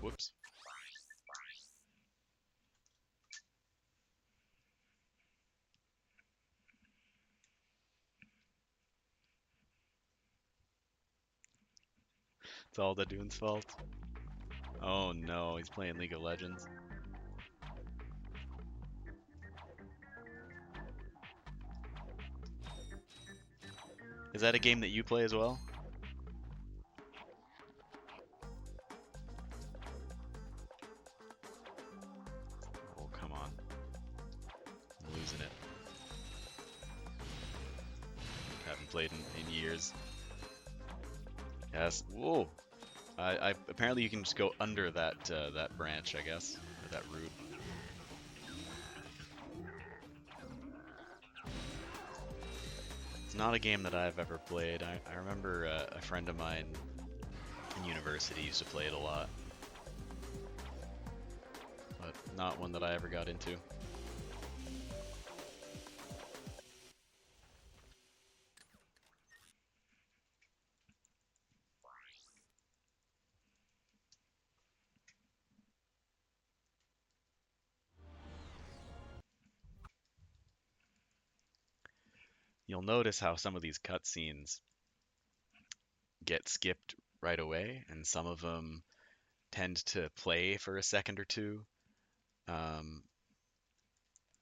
Whoops. It's all the Dune's fault. Oh no, he's playing League of Legends. Is that a game that you play as well? Oh, come on. I'm losing it. Haven't played in years. Yes. Whoa. Apparently you can just go under that that branch, I guess, or that root. It's not a game that I've ever played. I remember a friend of mine in university used to play it a lot, but not one that I ever got into. You'll notice how some of these cutscenes get skipped right away, and some of them tend to play for a second or two. Um,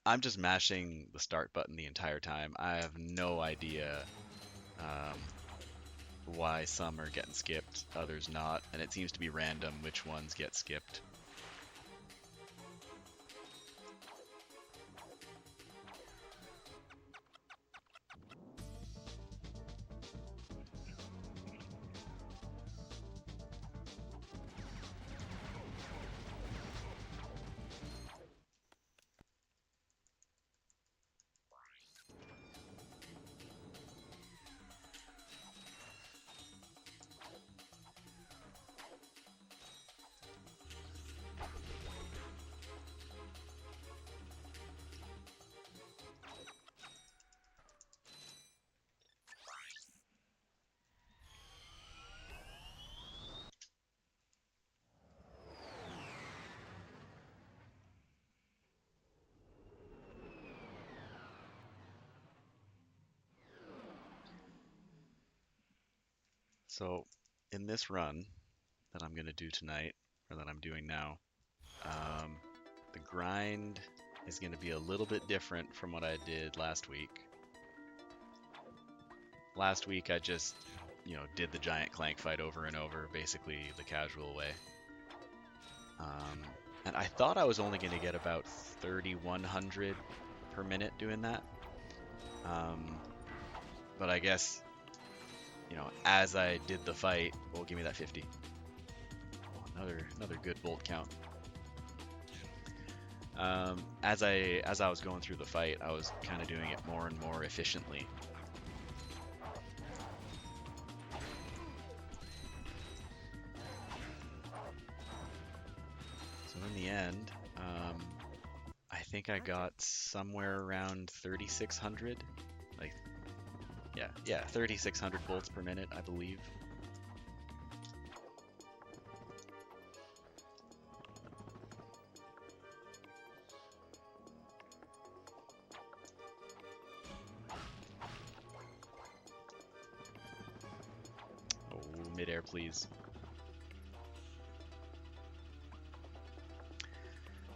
I'm just mashing the start button the entire time. I have no idea um, why some are getting skipped, others not, and it seems to be random which ones get skipped. So, in this run that I'm going to do tonight, or that I'm doing now, um, the grind is going to be a little bit different from what I did last week. Last week I just, did the giant Clank fight over and over, basically the casual way. And I thought I was only going to get about 3,100 per minute doing that. But I guess, as I did the fight, well, give me that 50. Oh, another good bolt count. As I was going through the fight, I was kind of doing it more and more efficiently. So in the end, I think I got somewhere around 3,600. Like, yeah, 3,600 bolts per minute, I believe. Oh, midair, please.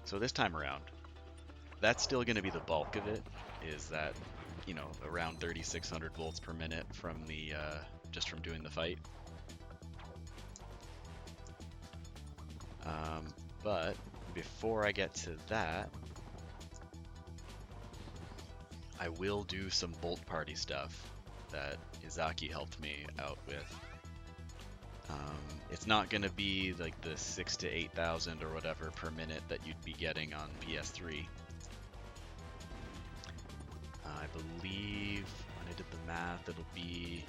So this time around, that's still going to be the bulk of it, is that, around 3,600 volts per minute from the, just from doing the fight. But before I get to that, I will do some bolt party stuff that Izaki helped me out with. It's not going to be like the 6,000 to 8,000 or whatever per minute that you'd be getting on PS3. I believe when I did the math, it'll be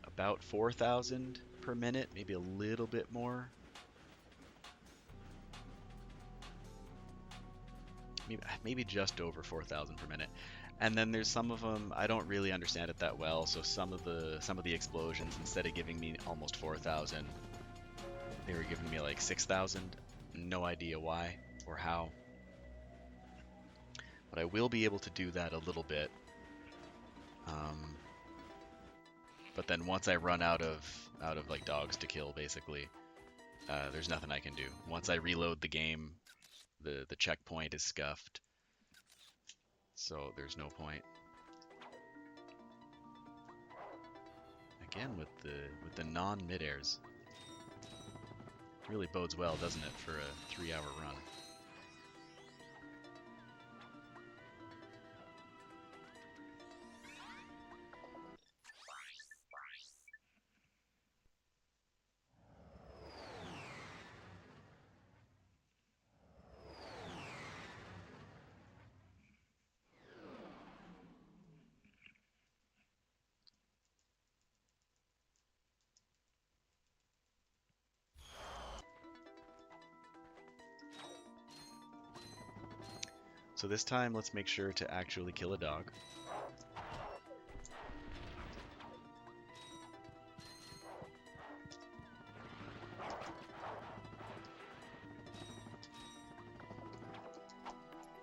about 4,000 per minute, maybe a little bit more. Maybe just over 4,000 per minute. And then there's some of them I don't really understand it that well. So some of the explosions, instead of giving me almost 4,000, They were giving me like 6,000. No idea why or how. But I will be able to do that a little bit. But then once I run out of like dogs to kill, basically, there's nothing I can do. Once I reload the game, the checkpoint is scuffed, so there's no point. Again with the non-mid-airs, really bodes well, doesn't it, for a 3-hour run? So this time, let's make sure to actually kill a dog.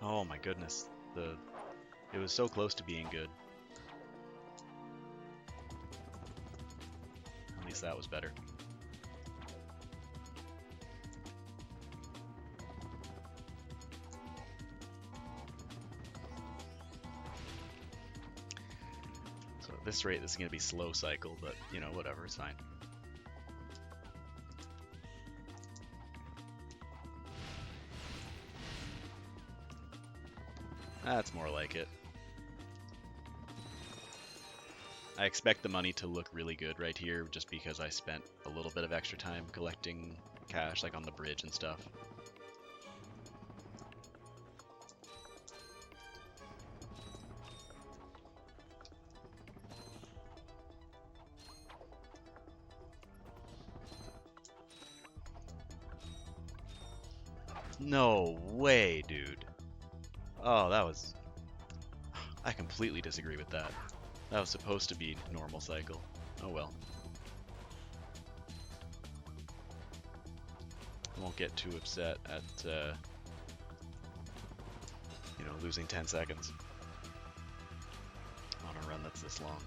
Oh my goodness, it was so close to being good. At least that was better. So at this rate, this is going to be slow cycle, but you know, whatever, it's fine. That's more like it. I expect the money to look really good right here just because I spent a little bit of extra time collecting cash, like on the bridge and stuff. No way, dude. Oh, that was... I completely disagree with that. That was supposed to be normal cycle. Oh well. I won't get too upset at, you know, losing 10 seconds on a run that's this long.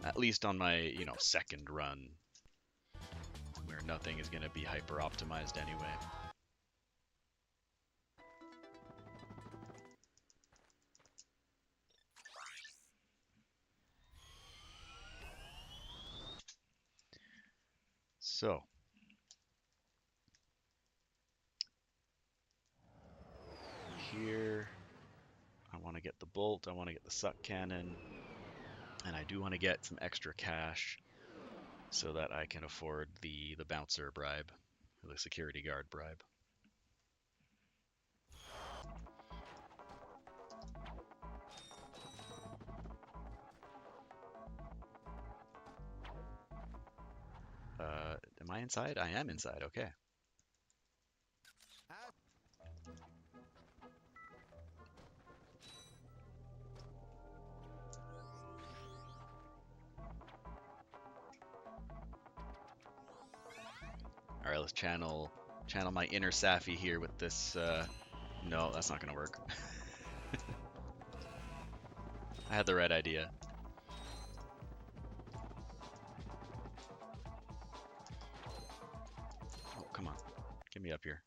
At least on my, you know, second run, where nothing is going to be hyper optimized anyway. So, here, I want to get the bolt, I want to get the suck cannon, and I do want to get some extra cash so that I can afford the bouncer bribe, or the security guard bribe. Am I inside? I am inside, okay. Alright, let's channel my inner Safi here with this, no, that's not gonna work. I had the right idea. Oh, come on. Get me up here.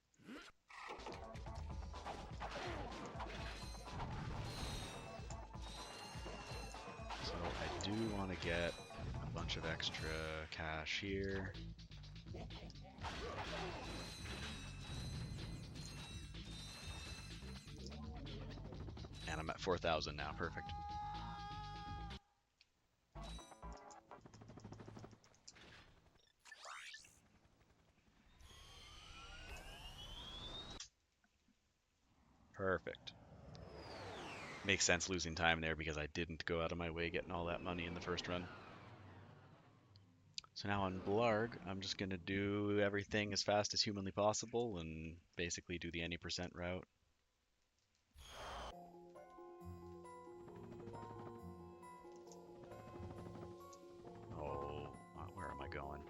So I do want to get a bunch of extra cash here. And I'm at 4,000 now, perfect. Perfect. Makes sense losing time there because I didn't go out of my way getting all that money in the first run. So now on Blarg, I'm just going to do everything as fast as humanly possible and basically do the any percent route. Oh, where am I going?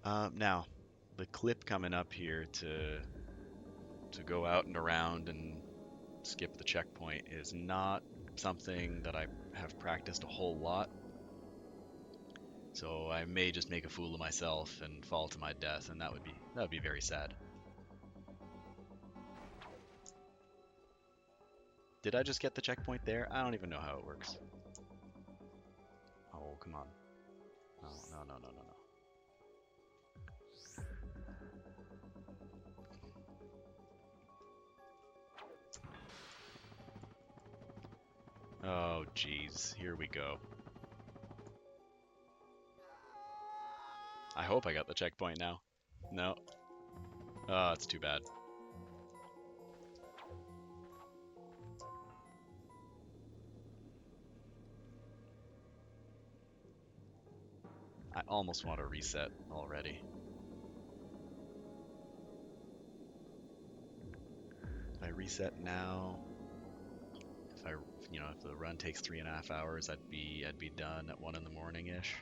Now, the clip coming up here to go out and around and skip the checkpoint is not something that I have practiced a whole lot. So I may just make a fool of myself and fall to my death, and that would be very sad. Did I just get the checkpoint there? I don't even know how it works. Oh, come on. No, no, no, no, no, no. Oh, jeez. Here we go. I hope I got the checkpoint now. No. Oh, it's too bad. I almost want to reset already. If I reset now, if I, if the run takes 3.5 hours, I'd be done at 1 in the morning ish.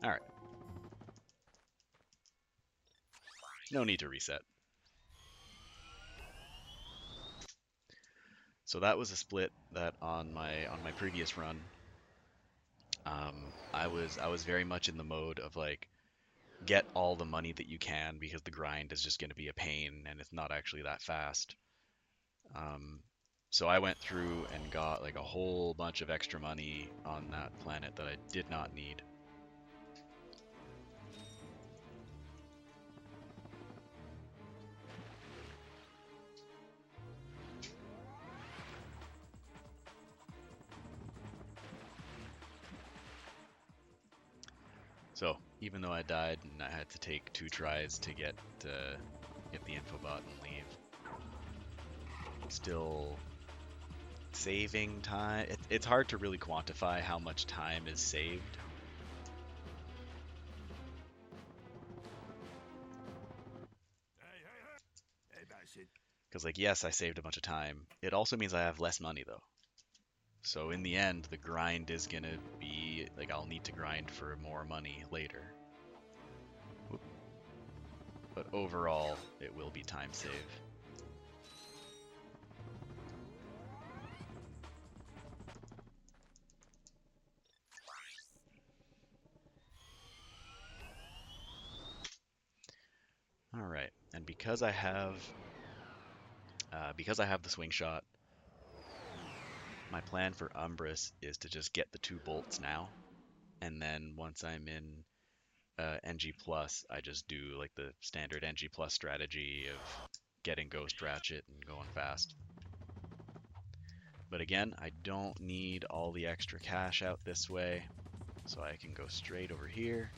All right. No need to reset. So that was a split that on my previous run, I was very much in the mode of like get all the money that you can because the grind is just going to be a pain and it's not actually that fast. Um, so I went through and got like a whole bunch of extra money on that planet that I did not need. So even though I died and I had to take 2 tries to get the info bot and leave, still saving time. It's hard to really quantify how much time is saved. Because, like, yes, I saved a bunch of time. It also means I have less money, though. So, in the end, the grind is gonna be like I'll need to grind for more money later. Whoop. But overall, it will be time save. All right, and because I have the swing shot, my plan for Umbrus is to just get the 2 bolts now, and then once I'm in NG plus, I just do like the standard NG plus strategy of getting Ghost Ratchet and going fast. But again, I don't need all the extra cash out this way, so I can go straight over here.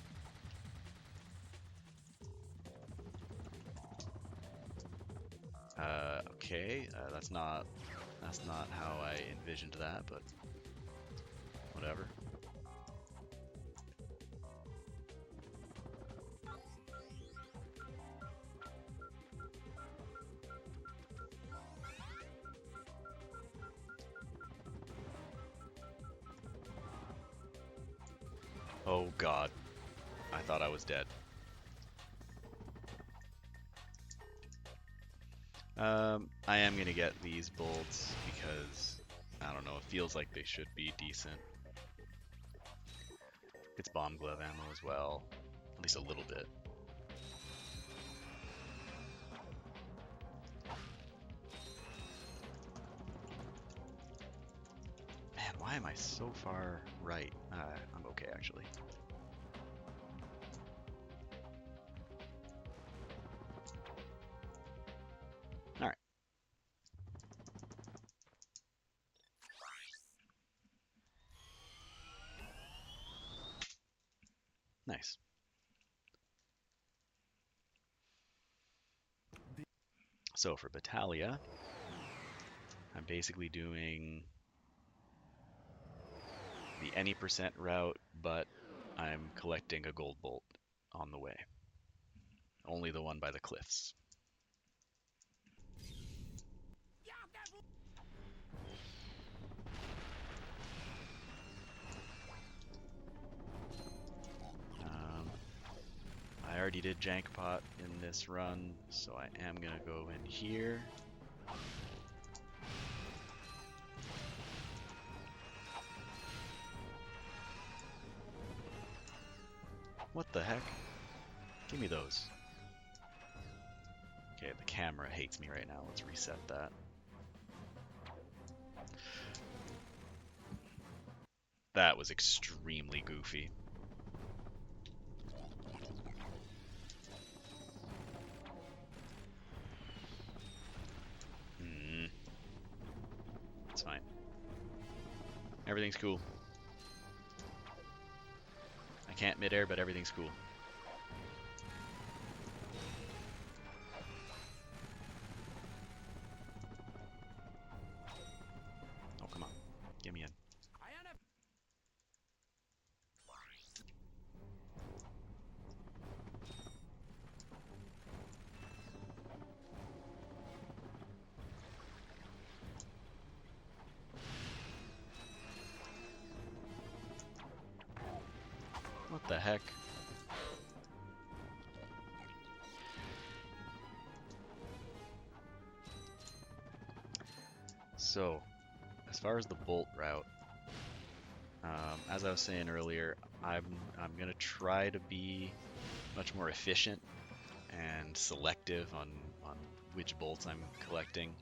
Okay, that's not how I envisioned that, but whatever. Oh God, I thought I was dead. I am gonna get these bolts because I don't know. It feels like they should be decent. It's bomb glove ammo as well, at least a little bit. Man, why am I so far right? I'm okay actually. All right. Nice. So for Battalia, I'm basically doing the any percent route, but I'm collecting a gold bolt on the way. Only the one by the cliffs. I already did Jankpot in this run, so I am going to go in here. What the heck? Give me those. Okay, the camera hates me right now. Let's reset that. That was extremely goofy. It's fine. Everything's cool. I can't midair, but everything's cool. Oh, come on. Get me in. What the heck? So, as far as the bolt route, as I was saying earlier, I'm gonna try to be much more efficient and selective on which bolts I'm collecting.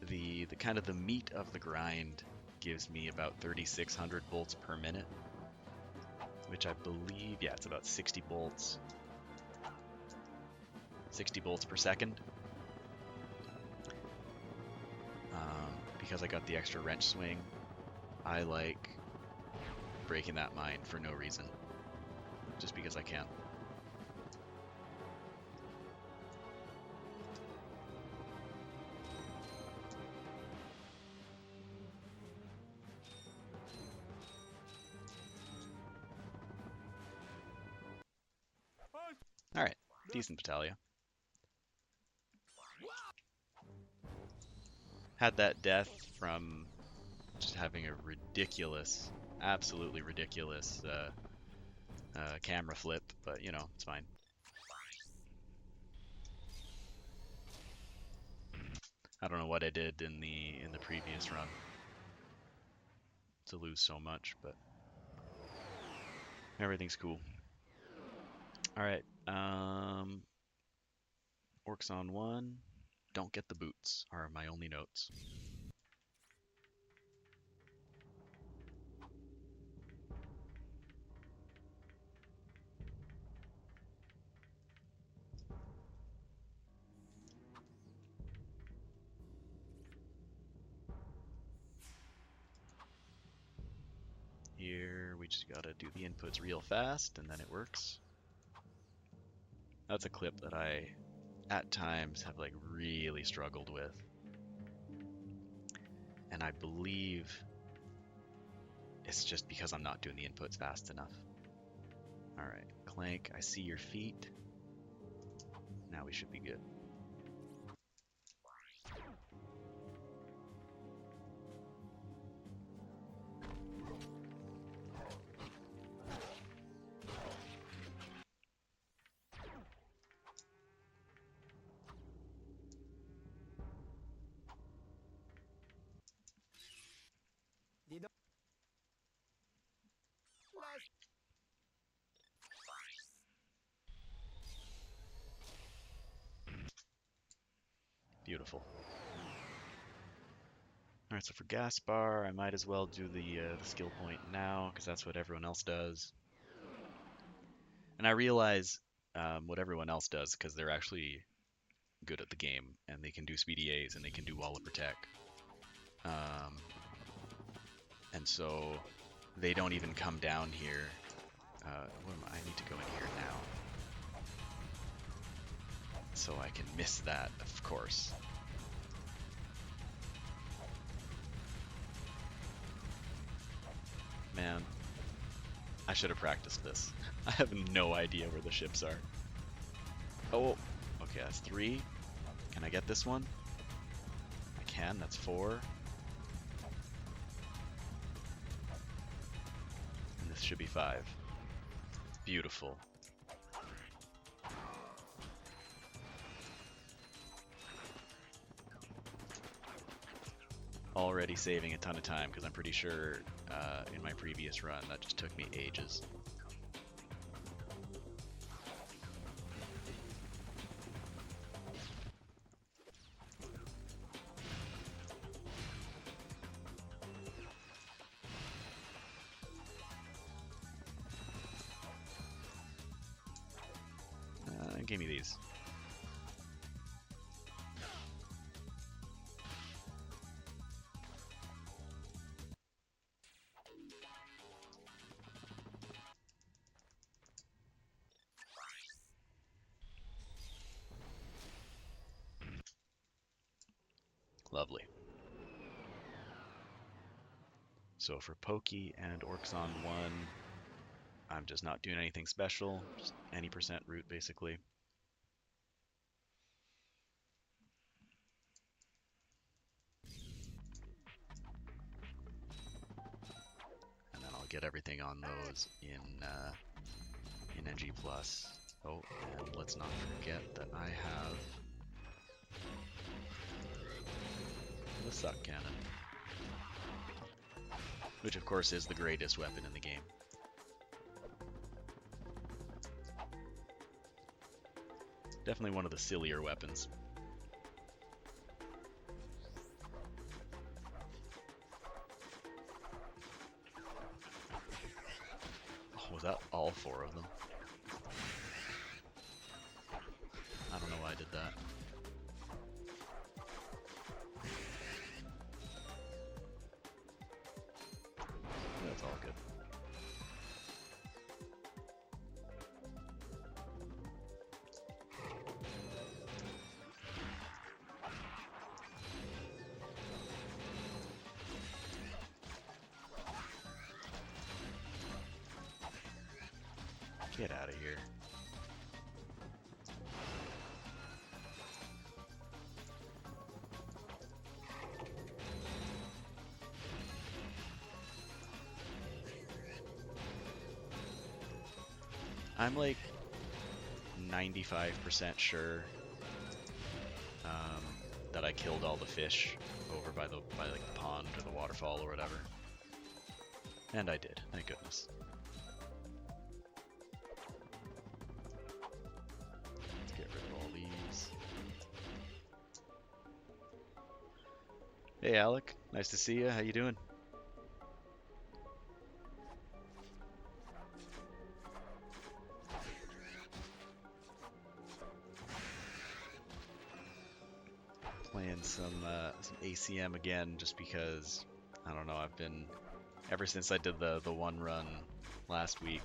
The kind of the meat of the grind gives me about 3,600 bolts per minute, which I believe, yeah, it's about 60 bolts. 60 bolts per second. Because I got the extra wrench swing, I like breaking that mine for no reason, just because I can. Alright, decent Battalia. Had that death from just having a ridiculous, absolutely ridiculous camera flip, but you know, it's fine. I don't know what I did in the previous run to lose so much, but everything's cool. Alright, Orcs on 1. Don't get the boots are my only notes. Here, we just gotta do the inputs real fast, and then it works. That's a clip that I, at times, have like really struggled with. And I believe it's just because I'm not doing the inputs fast enough. Alright, Clank, I see your feet. Now we should be good. Beautiful. Alright, so for gas bar, I might as well do the skill point now, because that's what everyone else does. And I realize what everyone else does, because they're actually good at the game, and they can do speedy A's, and they can do wall of protect. And so they don't even come down here. I need to go in here now. So I can miss that, of course. should have practiced this. I have no idea where the ships are. Oh, okay, that's 3. Can I get this one? I can, that's 4. And this should be 5. Beautiful. Already saving a ton of time, because I'm pretty sure in my previous run that just took me ages. Give me these. Lovely. So for Pokey and Orcs on 1, I'm just not doing anything special, just any percent root basically. And then I'll get everything on those in NG+. Oh, and let's not forget that I have the Suck Cannon, which of course is the greatest weapon in the game. Definitely one of the sillier weapons. Oh, was that all 4 of them? I don't know why I did that. That's all good. Get out of here. I'm like 95% sure that I killed all the fish over by like the pond or the waterfall or whatever. And I did, thank goodness. Let's get rid of all these. Hey Alec, nice to see you. How you doing? Playing some ACM again, just because I don't know. I've been ever since I did the one run last week.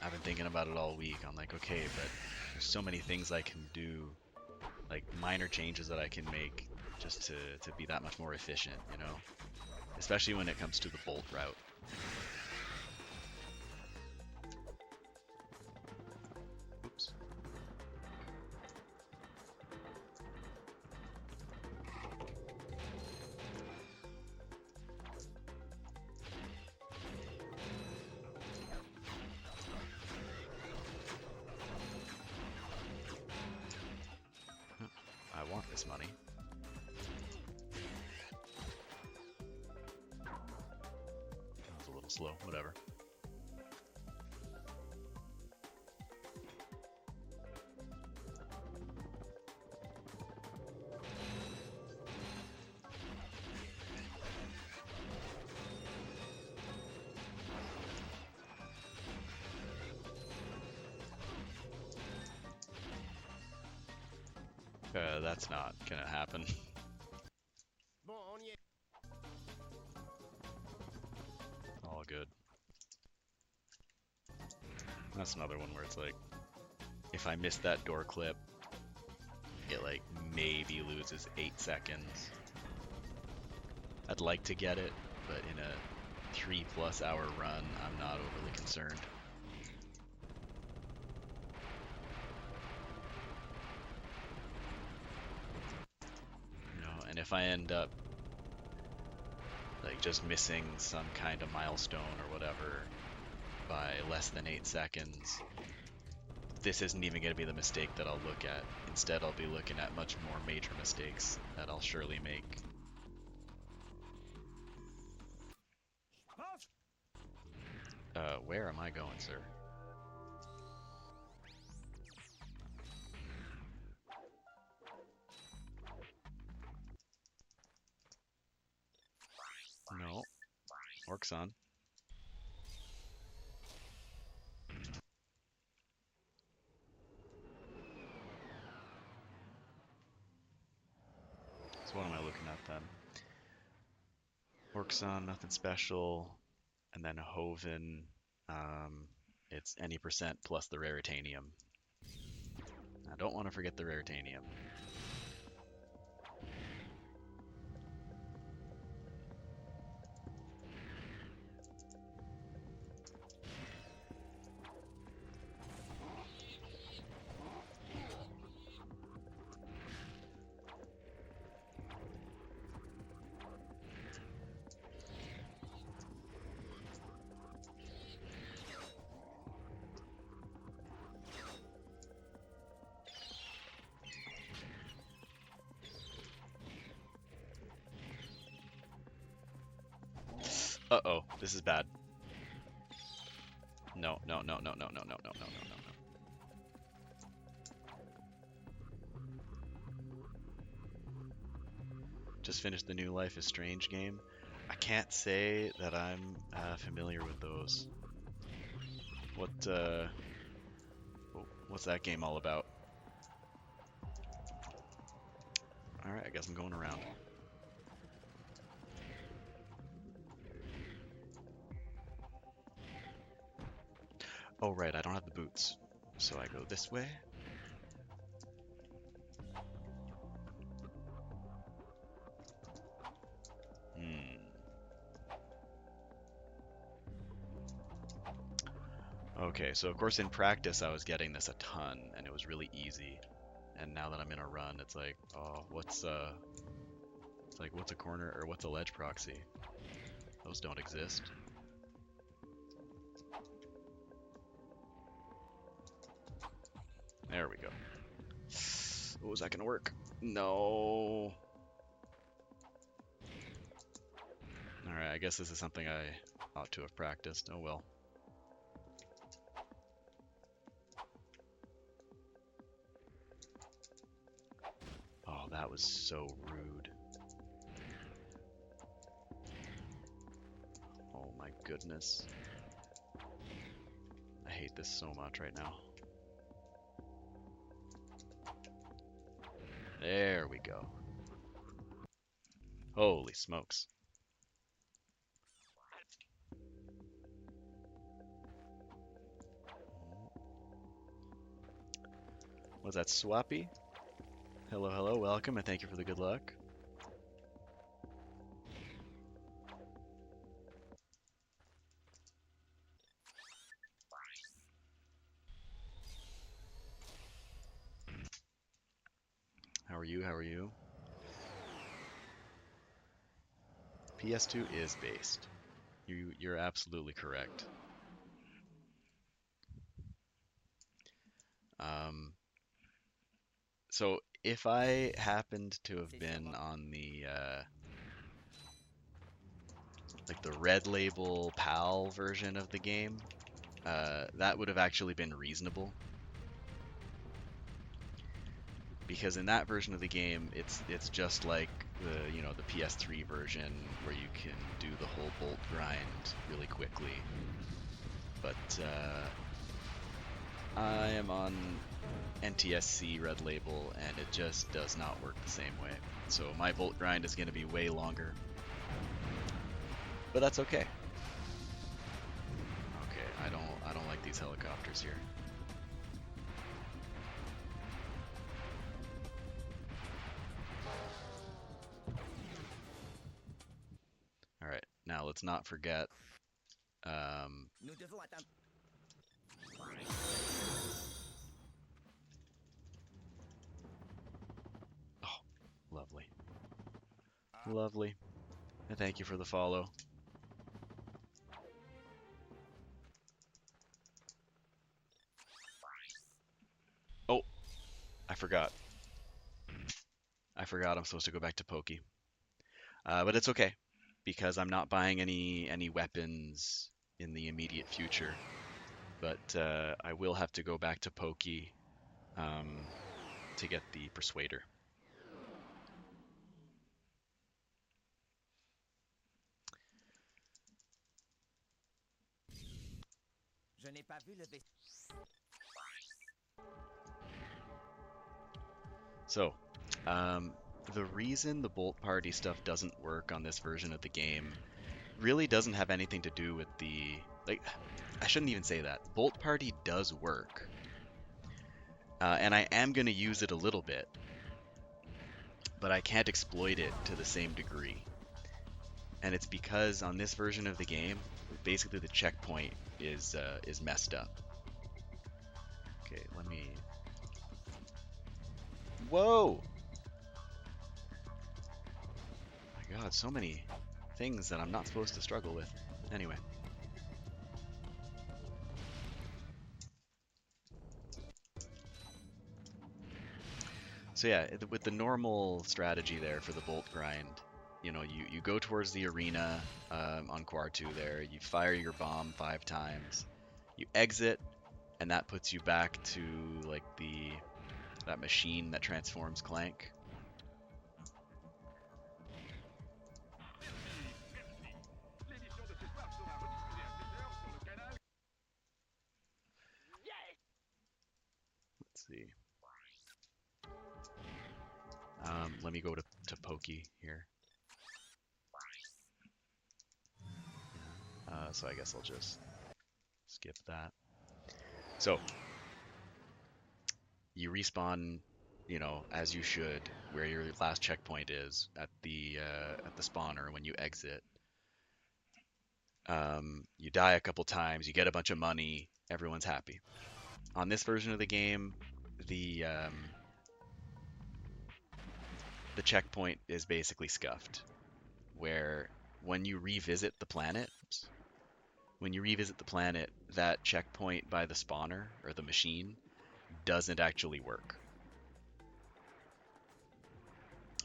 I've been thinking about it all week. I'm like, okay, but there's so many things I can do, like minor changes that I can make just to be that much more efficient, you know? Especially when it comes to the bolt route. Oops. I want this money. That was a little slow, whatever. That's not gonna happen. All good. That's another one where it's like, if I miss that door clip, it like maybe loses 8 seconds. I'd like to get it, but in a 3+ hour run, I'm not overly concerned. You know, and if I end up like just missing some kind of milestone or whatever by less than 8 seconds, this isn't even going to be the mistake that I'll look at. Instead, I'll be looking at much more major mistakes that I'll surely make. Where am I going, sir? No. Works on. So what am I looking at then? Works on, nothing special. And then Hoven, it's any percent plus the Raritanium. I don't want to forget the Raritanium. Uh-oh, this is bad. No, no, no, no, no, no, no, no, no, no, no, no. Just finished the new Life is Strange game. I can't say that I'm familiar with those. What's that game all about? Alright, I guess I'm going around. Oh, right, I don't have the boots. So I go this way. Okay, so of course in practice I was getting this a ton, and it was really easy. And now that I'm in a run, it's like, oh, what's a corner, or what's a ledge proxy? Those don't exist. There we go. Oh, is that gonna work? No. Alright, I guess this is something I ought to have practiced. Oh well. Oh, that was so rude. Oh my goodness. I hate this so much right now. There we go. Holy smokes. Was that Swappy? Hello, hello, welcome, and thank you for the good luck. How are you? How are you? PS2 is based. You're absolutely correct. So if I happened to have been on the like the Red Label PAL version of the game, that would have actually been reasonable. Because in that version of the game, it's just like the PS3 version where you can do the whole bolt grind really quickly. But I am on NTSC Red Label, and it just does not work the same way. So my bolt grind is going to be way longer. But that's okay. Okay, I don't like these helicopters here. All right, now let's not forget. Oh, lovely. Lovely. And thank you for the follow. Oh, I forgot. I'm supposed to go back to Pokey. But it's okay, because I'm not buying any weapons in the immediate future. But I will have to go back to Pokey to get the Persuader. So, the reason the Bolt Party stuff doesn't work on this version of the game really doesn't have anything to do with the... Like, I shouldn't even say that. Bolt Party does work. And I am going to use it a little bit, but I can't exploit it to the same degree. And it's because on this version of the game, basically the checkpoint is messed up. Okay, let me... Whoa! My God, so many things that I'm not supposed to struggle with. Anyway. So yeah, with the normal strategy there for the bolt grind, you know, you go towards the arena on Quartu there, you fire your bomb 5 times, you exit, and that puts you back to like that machine that transforms Clank. Let's see. Let me go to Pokey here. So I guess I'll just skip that. So you respawn, you know, as you should, where your last checkpoint is at the spawner when you exit. You die a couple times, you get a bunch of money, everyone's happy. On this version of the game, the checkpoint is basically scuffed, where when you revisit the planet, that checkpoint by the spawner or the machine doesn't actually work.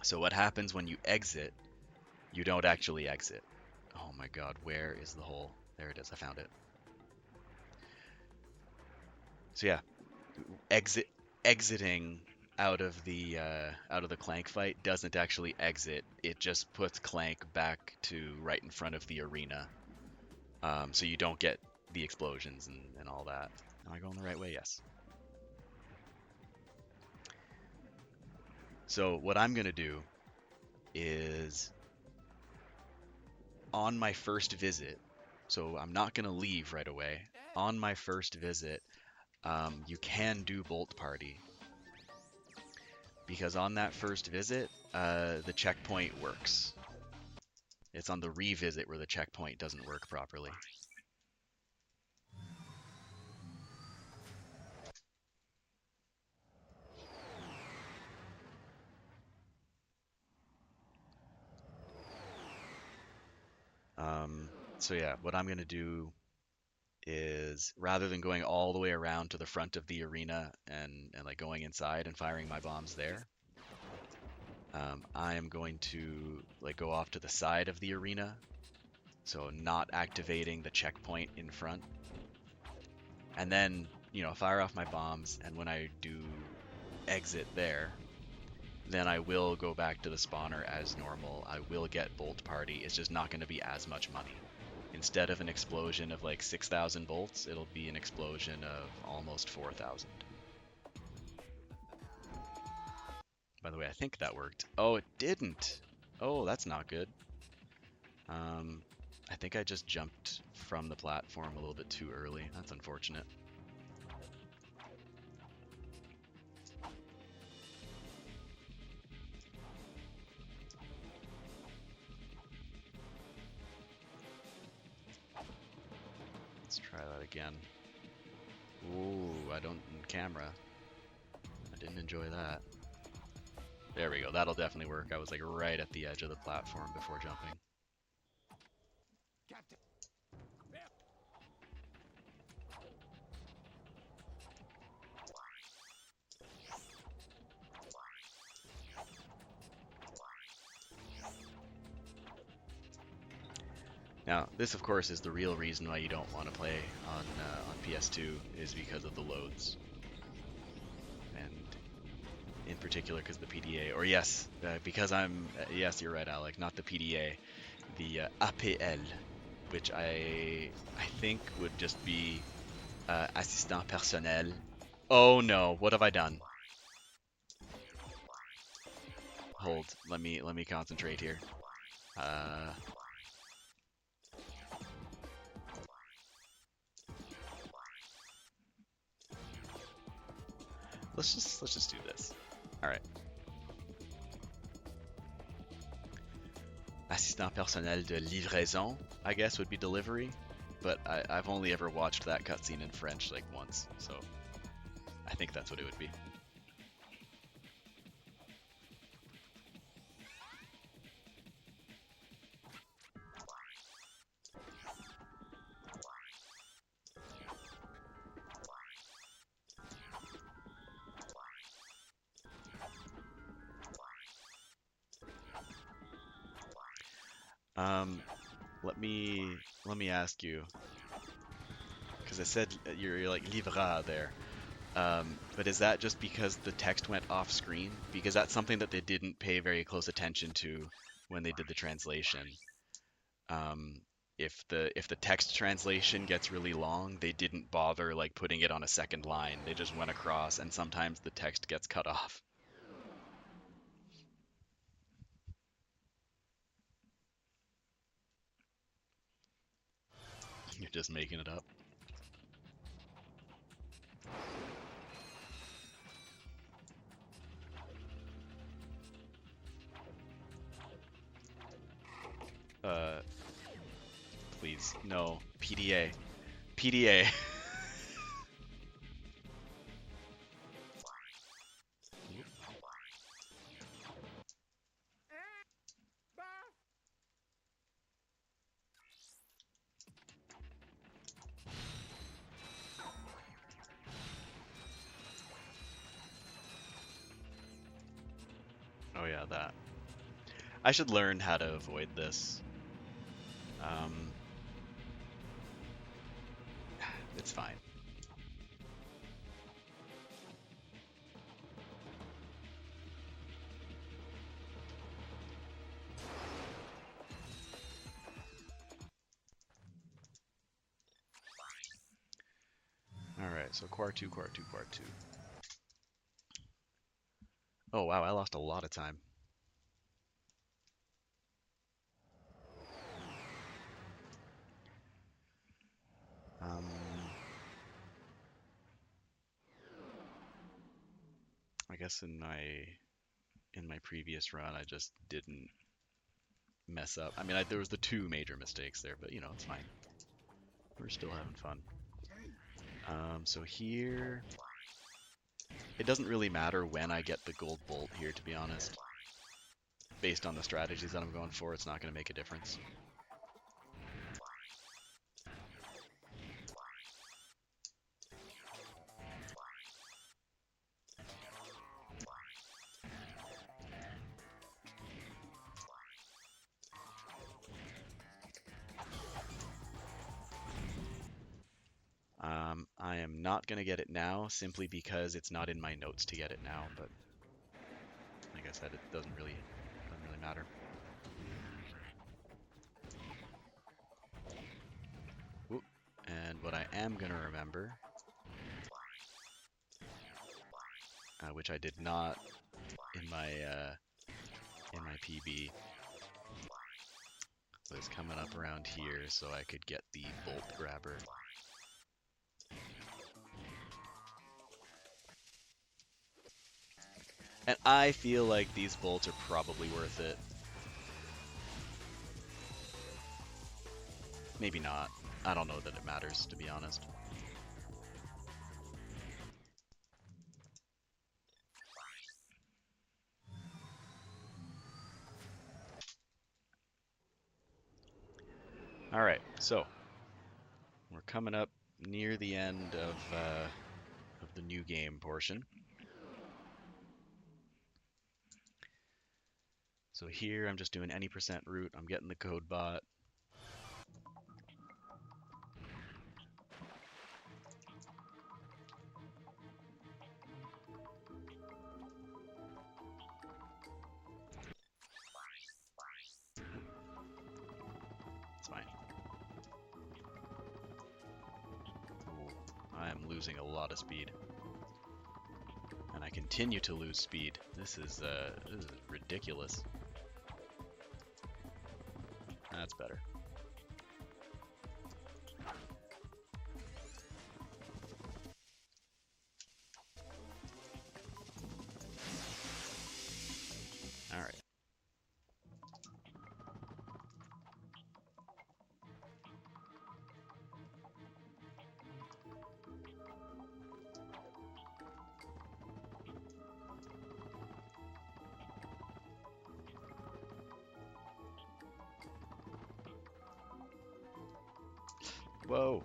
So what happens when you exit, you don't actually exit. Oh my God, where is the hole? There it is, I found it. So yeah, exiting out of the Clank fight doesn't actually exit. It just puts Clank back to right in front of the arena. So you don't get the explosions and all that. Am I going the right way? Yes. So what I'm gonna do is on my first visit, so I'm not gonna leave right away. On my first visit, you can do Bolt Party. Because on that first visit, the checkpoint works. It's on the revisit where the checkpoint doesn't work properly. So yeah, what I'm going to do is rather than going all the way around to the front of the arena and like going inside and firing my bombs there, I am going to like go off to the side of the arena, so not activating the checkpoint in front, and then, you know, fire off my bombs, and when I do exit there, then I will go back to the spawner as normal. I will get Bolt Party. It's just not going to be as much money. Instead of an explosion of like 6,000 bolts, it'll be an explosion of almost 4,000. By the way, I think that worked. Oh, it didn't. Oh, that's not good. I think I just jumped from the platform a little bit too early. That's unfortunate. that again. Ooh, I don't... camera. I didn't enjoy that. There we go. That'll definitely work. I was like right at the edge of the platform before jumping. Now, this of course is the real reason why you don't want to play on PS2 is because of the loads, and in particular because the PDA. Or yes, because I'm yes, you're right, Alec. Not the PDA, the APL, which I think would just be assistant personnel. Oh no, what have I done? Hold, let me concentrate here. Let's just do this. All right. Assistant personnel de livraison, I guess would be delivery, but I've only ever watched that cutscene in French like once, so I think that's what it would be. Let me ask you, because I said you're like livra there, but is that just because the text went off screen? Because that's something that they didn't pay very close attention to when they did the translation. If the text translation gets really long, they didn't bother like putting it on a second line. They just went across, and sometimes the text gets cut off. You're just making it up. Please, no. PDA. PDA. Oh yeah, that. I should learn how to avoid this. It's fine. Alright, so Quar 2, Quar 2, Quar 2. Oh wow, I lost a lot of time. I guess in my previous run, I just didn't mess up. I mean, there was the two major mistakes there, but you know, it's fine. We're still having fun. So here, it doesn't really matter when I get the gold bolt here, to be honest. Based on the strategies that I'm going for, it's not going to make a difference. I am not going to get it now, simply because it's not in my notes to get it now, but like I said, it doesn't really matter. Ooh, and what I am going to remember, which I did not in my PB, was coming up around here so I could get the bolt grabber. And I feel like these bolts are probably worth it. Maybe not. I don't know that it matters, to be honest. All right, so we're coming up near the end of the new game portion. So here I'm just doing any percent route. I'm getting the code bot. It's fine. Ooh, I am losing a lot of speed. And I continue to lose speed. This is ridiculous. That's better. All right. Whoa.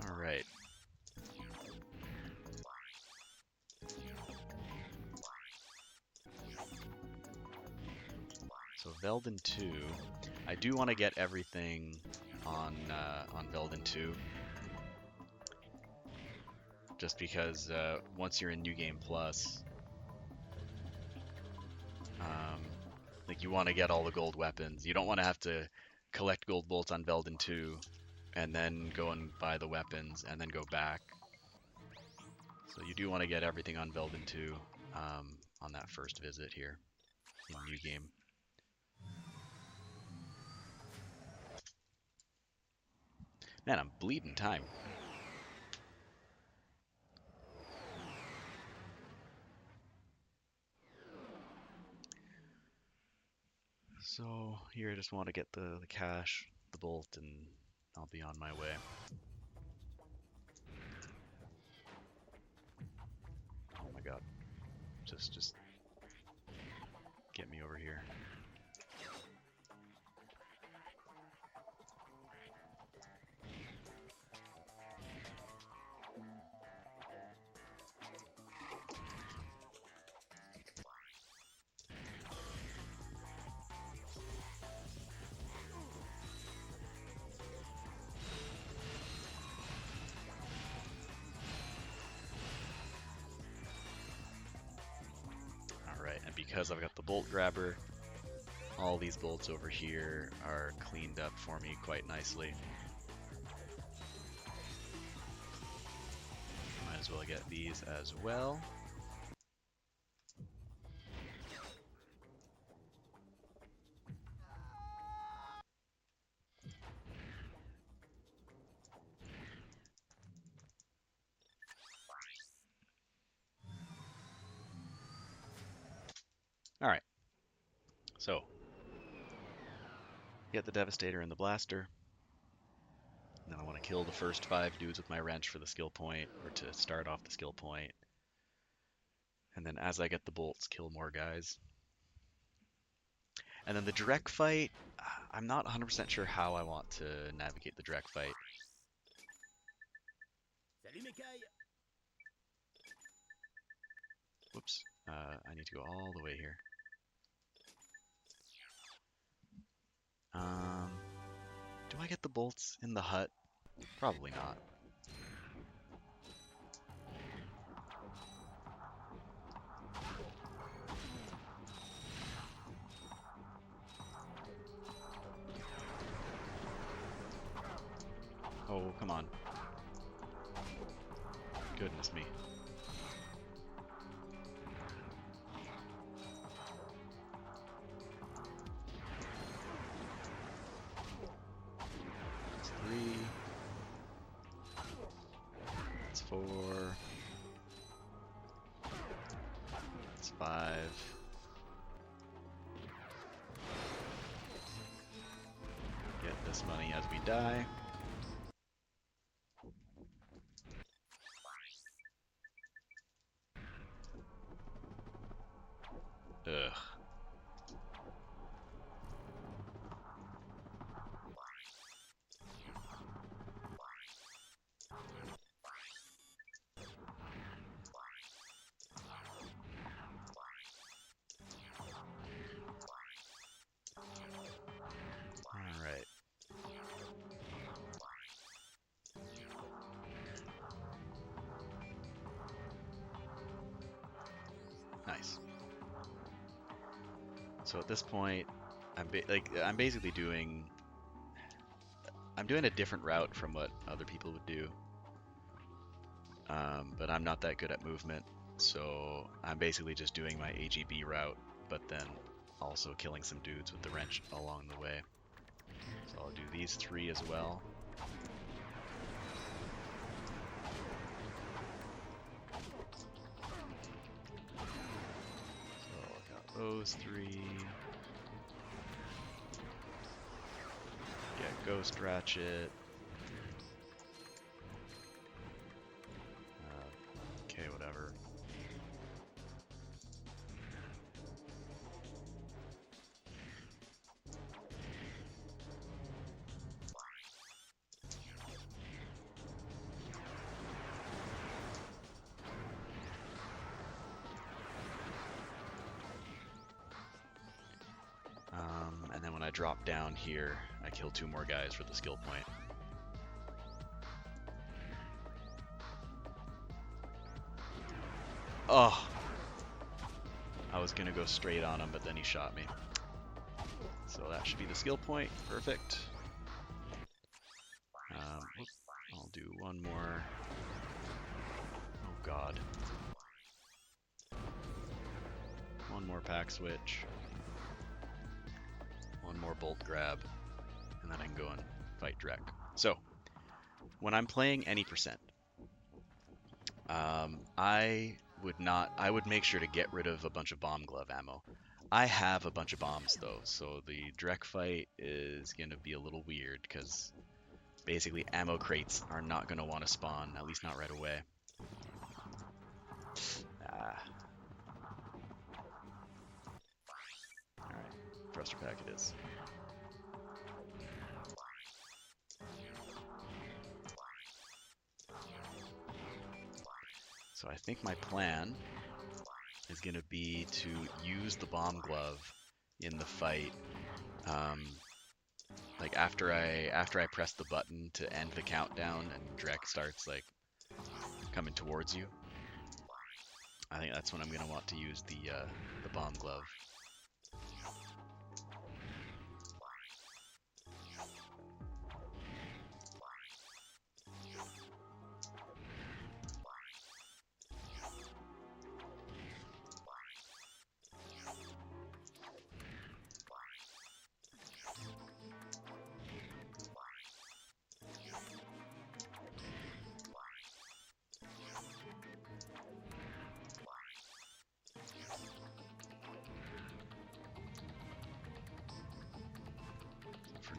All right. So Veldin 2, I do want to get everything on Veldin 2, just because once you're in New Game Plus, like you want to get all the gold weapons. You don't want to have to collect gold bolts on Veldin 2 and then go and buy the weapons and then go back. So you do want to get everything on Veldin 2 on that first visit here in New Game. Man, I'm bleeding time. So here I just want to get the cash, the bolt, and I'll be on my way. Oh my god. Just get me over here. Alright, and because I've got the bolt grabber, all these bolts over here are cleaned up for me quite nicely. Might as well get these as well. Alright, so get the Devastator and the Blaster. Then I want to kill the first 5 dudes with my wrench for the skill point, or to start off the skill point. And then as I get the bolts, kill more guys. And then the direct fight, I'm not 100% sure how I want to navigate the direct fight. Whoops, I need to go all the way here. Do I get the bolts in the hut? Probably not. Oh, come on. Goodness me. 4. That's 5. Get this money as we die. Ugh. Alright. Nice. So at this point, I'm basically doing a different route from what other people would do. But I'm not that good at movement, so I'm basically just doing my AGB route, but then also killing some dudes with the wrench along the way. So I'll do these 3 as well. So I got those 3. Get Ghost Ratchet. Okay, whatever. And then when I drop down here, I kill 2 more guys for the skill point. Oh! I was gonna go straight on him, but then he shot me. So that should be the skill point. Perfect. I'll do one more. Oh god. One more pack switch. One more bolt grab. And then I can go and fight Drek. So, when I'm playing any percent, I would make sure to get rid of a bunch of bomb glove ammo. I have a bunch of bombs though, so the Drek fight is going to be a little weird because basically ammo crates are not going to want to spawn, at least not right away. Alright, thruster pack it is. So I think my plan is going to be to use the bomb glove in the fight. Like after I press the button to end the countdown and Drek starts like coming towards you, I think that's when I'm gonna want to use the bomb glove.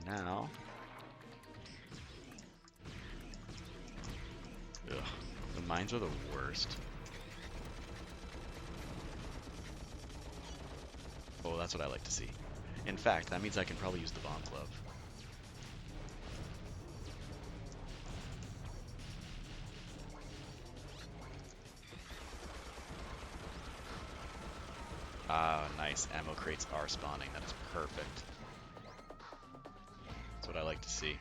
Now, ugh, the mines are the worst. Oh, that's what I like to see. In fact, that means I can probably use the bomb glove. Ah, nice. Ammo crates are spawning. That is perfect. That's what I like to see.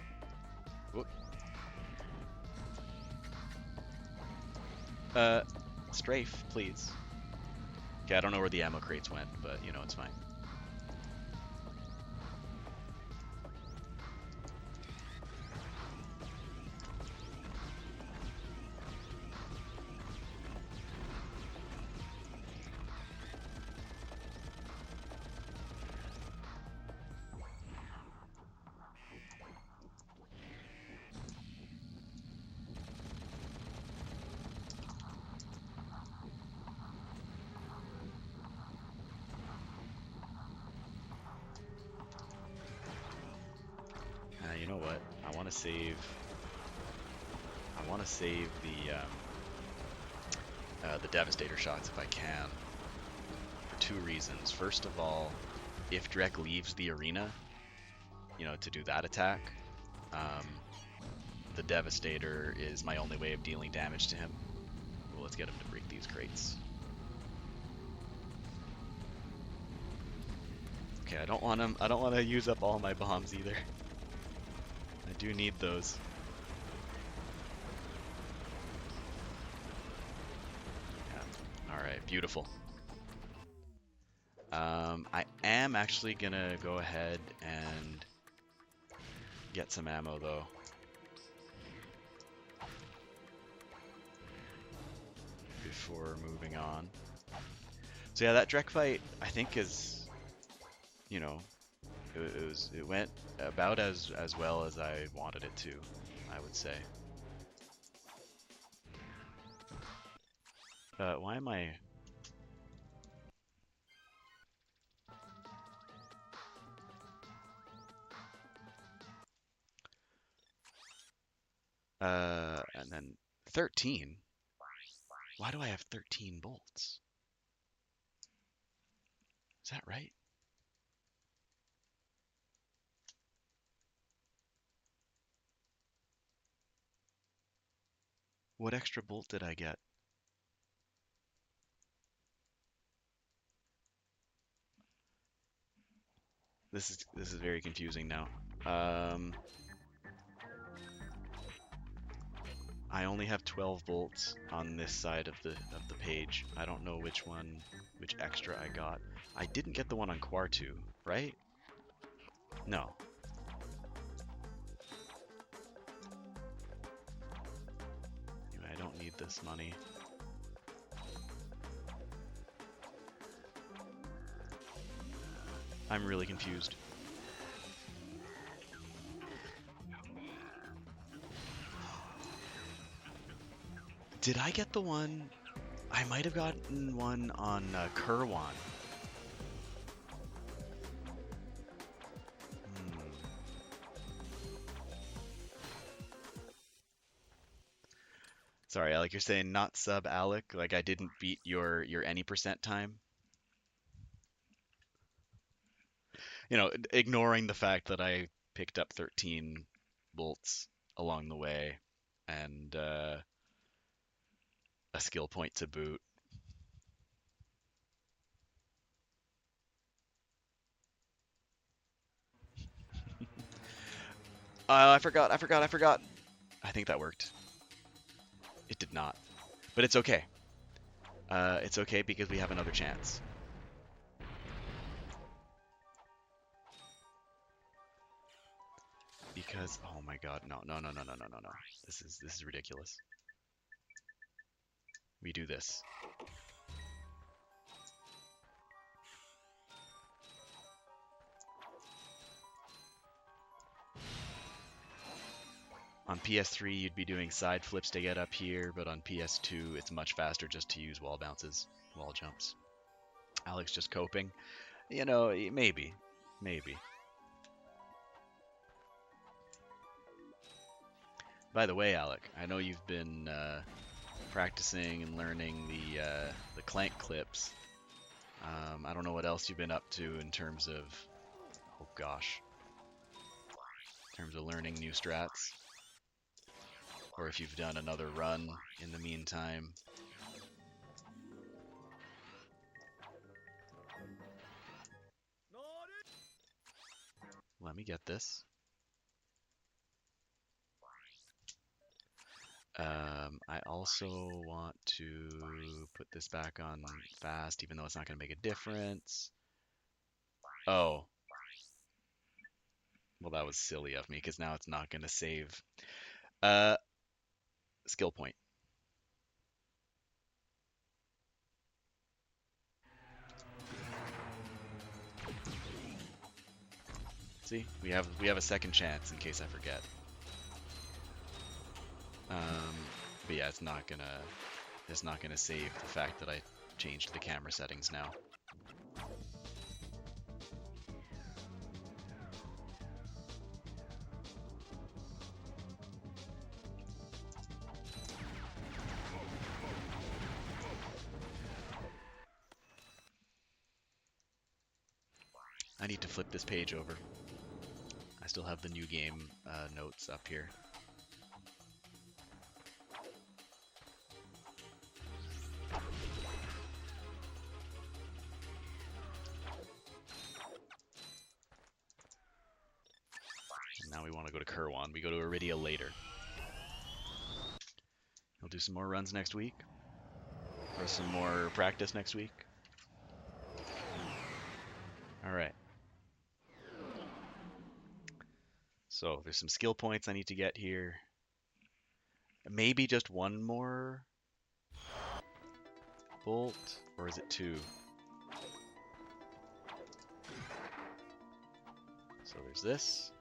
Whoop. Strafe, please. Okay, I don't know where the ammo crates went, but you know, it's fine. know what? I want to save. I want to save the Devastator shots if I can, for two reasons. First of all, if Drek leaves the arena, you know, to do that attack, the Devastator is my only way of dealing damage to him. Well, let's get him to break these crates. Okay, I don't want him. I don't want to use up all my bombs either. I do need those. Yeah. All right, beautiful. I am actually gonna go ahead and get some ammo though. Before moving on. So yeah, that Drek fight I think is, you know, it went about as well as I wanted it to, I would say. Why am I? And then 13. Why do I have 13 bolts? Is that right? What extra bolt did I get? This is very confusing now. I only have 12 bolts on this side of the page. I don't know which extra I got. I didn't get the one on Quartu, right? No. Anyway, I don't need this money. I'm really confused. Did I get the one? I might have gotten one on Kerwan. Sorry, Alec, you're saying not sub Alec, like I didn't beat your any percent time? You know, ignoring the fact that I picked up 13 bolts along the way and a skill point to boot. I forgot. I think that worked. It did not. But it's okay. It's okay because we have another chance. Because, oh my god, no. This is ridiculous. We do this. On PS3, you'd be doing side flips to get up here, but on PS2, it's much faster just to use wall bounces, wall jumps. Alex just coping. You know, maybe. By the way, Alec, I know you've been practicing and learning the Clank clips. I don't know what else you've been up to in terms of, oh gosh, in terms of learning new strats, or if you've done another run in the meantime. Let me get this. I also want to put this back on fast, even though it's not going to make a difference. Oh. Well, that was silly of me, because now it's not going to save. Skill point. See, we have a second chance in case I forget. But yeah, it's not gonna save the fact that I changed the camera settings now. I need to flip this page over. I still have the new game notes up here. Now we want to go to Kirwan. We go to Iridia later. I'll do some more runs next week. Or some more practice next week. Alright. So there's some skill points I need to get here. Maybe just one more bolt, or is it two? So there's this.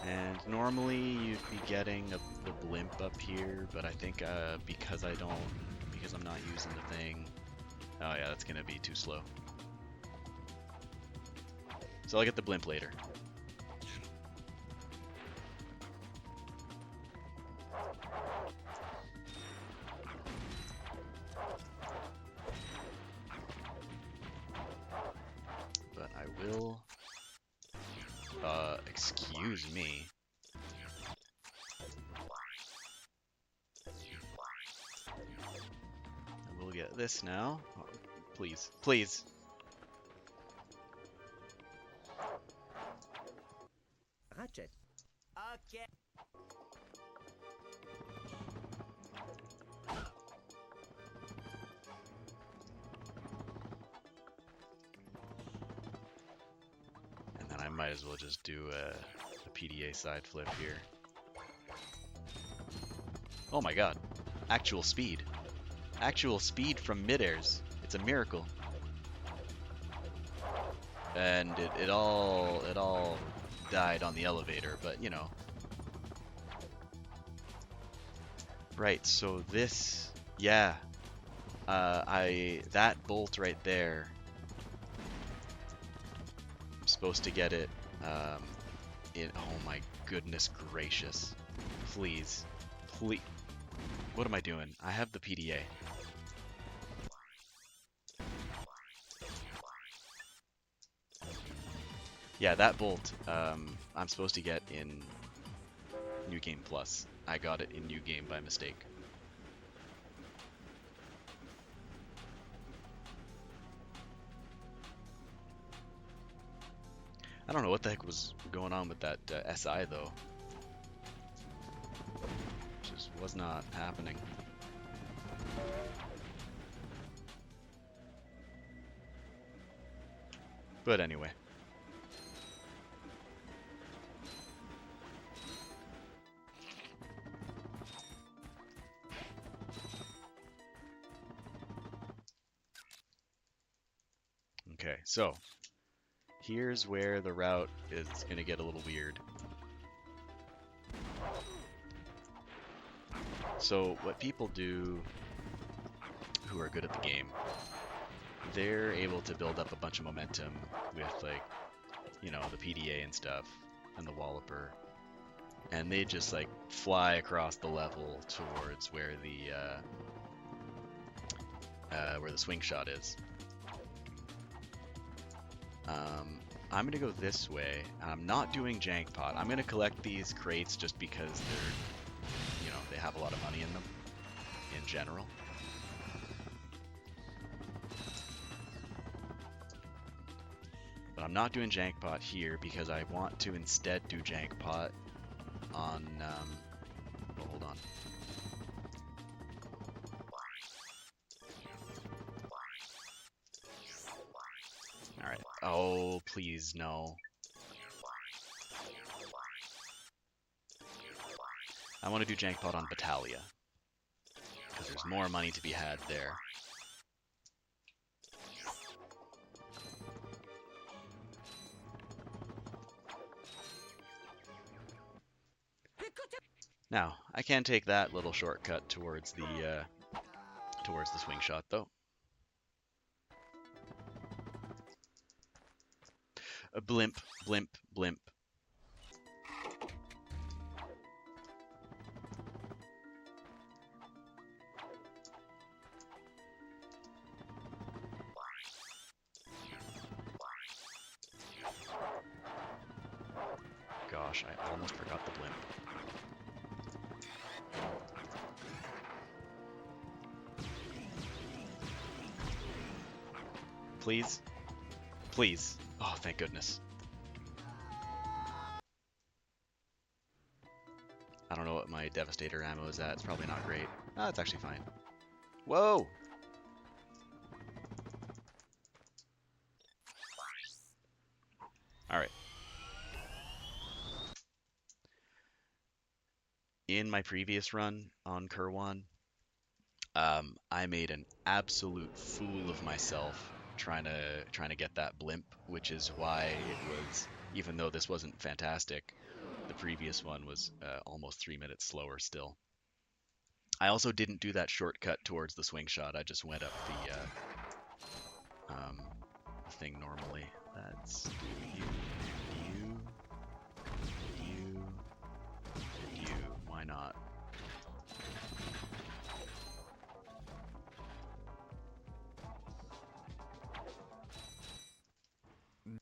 And normally you'd be getting the blimp up here, but I think because I'm not using the thing, oh yeah, that's gonna be too slow. So I'll get the blimp later. But I will, excuse me. I will get this now. Oh, please, please. Ratchet. Okay. And then I might as well just do a PDA side flip here. Oh my god. Actual speed. Actual speed from mid-airs. It's a miracle. And it all died on the elevator, but you know. Right, so this, yeah. That bolt right there, I'm supposed to get it, oh my goodness gracious. Please. Please. What am I doing? I have the PDA. Yeah, that bolt, I'm supposed to get in New Game Plus. I got it in New Game by mistake. I don't know what the heck was going on with that SI though. Just was not happening. But anyway. Okay, so here's where the route is going to get a little weird. So what people do who are good at the game, they're able to build up a bunch of momentum with, like, you know, the PDA and stuff and the Walloper, and they just like fly across the level towards where the swing shot is. I'm gonna go this way. I'm not doing jank pot. I'm gonna collect these crates just because they're, you know, they have a lot of money in them in general. But I'm not doing jank pot here because I want to instead do jank pot on, oh, hold on. Alright. Oh, please, no. I want to do jank pot on Battalia, because there's more money to be had there. Now, I can take that little shortcut towards the swing shot, though. A blimp, blimp, blimp. gosh, I almost forgot the blimp. Please? Please. Oh, thank goodness. I don't know what my Devastator ammo is at. It's probably not great. Ah, it's actually fine. Whoa! Alright. In my previous run on Kerwan, I made an absolute fool of myself trying to get that blimp, which is why it was, even though this wasn't fantastic, the previous one was almost 3 minutes slower still. I also didn't do that shortcut towards the swing shot. I just went up the thing normally. Let's do you, and you. Why not? And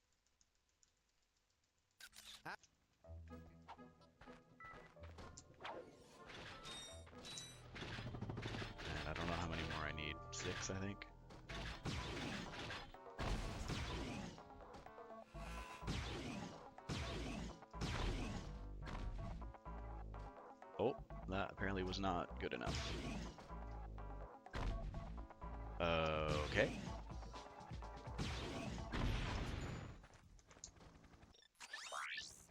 I don't know how many more I need. 6, I think. Oh, that apparently was not good enough. Okay.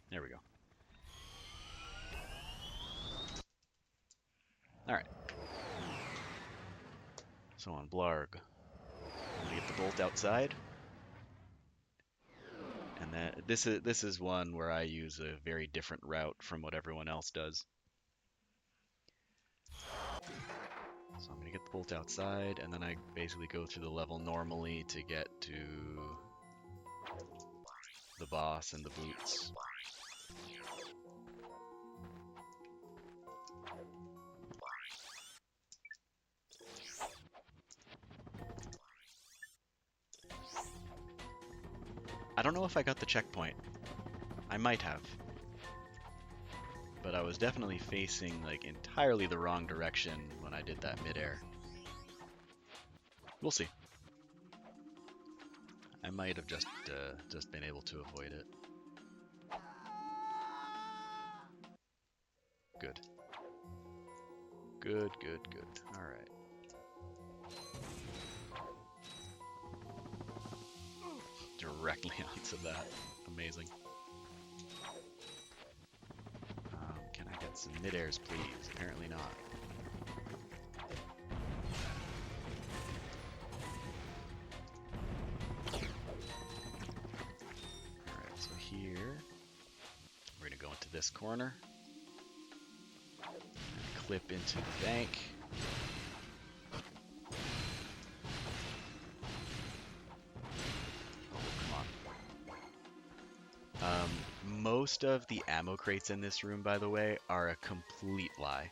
There we go. Alright. So on Blarg, I'm gonna get the bolt outside. And then this is one where I use a very different route from what everyone else does. So I'm gonna get the bolt outside, and then I basically go through the level normally to get to the boss and the boots. I don't know if I got the checkpoint. I might have. But I was definitely facing like entirely the wrong direction when I did that midair. We'll see. I might have just been able to avoid it. Good. Good, good, good. Alright. Directly onto that. Amazing. Can I get some mid-airs, please? Apparently not. Alright, so here, we're going to go into this corner. Clip into the bank. Most of the ammo crates in this room, by the way, are a complete lie.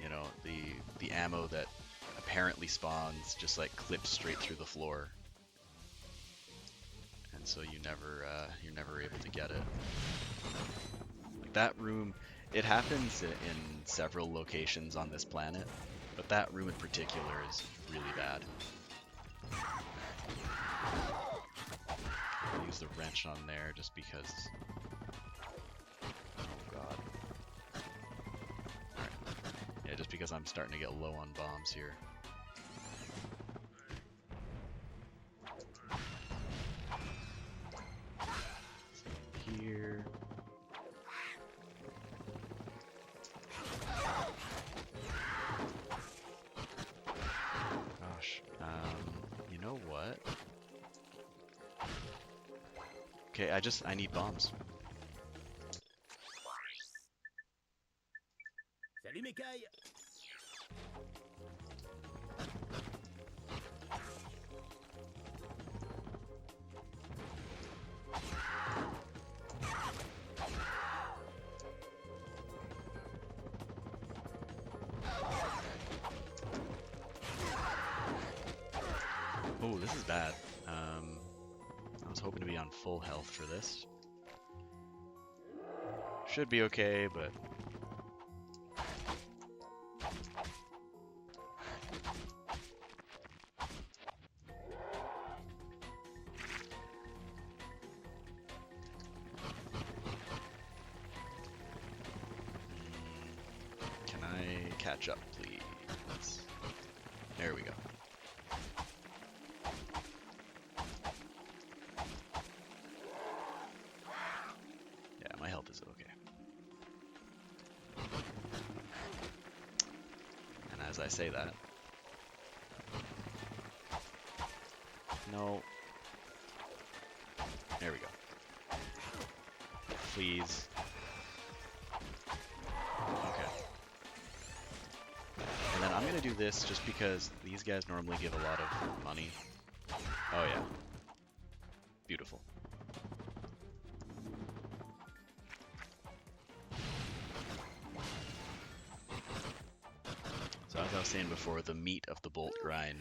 You know, the ammo that apparently spawns just like clips straight through the floor, and so you're never able to get it. Like that room, it happens in several locations on this planet, but that room in particular is really bad. I'll use the wrench on there just because. Oh god. Alright. Yeah, just because I'm starting to get low on bombs here. So here. Gosh. You know what? Okay, I need bombs. Salut mes cailles. Oh, this is bad. I was hoping to be on full health for this. Should be okay, but... Can I catch up, please? There we go. Yeah, my health is okay. And as I say that... No. There we go. Please. Okay. And then I'm gonna do this just because these guys normally give a lot of money. Oh yeah. Beautiful. So as I was saying before, the meat of the bolt grind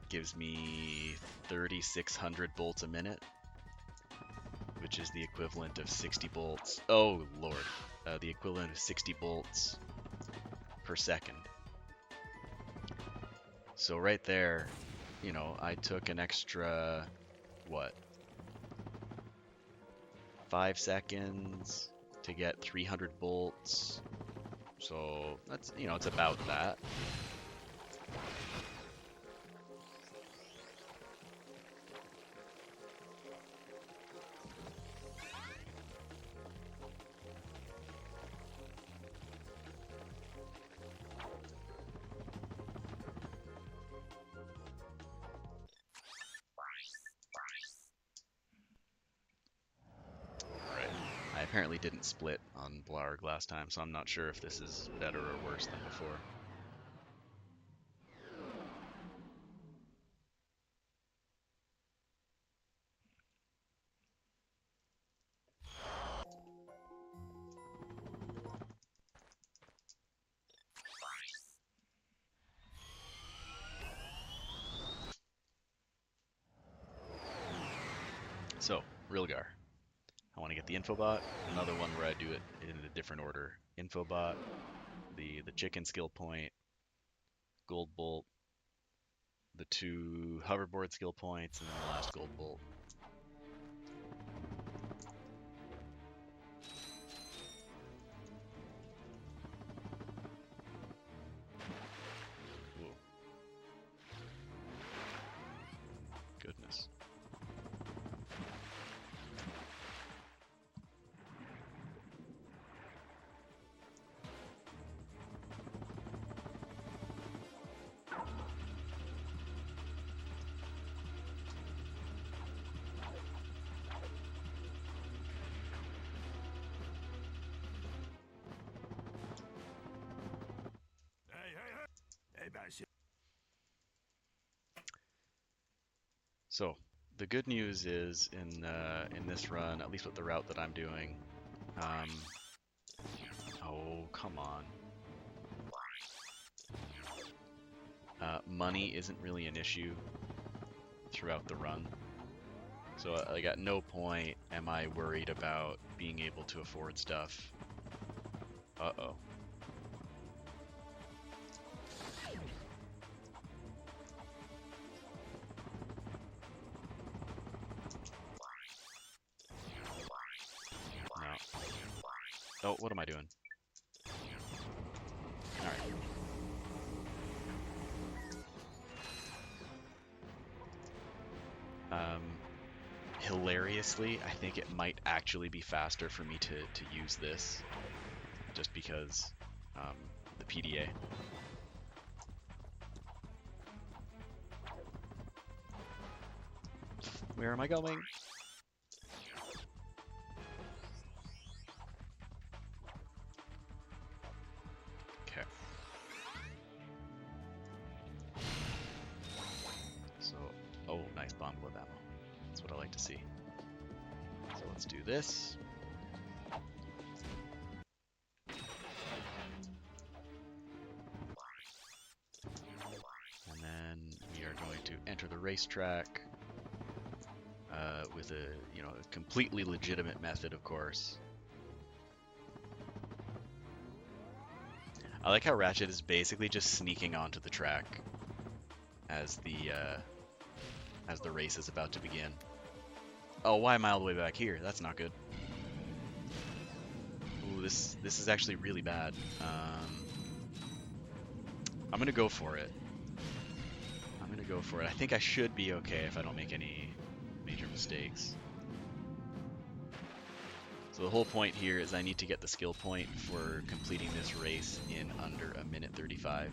gives me 3,600 bolts a minute, which is the equivalent of 60 bolts. Oh lord, the equivalent of 60 bolts per second. So right there, you know, I took an extra, what, 5 seconds to get 300 bolts. So that's, you know, it's about that. I apparently didn't split on Blarg last time, so I'm not sure if this is better or worse than before. So, Rilgar. I want to get the Infobot, another one where I do it in a different order. Infobot, the chicken skill point, gold bolt, the 2 hoverboard skill points, and then the last gold bolt. Ooh. Goodness. So, the good news is in this run, at least with the route that I'm doing, oh, come on. Money isn't really an issue throughout the run. So like at no point am I worried about being able to afford stuff. Uh-oh. No. Oh, what am I doing? Alright. Hilariously, I think it might actually be faster for me to use this, just because the PDA. Where am I going? Okay. So, oh, nice bomb glove ammo. That's what I like to see. So let's do this. And to enter the racetrack with a a completely legitimate method, of course. I like how Ratchet is basically just sneaking onto the track as the race is about to begin. Oh, why am I all the way back here? That's not good. Ooh, this is actually really bad. I'm gonna go for it. I think I should be okay if I don't make any major mistakes. So the whole point here is I need to get the skill point for completing this race in under a minute 35.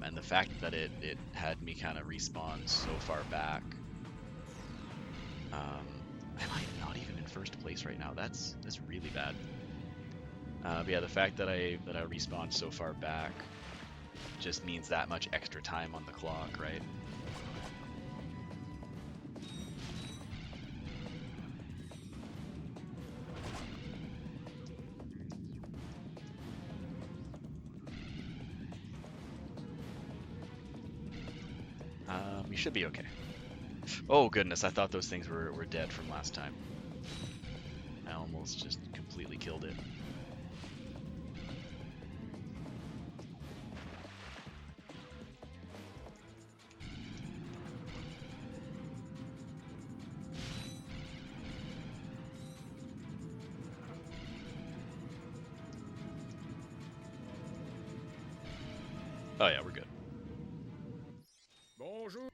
And the fact that it had me kind of respawn so far back, am I not even in first place right now? That's really bad. But yeah, the fact that I respawned so far back just means that much extra time on the clock, right? We should be okay. Oh goodness, I thought those things were dead from last time. I almost just completely killed it. Oh yeah, we're good. Bonjour.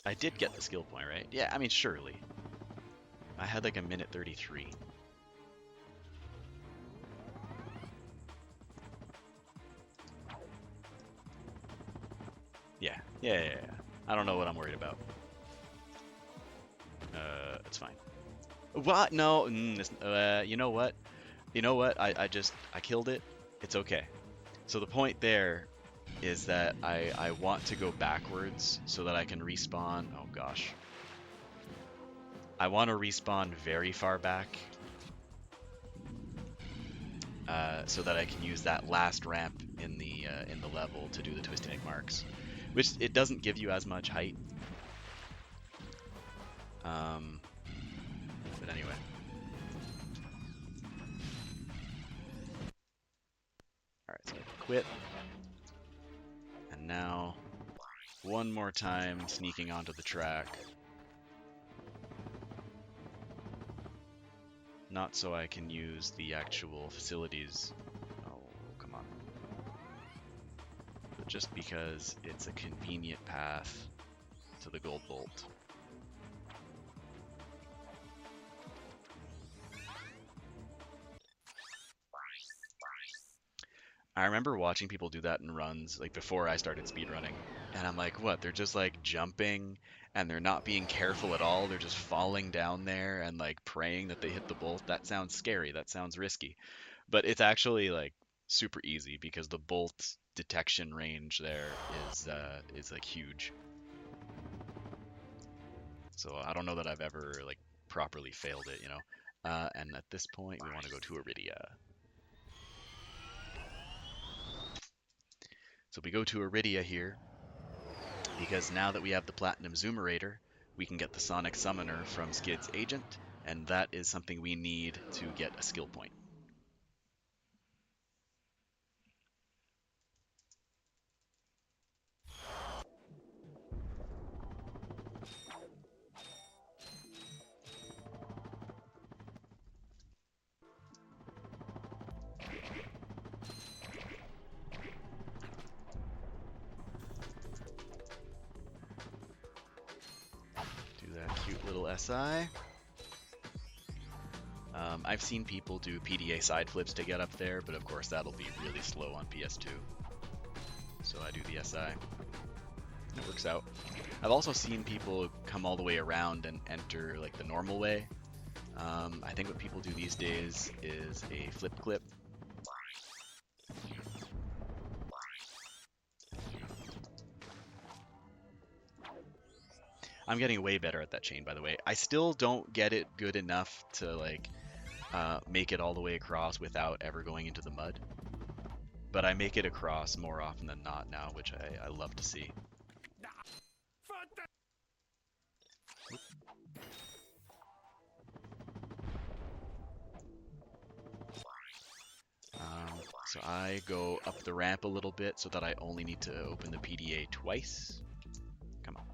I did get the skill point, right? Yeah, I mean, surely. I had like a minute 33. Yeah. I don't know what I'm worried about. It's fine. What? No. You know what? I killed it. It's okay. So the point there is that I want to go backwards so that I can respawn. Oh gosh. I want to respawn very far back so that I can use that last ramp in the level to do the twisting marks, which it doesn't give you as much height. But anyway. Alright, so I quit. And now, one more time, sneaking onto the track. Not so I can use the actual facilities. Oh, come on. But just because it's a convenient path to the gold bolt. I remember watching people do that in runs, like before I started speedrunning. And I'm like, what? They're just like jumping and they're not being careful at all. They're just falling down there and like praying that they hit the bolt. That sounds scary. That sounds risky. But it's actually like super easy because the bolt detection range there is like huge. So I don't know that I've ever like properly failed it, and at this point we want to go to Iridia. So we go to Iridia here because now that we have the Platinum Zoomerator, we can get the Sonic Summoner from Skid's Agent, and that is something we need to get a skill point. Cute little SI. I've seen people do PDA side flips to get up there, but of course that'll be really slow on PS2. So I do the SI. It works out. I've also seen people come all the way around and enter like the normal way. I think what people do these days is a flip clip. I'm getting way better at that chain, by the way. I still don't get it good enough to like make it all the way across without ever going into the mud. But I make it across more often than not now, which I love to see. So I go up the ramp a little bit so that I only need to open the PDA twice. Come on.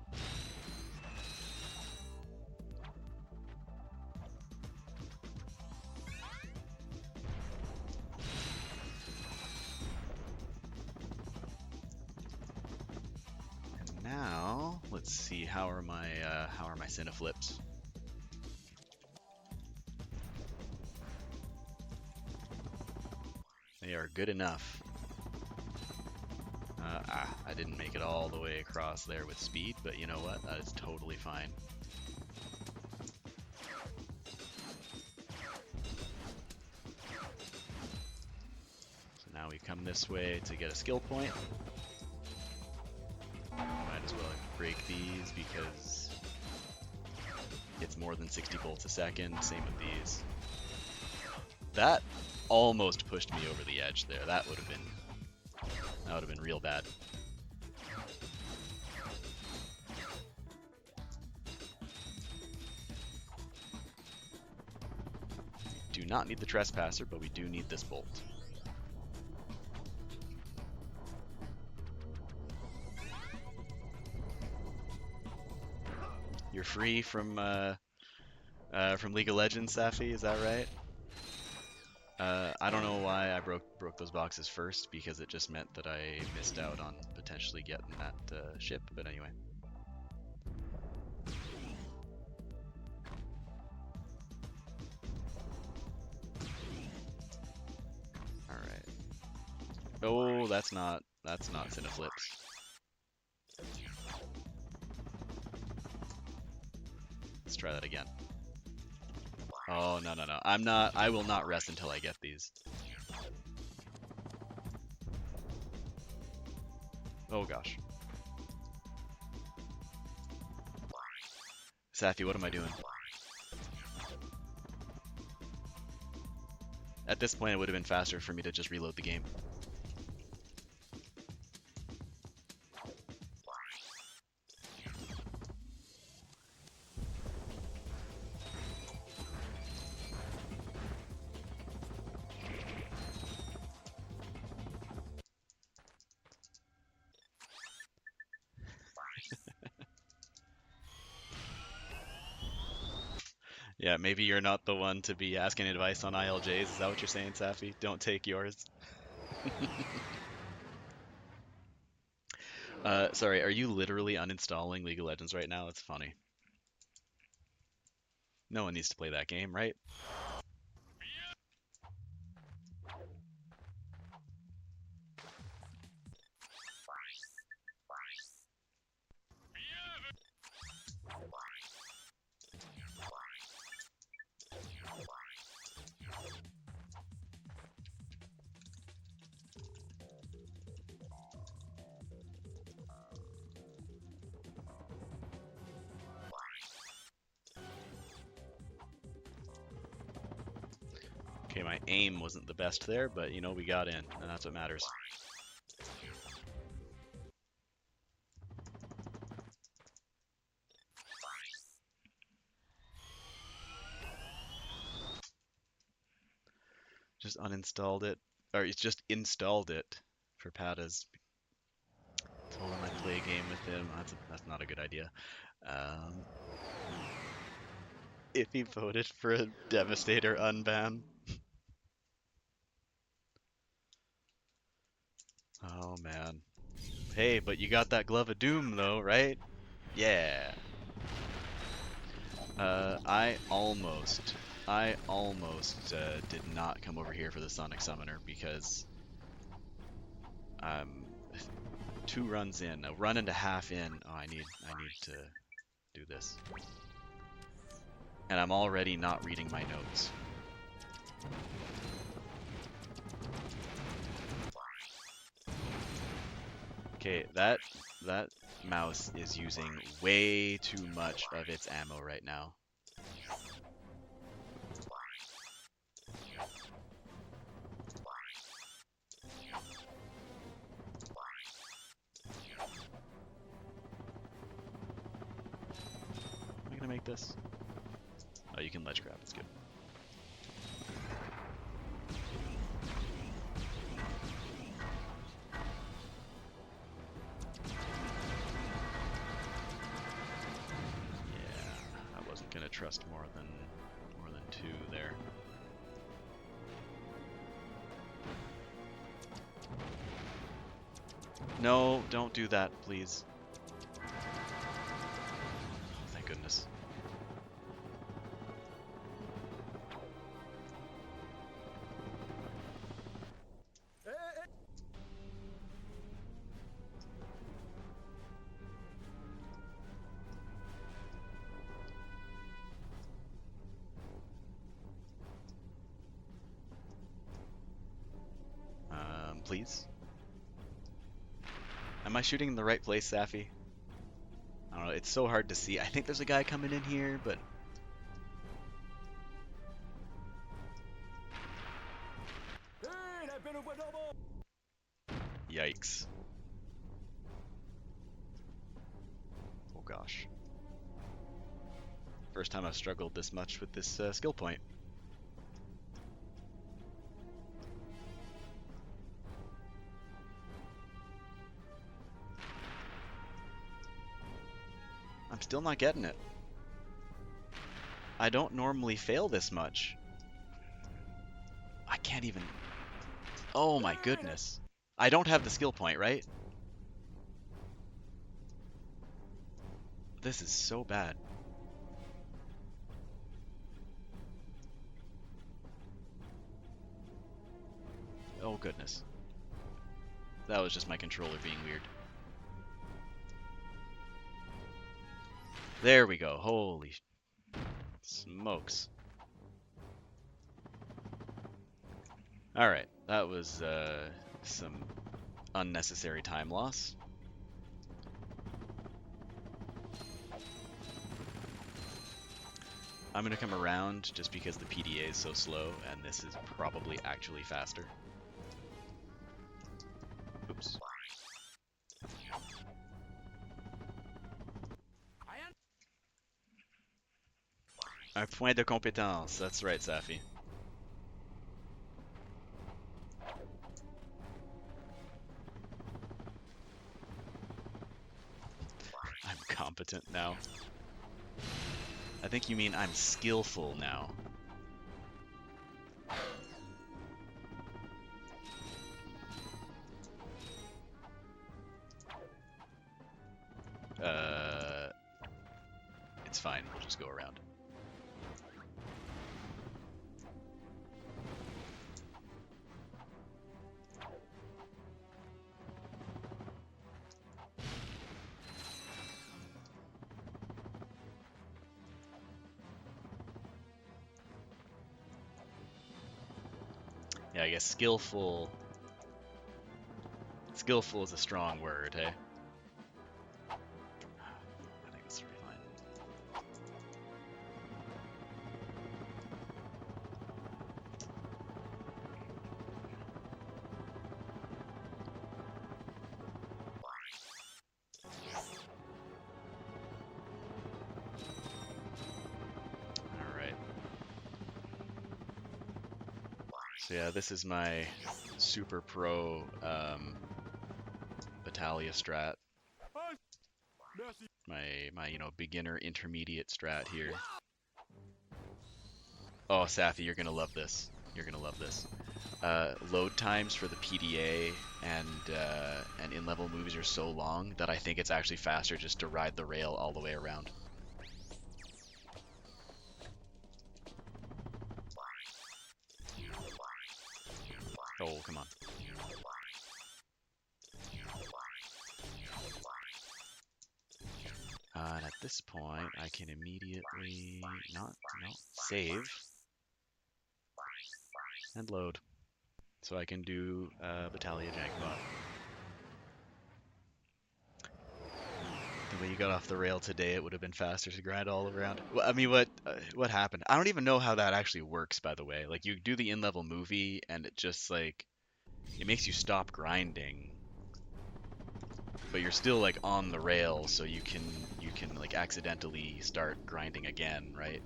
And now let's see, how are my Cineflips? They are good enough. I didn't make it all the way across there with speed, but you know what? That is totally fine. So now we come this way to get a skill point. Might as well break these because it's more than 60 volts a second. Same with these. That almost pushed me over the edge there. That would have been real bad. We do not need the trespasser, but we do need this bolt. You're free from League of Legends, Safi, is that right? I don't know why I broke those boxes first, because it just meant that I missed out on potentially getting that ship, but anyway. Alright. Oh, that's not Cineflips. Let's try that again. Oh, no. I will not rest until I get these. Oh gosh. Safi, what am I doing? At this point, it would have been faster for me to just reload the game. Yeah, maybe you're not the one to be asking advice on ILJs. Is that what you're saying, Safi? Don't take yours. Sorry, are you literally uninstalling League of Legends right now? It's funny. No one needs to play that game, right? Okay, my aim wasn't the best there, but you know, we got in, and that's what matters. Just uninstalled it, or it's just installed it for Patas. Told him I'd play a game with him. That's not a good idea. If he voted for a Devastator unban. Oh man. Hey, but you got that Glove of Doom though, right? Yeah. I almost did not come over here for the Sonic Summoner because I'm 2 runs in, a run and a half in. Oh, I need to do this. And I'm already not reading my notes. Okay, that mouse is using way too much of its ammo right now. Am I gonna make this? Oh, you can ledge grab. It's good. Yeah, I wasn't gonna trust more than two there. No, don't do that, please. Oh, thank goodness. Please? Am I shooting in the right place, Safi? I don't know, it's so hard to see. I think there's a guy coming in here, but... Yikes. Oh gosh. First time I've struggled this much with this skill point. I'm still not getting it. I don't normally fail this much. I can't even... Oh my goodness. I don't have the skill point, right? This is so bad. Oh goodness. That was just my controller being weird. There we go. Holy smokes. Alright, that was some unnecessary time loss. I'm going to come around just because the PDA is so slow, and this is probably actually faster. Oops. Un point de compétence. That's right, Safi. I'm competent now. I think you mean I'm skillful now. It's fine. We'll just go around. Yeah, I guess skillful. Skillful is a strong word, hey? I think this will be fine. Alright. So yeah, this is my super pro Battaglia strat. My beginner intermediate strat here. Oh, Safi, you're gonna love this. You're gonna love this. Load times for the PDA and in-level moves are so long that I think it's actually faster just to ride the rail all the way around. Oh, come on. And at this point, I can immediately not save and load, so I can do Battaglia Jank mod. you got off the rail today, it would have been faster to grind all around. Well, I mean, what happened? I don't even know how that actually works, by the way. Like, you do the in-level movie, and it just like it makes you stop grinding, but you're still like on the rail, so you can like accidentally start grinding again, right?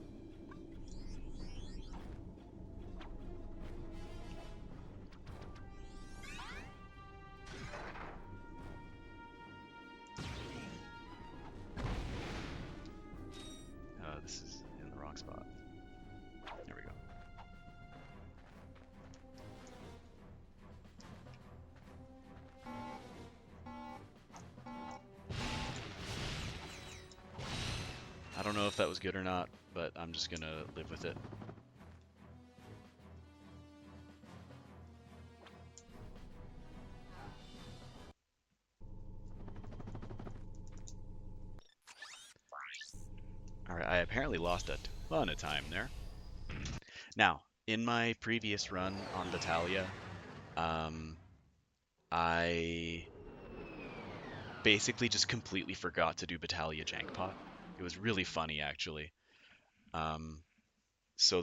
This is in the wrong spot. There we go. I don't know if that was good or not, but I'm just gonna live with it. Alright, I apparently lost a ton of time there. Now, in my previous run on Battaglia, I basically just completely forgot to do Battaglia Jankpot. It was really funny, actually. Um, so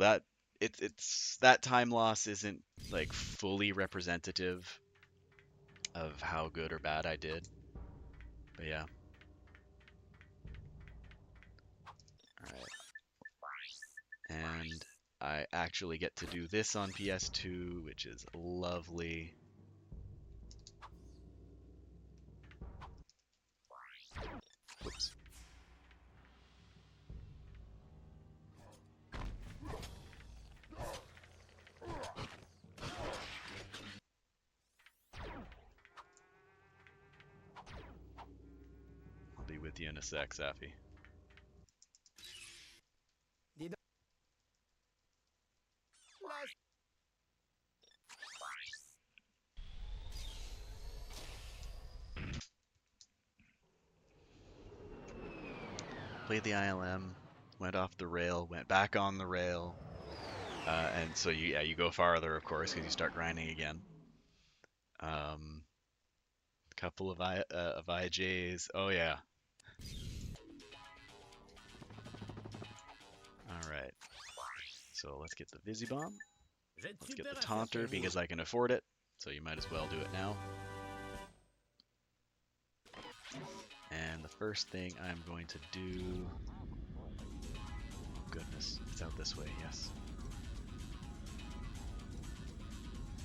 it's that time loss isn't like fully representative of how good or bad I did. But yeah. Alright. And I actually get to do this on PS2, which is lovely. Whoops. I'll be with you in a sec, Safi. Played the ILM, went off the rail, went back on the rail, and so you go farther, of course, because you start grinding again. Couple of IJs. Oh yeah. All right. So let's get the Visi Bomb. Let's get the Taunter because I can afford it. So you might as well do it now. And the first thing I'm going to do... Oh goodness, it's out this way, yes.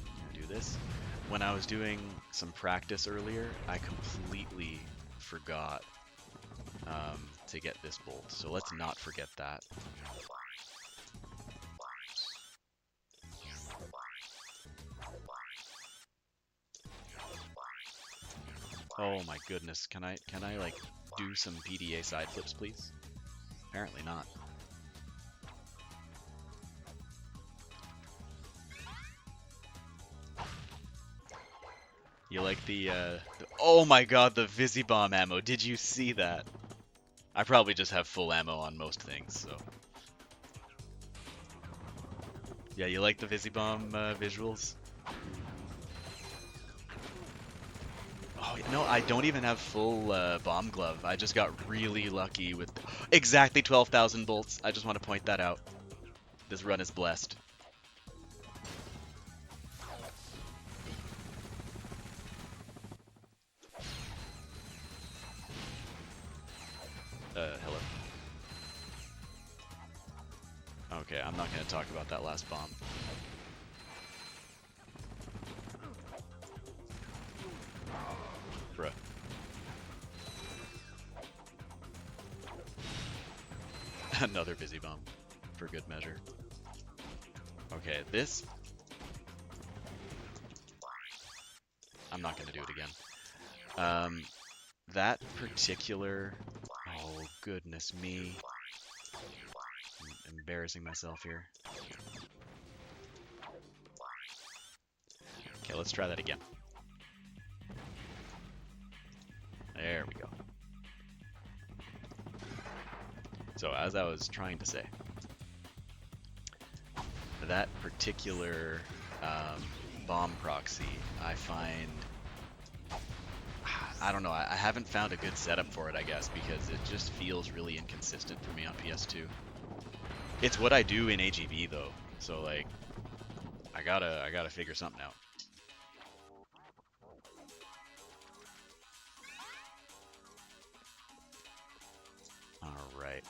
I'm gonna do this. When I was doing some practice earlier, I completely forgot to get this bolt. So let's not forget that. Oh my goodness, can I like do some PDA side flips, please? Apparently not. You like the oh my god, the Visi Bomb ammo. Did you see that? I probably just have full ammo on most things, so. Yeah, you like the Visi Bomb visuals? Oh, no, I don't even have full bomb glove. I just got really lucky with exactly 12,000 bolts. I just want to point that out. This run is blessed. Hello. Okay, I'm not going to talk about that last bomb. Bruh. Another Visi Bomb, for good measure. Okay, this... I'm not going to do it again. That particular... Oh, goodness me. I'm embarrassing myself here. Okay, let's try that again. There we go. So, as I was trying to say, that particular bomb proxy, I find... I don't know. I haven't found a good setup for it, I guess, because it just feels really inconsistent for me on PS2. It's what I do in AGV though, so like I gotta figure something out. All right.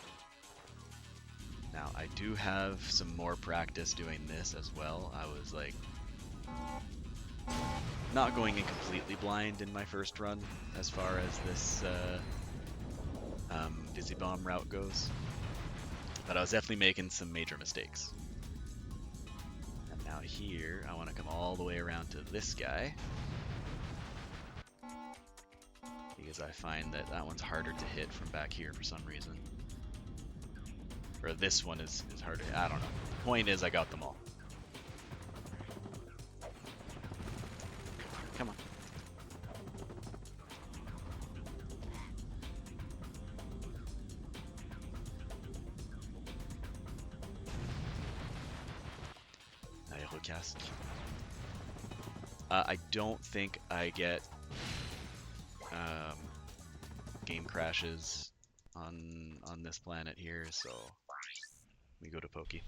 Now I do have some more practice doing this as well. I was like not going in completely blind in my first run as far as this Dizzy Bomb route goes, but I was definitely making some major mistakes. And now here, I want to come all the way around to this guy, because I find that that one's harder to hit from back here for some reason. Or this one is harder. I don't know. The point is I got them all. Come on. Aérocasque. I don't think I get game crashes on this planet here, so we go to Pokey.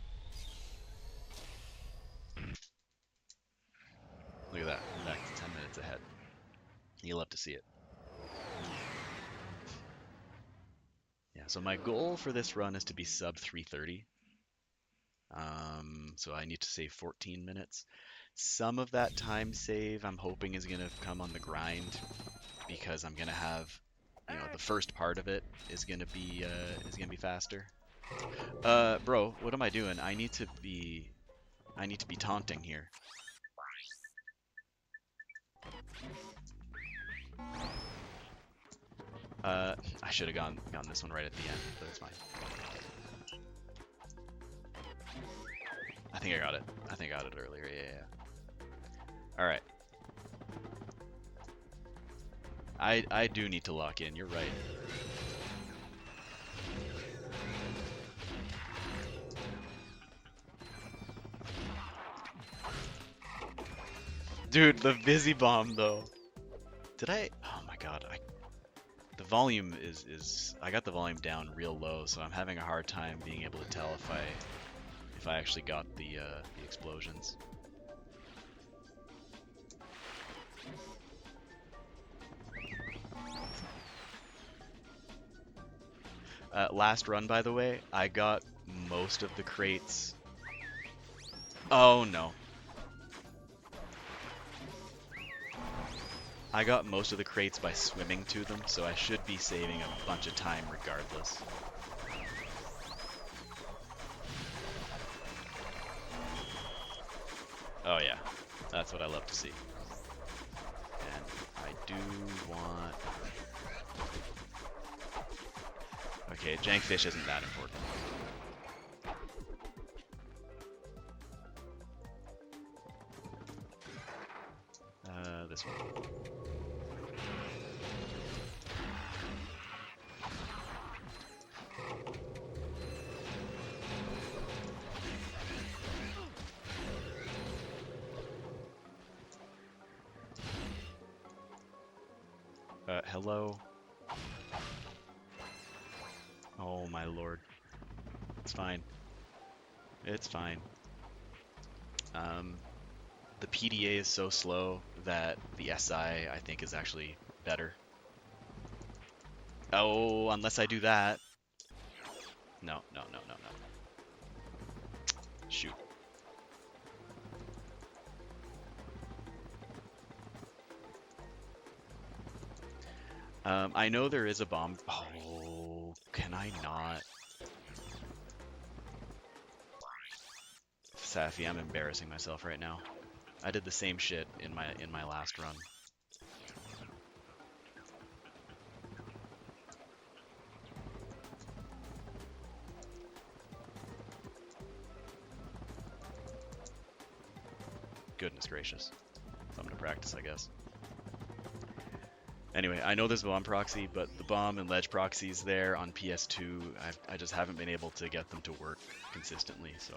Look at that. I'm back to 10 minutes ahead. You'll love to see it. Yeah, so my goal for this run is to be sub 330. So I need to save 14 minutes. Some of that time save I'm hoping is going to come on the grind, because I'm going to have, you know, the first part of it is going to be faster. Bro, what am I doing? I need to be taunting here. I should have gone this one right at the end, but it's fine. I think I got it. I think I got it earlier. Yeah. All right. I do need to lock in. You're right. Dude, the Busy Bomb though. Did I? Oh my god. The volume is I got the volume down real low, so I'm having a hard time being able to tell if I actually got the explosions. Last run, by the way, I got most of the crates. Oh no. I got most of the crates by swimming to them, so I should be saving a bunch of time regardless. Oh yeah, that's what I love to see. And I do want... Okay, Jankfish isn't that important. This one. Hello? Oh my lord. It's fine. It's fine. The PDA is so slow that the SI, I think, is actually better. Oh, unless I do that. No. Shoot. I know there is a bomb. Oh, can I not? Safi, I'm embarrassing myself right now. I did the same shit in my last run. Goodness gracious. Something to practice, I guess. Anyway, I know there's bomb proxy, but the bomb and ledge proxies there on PS2, I just haven't been able to get them to work consistently, so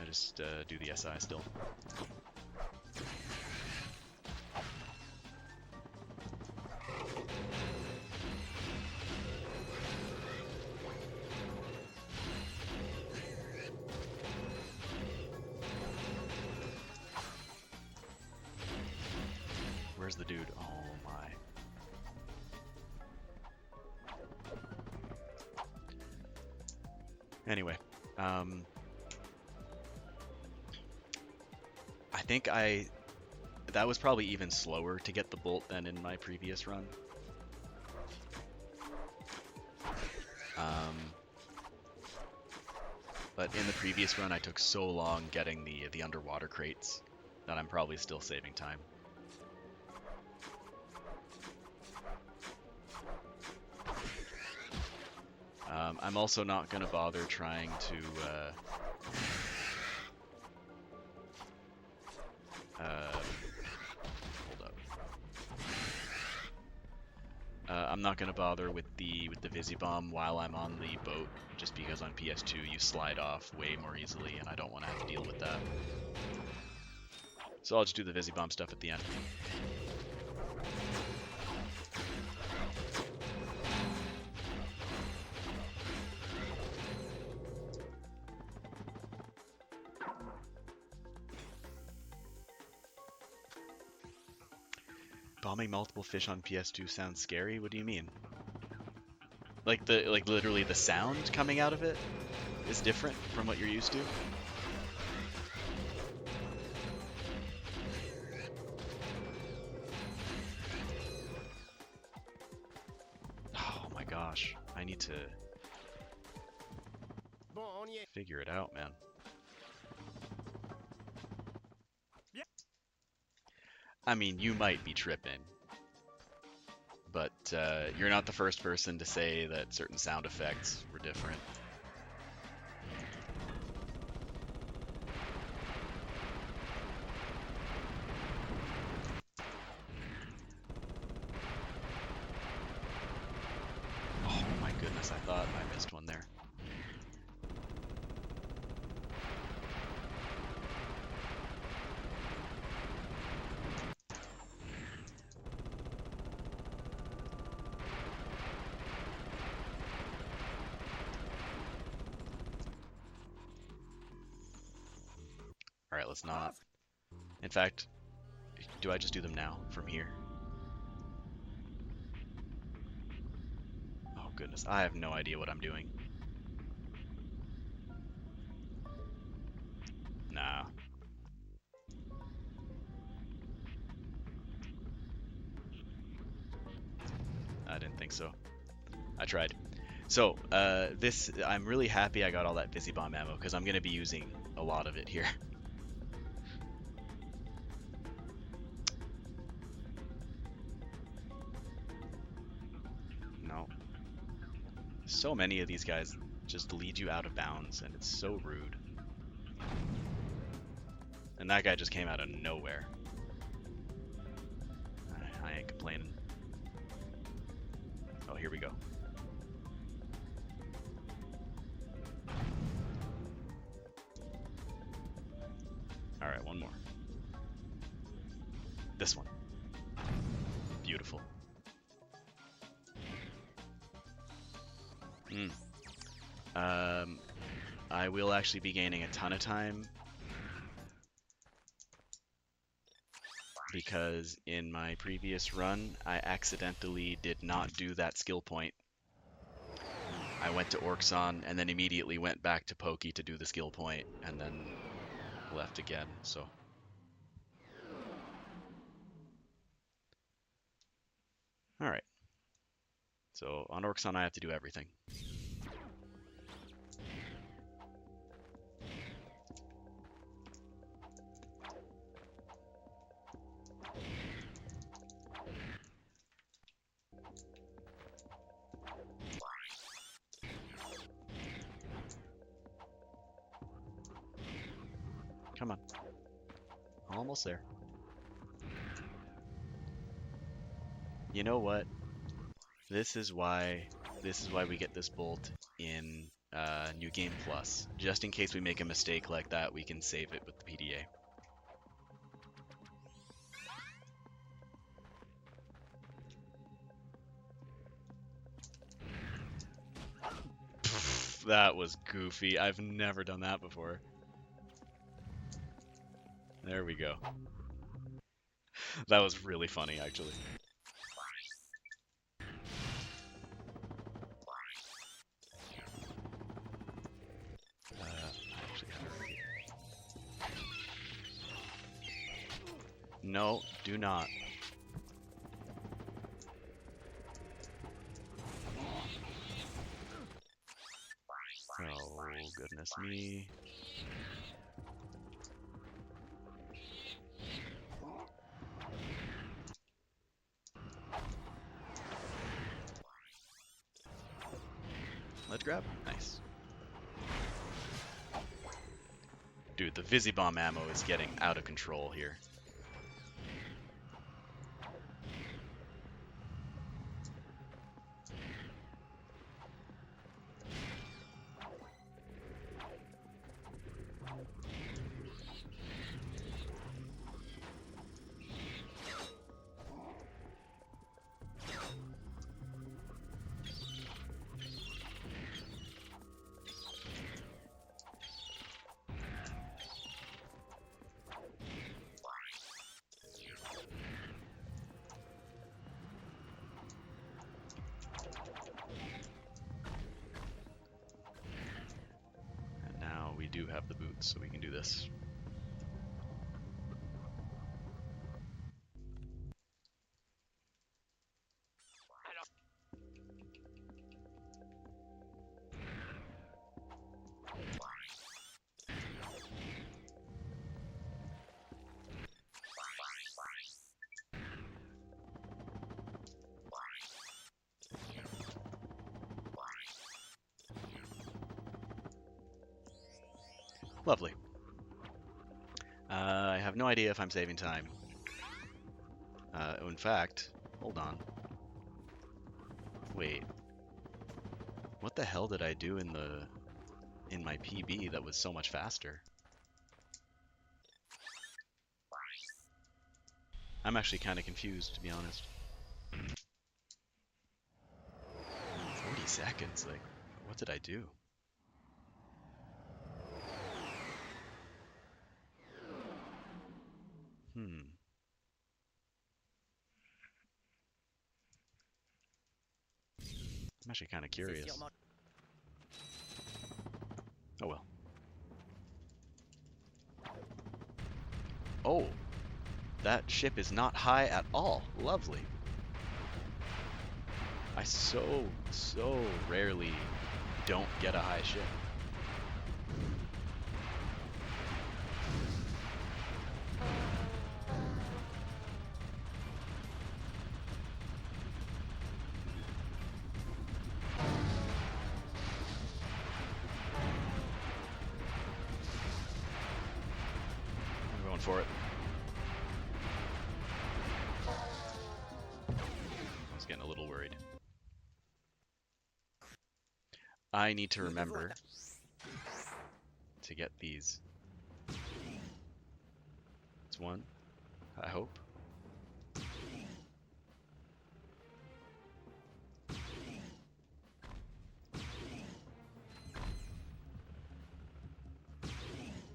I just do the SI still. there's the dude. Oh my. Anyway, I think that was probably even slower to get the bolt than in my previous run. But in the previous run, I took so long getting the underwater crates that I'm probably still saving time. I'm also not going to bother trying to hold up. I'm not going to bother with the Visibomb while I'm on the boat, just because on PS2 you slide off way more easily, and I don't want to have to deal with that. So I'll just do the Visibomb stuff at the end. Bombing multiple fish on PS2 sounds scary. What do you mean? Like literally the sound coming out of it is different from what you're used to? Oh my gosh. I need to figure it out, man. I mean, you might be tripping, but you're not the first person to say that certain sound effects were different. Oh my goodness, I thought I missed one there. Alright, let's not. In fact, do I just do them now from here? Oh goodness, I have no idea what I'm doing. Nah. I didn't think so. I tried. So, I'm really happy I got all that Visibomb ammo, because I'm going to be using a lot of it here. No. So many of these guys just lead you out of bounds, and it's so rude. And that guy just came out of nowhere. I ain't complaining. Oh, here we go. Alright, one more. This one. Beautiful. I will actually be gaining a ton of time, because in my previous run, I accidentally did not do that skill point. I went to Orxon and then immediately went back to Pokey to do the skill point, and then left again, so. Alright. So on Orxon I have to do everything. Come on. Almost there. You know what? This is why we get this bolt in New Game Plus. Just in case we make a mistake like that, we can save it with the PDA. That was goofy. I've never done that before. There we go. That was really funny, actually. Actually, no, do not. Oh, goodness me. Let's grab. Nice. Dude, the Visibomb ammo is getting out of control here. And now we do have the boots, so we can do this. Lovely. I have no idea if I'm saving time. In fact, hold on. Wait. What the hell did I do in my PB that was so much faster? I'm actually kind of confused, to be honest. 40 seconds? Like, what did I do? Hmm. I'm actually kind of curious. Oh well. Oh! That ship is not high at all. Lovely. I so rarely don't get a high ship. I'm going for it. I was getting a little worried. I need to remember to get these. It's one, I hope.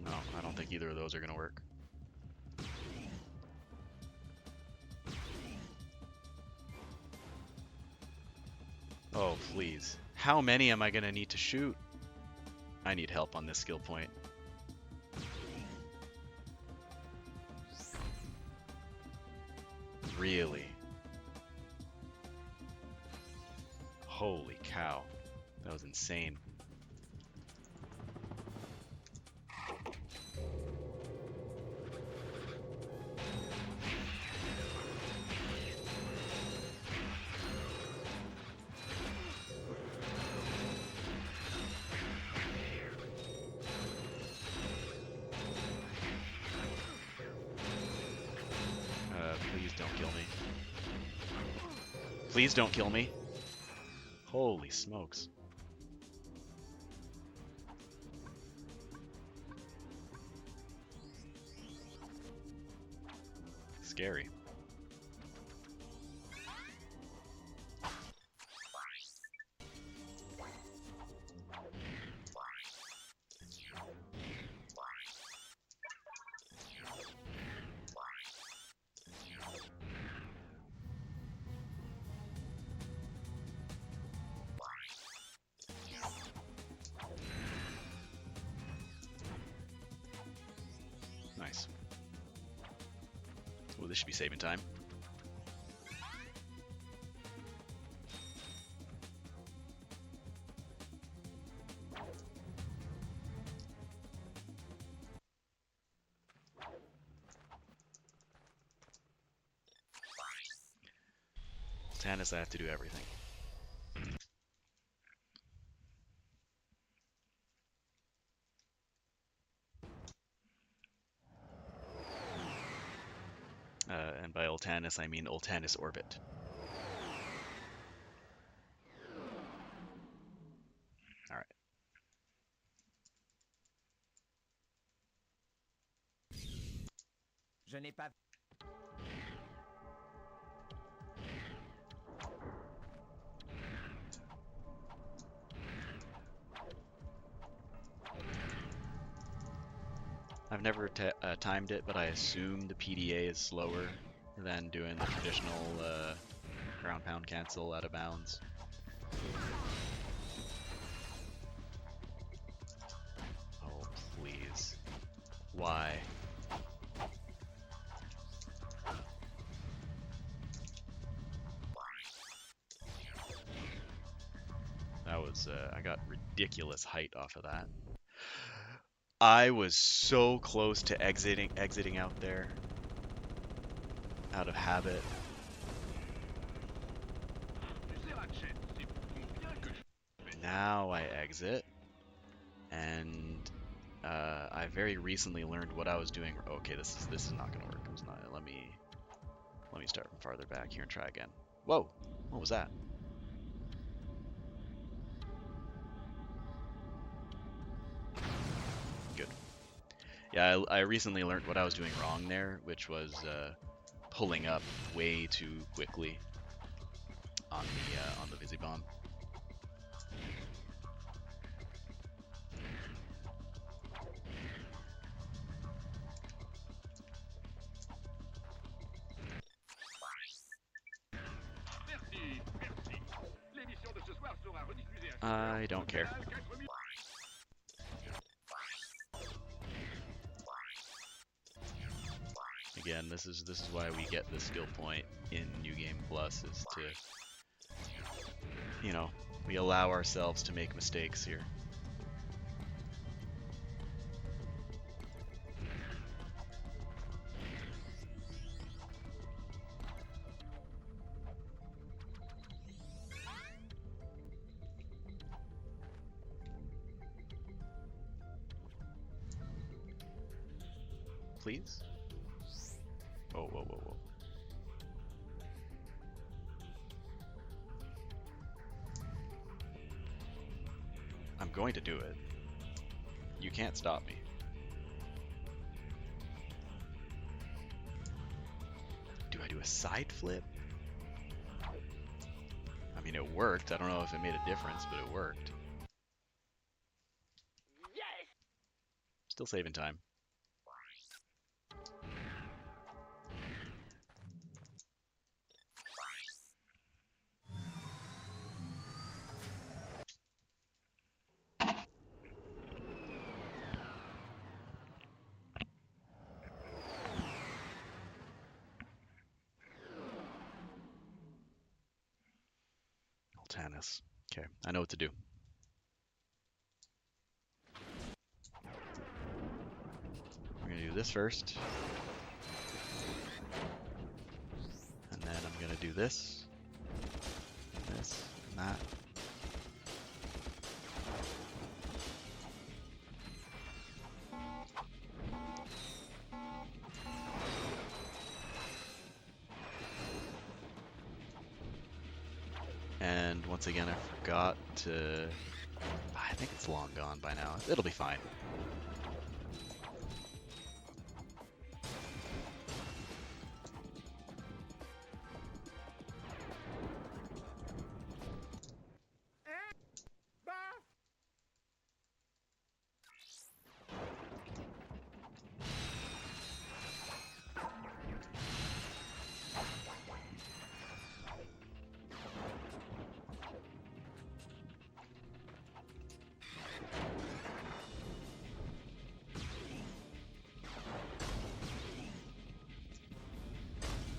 No, I don't think either of those are going to work. Oh, please. How many am I going to need to shoot? I need help on this skill point. Really? Holy cow. That was insane. Please don't kill me. Please don't kill me. Holy smokes. Scary. this should be saving time. Tannis, I have to do everything. And by Ultanis, I mean Ultanis Orbit. Alright. Je n'ai pas. I've never timed it, but I assume the PDA is slower than doing the traditional ground pound cancel out of bounds. Oh, please. Why? That was, I got ridiculous height off of that. I was so close to exiting out there. Out of habit. Now I exit. And I very recently learned what I was doing. Okay, this is not gonna work. It's not. Let me start from farther back here and try again. Whoa! What was that? Good. Yeah, I recently learned what I was doing wrong there, which was pulling up way too quickly on the Visibomb. I don't care. Again, this is why we get the skill point in New Game Plus, is to, you know, we allow ourselves to make mistakes here. Please? Oh, whoa, whoa, whoa. I'm going to do it. You can't stop me. Do I do a side flip? I mean, it worked. I don't know if it made a difference, but it worked. Yes! Still saving time. Tannis. Okay, I know what to do. We're gonna do this first. And then I'm gonna do this. This, and that. And once again, I forgot to... I think it's long gone by now. It'll be fine.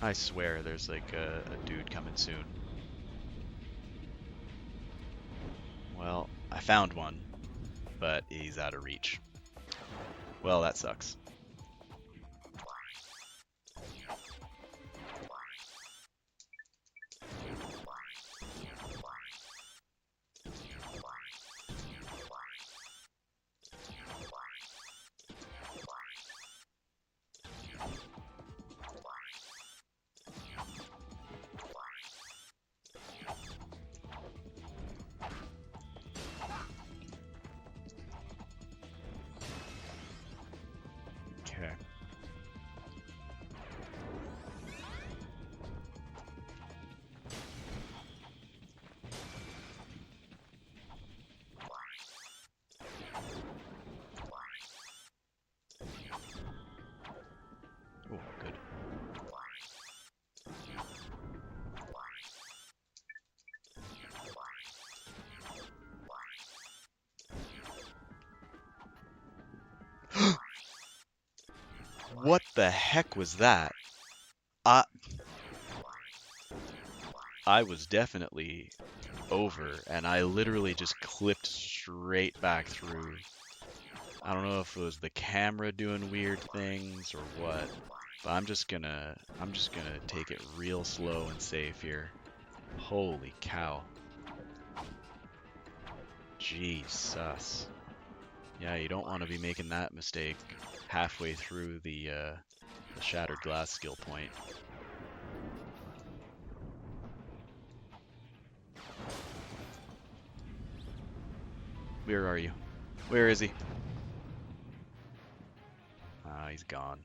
I swear there's like a dude coming soon. Well, I found one, but he's out of reach. Well, that sucks. Okay. Oh, good. What the heck was that? I I was definitely over, and I literally just clipped straight back through. I don't know if it was the camera doing weird things or what, but I'm just gonna take it real slow and safe here. Holy cow. Jesus. Yeah, you don't want to be making that mistake halfway through the shattered glass skill point. Where are you? Where is he? Ah, he's gone.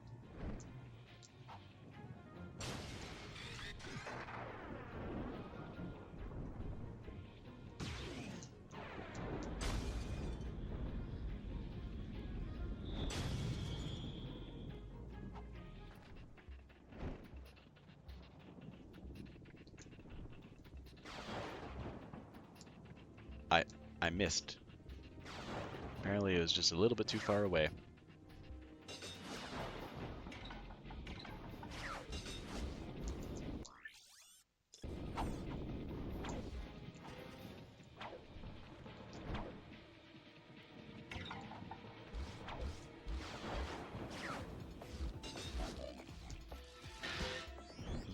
I I missed. Apparently it was just a little bit too far away.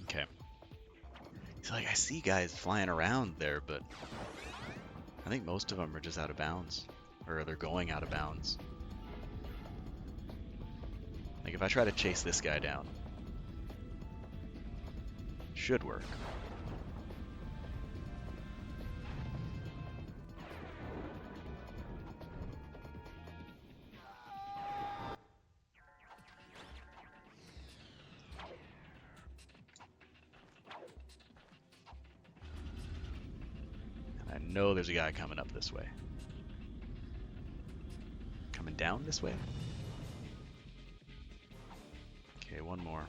Okay. It's like I see guys flying around there, but I think most of them are just out of bounds. Or they're going out of bounds. Like if I try to chase this guy down, should work. And I know there's a guy coming up this way. Coming down this way? Okay, one more.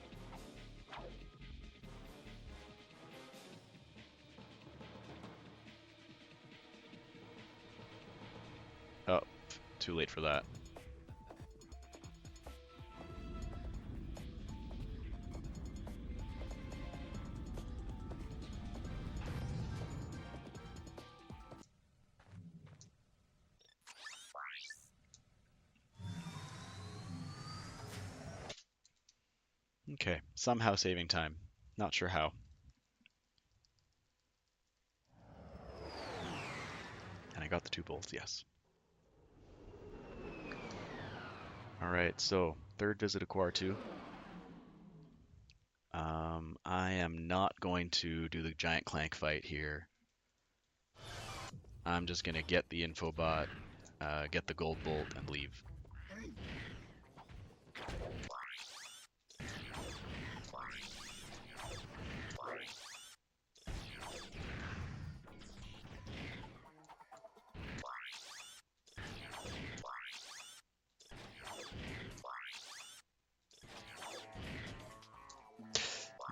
Oh, too late for that. Okay, somehow saving time. Not sure how. And I got the 2 bolts, yes. Alright, so third visit to Quar 2. I am not going to do the giant Clank fight here. I'm just gonna get the infobot, get the gold bolt, and leave.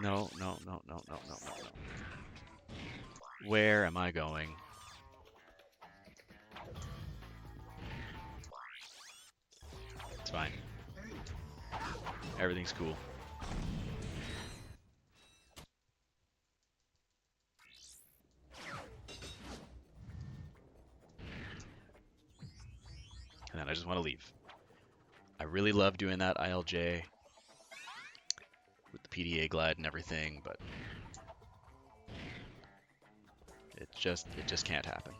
No, no, no, no, no, no, no, no. Where am I going? It's fine. Everything's cool. I just want to leave. I really love doing that ILJ with the PDA glide and everything, but it just can't happen.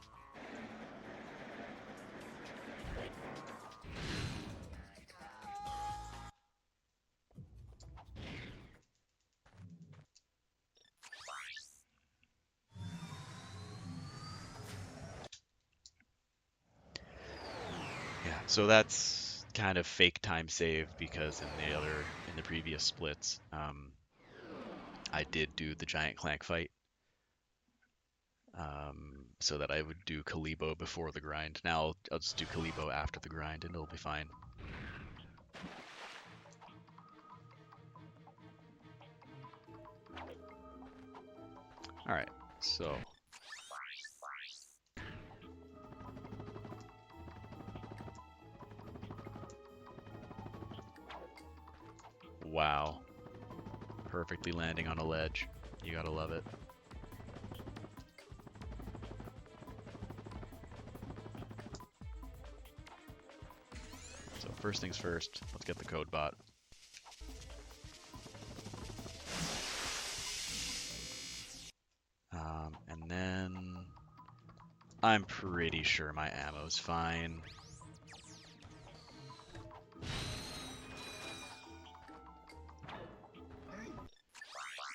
Yeah, so that's kind of fake time save because in the previous splits, I did do the giant Clank fight, so that I would do Kalibo before the grind. Now I'll just do Kalibo after the grind and it'll be fine. All right, so wow, perfectly landing on a ledge. You gotta love it. So first things first, let's get the code bot. And then I'm pretty sure my ammo's fine.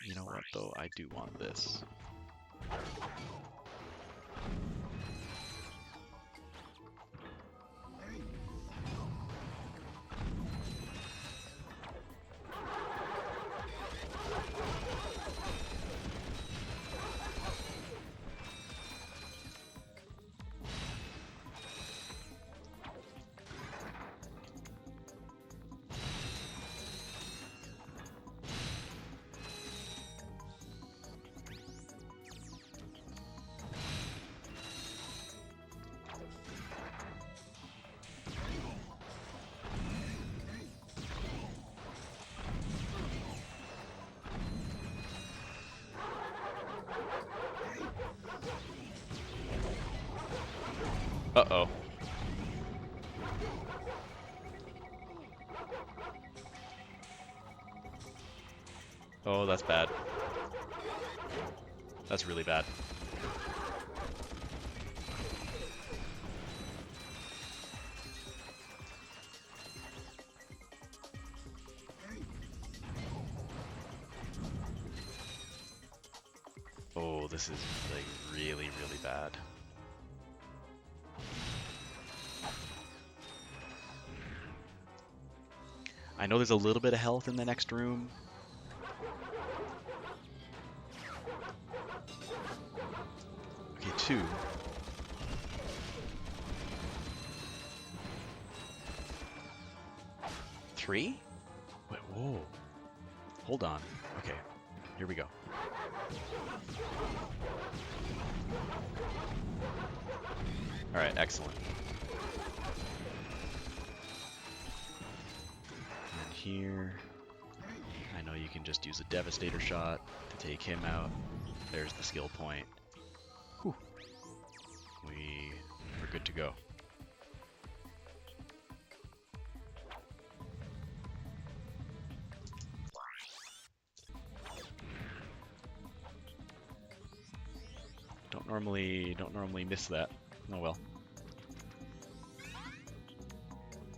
You know what though? I do want this. Uh-oh. Oh, that's bad. That's really bad. Oh, this is like really, really bad. I know there's a little bit of health in the next room. Okay, 2. 3? Wait, whoa. Hold on. Okay, here we go. All right, excellent. And here, I know you can just use a Devastator shot to take him out. There's the skill point. Whew. We're good to go. Don't normally miss that. Oh well.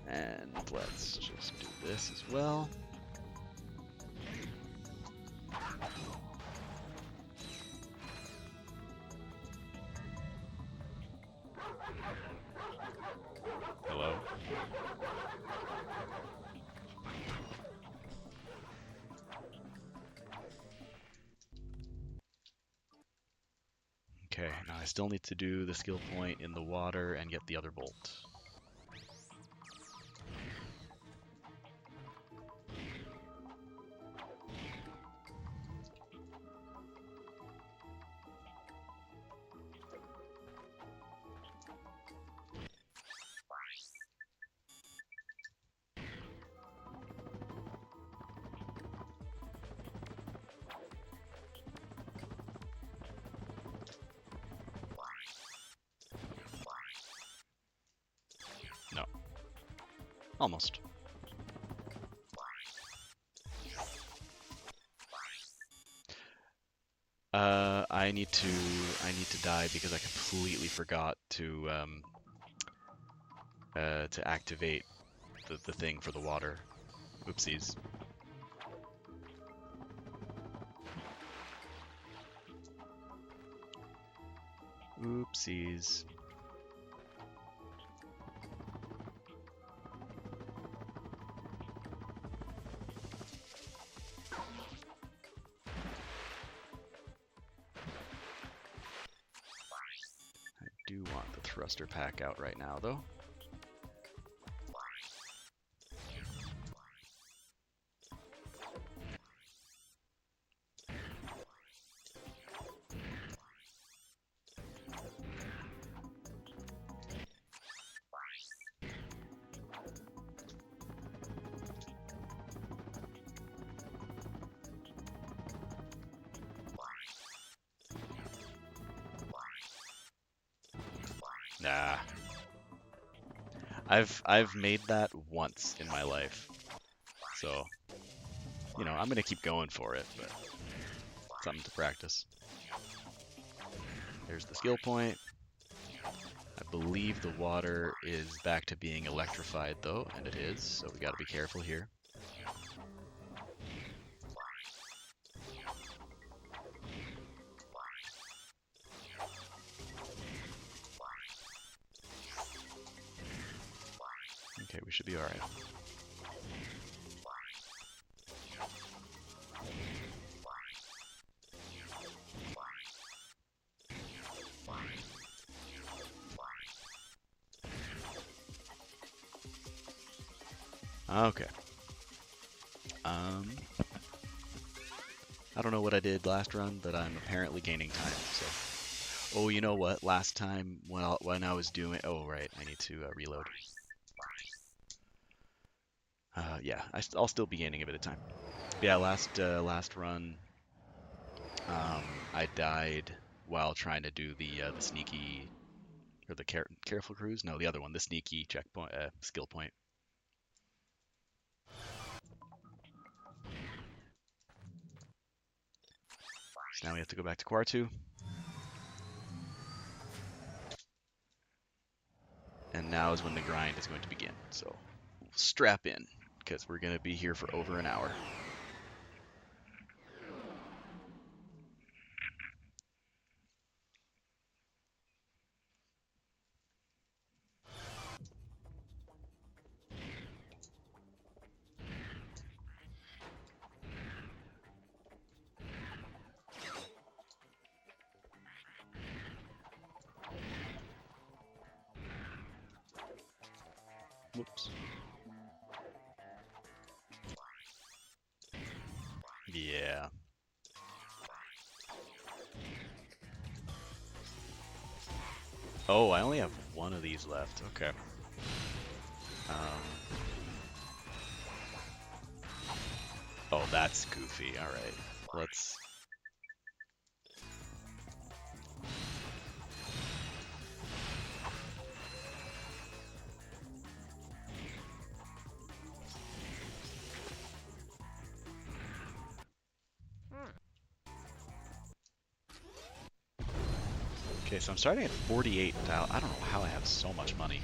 And let's just do this as well. Hello. Okay, now I still need to do the skill point in the water and get the other bolt. Almost. I need to die because I completely forgot to activate the thing for the water. Oopsies. Oopsies. I do want the thruster pack out right now, though. Nah. I've made that once in my life. So, you know, I'm gonna keep going for it, but something to practice. There's the skill point. I believe the water is back to being electrified though, and it is, so we gotta be careful here. Okay, we should be alright. Okay. I don't know what I did last run, but I'm apparently gaining time, so... Oh, you know what? Last time when I was doing... Oh, right. I need to reload. Yeah, I'll still be gaining a bit of time. Yeah, last run, I died while trying to do the sneaky... Or the careful cruise? No, the other one. The sneaky checkpoint, skill point. So now we have to go back to Quartu. And now is when the grind is going to begin. So strap in, because we're going to be here for over an hour. Whoops. Yeah. Oh, I only have one of these left. Okay. Oh, that's goofy. All right. Let's... Okay, so I'm starting at 48. I don't know how I have so much money.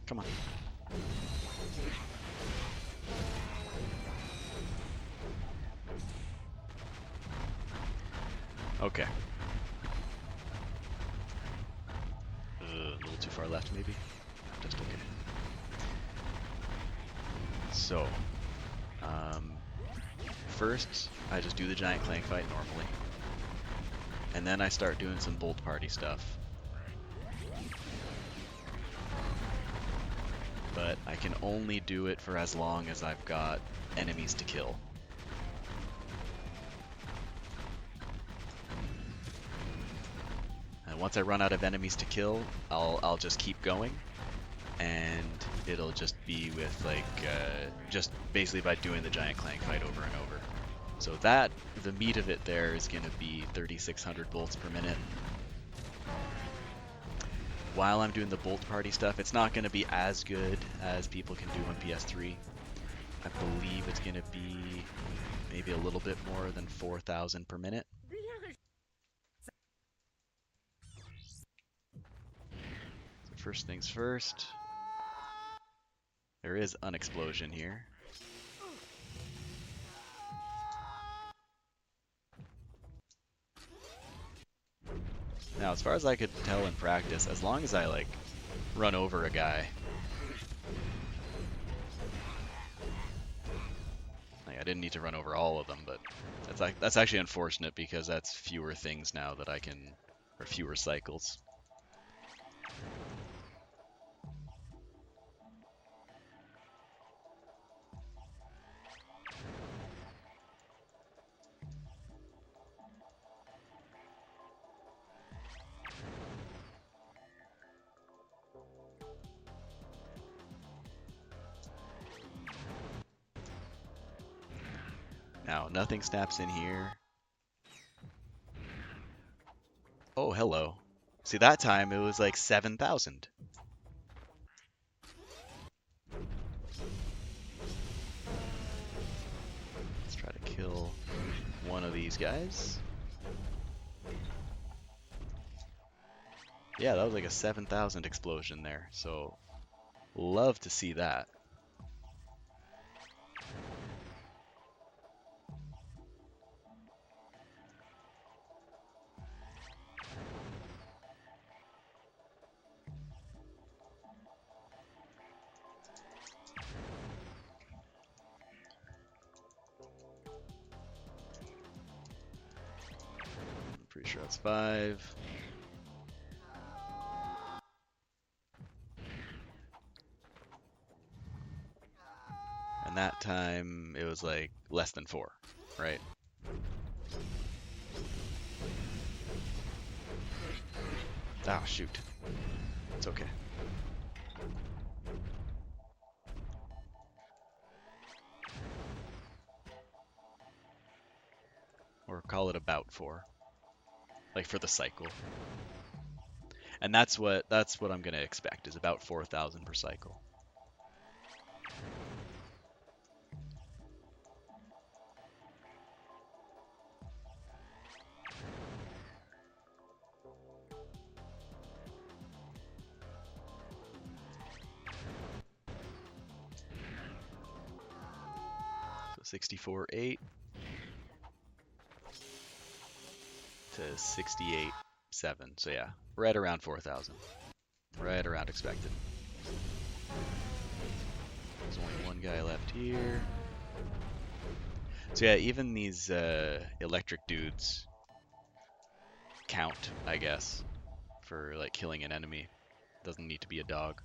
Come on. Okay. A little too far left, maybe? Just okay. So, first, I just do the giant Clank fight normally. And then I start doing some Bolt Party stuff. But I can only do it for as long as I've got enemies to kill. And once I run out of enemies to kill, I'll just keep going. And it'll just be with like, just basically by doing the giant Clank fight over and over. So the meat of it there is going to be 3,600 bolts per minute. While I'm doing the bolt party stuff, it's not going to be as good as people can do on PS3. I believe it's going to be maybe a little bit more than 4,000 per minute. So first things first, there is an explosion here. Now, as far as I could tell in practice, as long as I like run over a guy, like I didn't need to run over all of them, but that's actually unfortunate because that's fewer things now that I can, or fewer cycles. Now, nothing snaps in here. Oh, hello. See, that time it was like 7,000. Let's try to kill one of these guys. Yeah, that was like a 7,000 explosion there, so love to see that. I'm pretty sure that's 5. And that time it was like less than 4, right? Ah, shoot. It's okay. Or call it about 4. Like for the cycle. And that's what I'm gonna expect, is about 4,000 per cycle. So 64.8 to 68.7. So yeah, right around 4,000. Right around expected. There's only one guy left here. So yeah, even these electric dudes count, I guess, for like killing an enemy. Doesn't need to be a dog.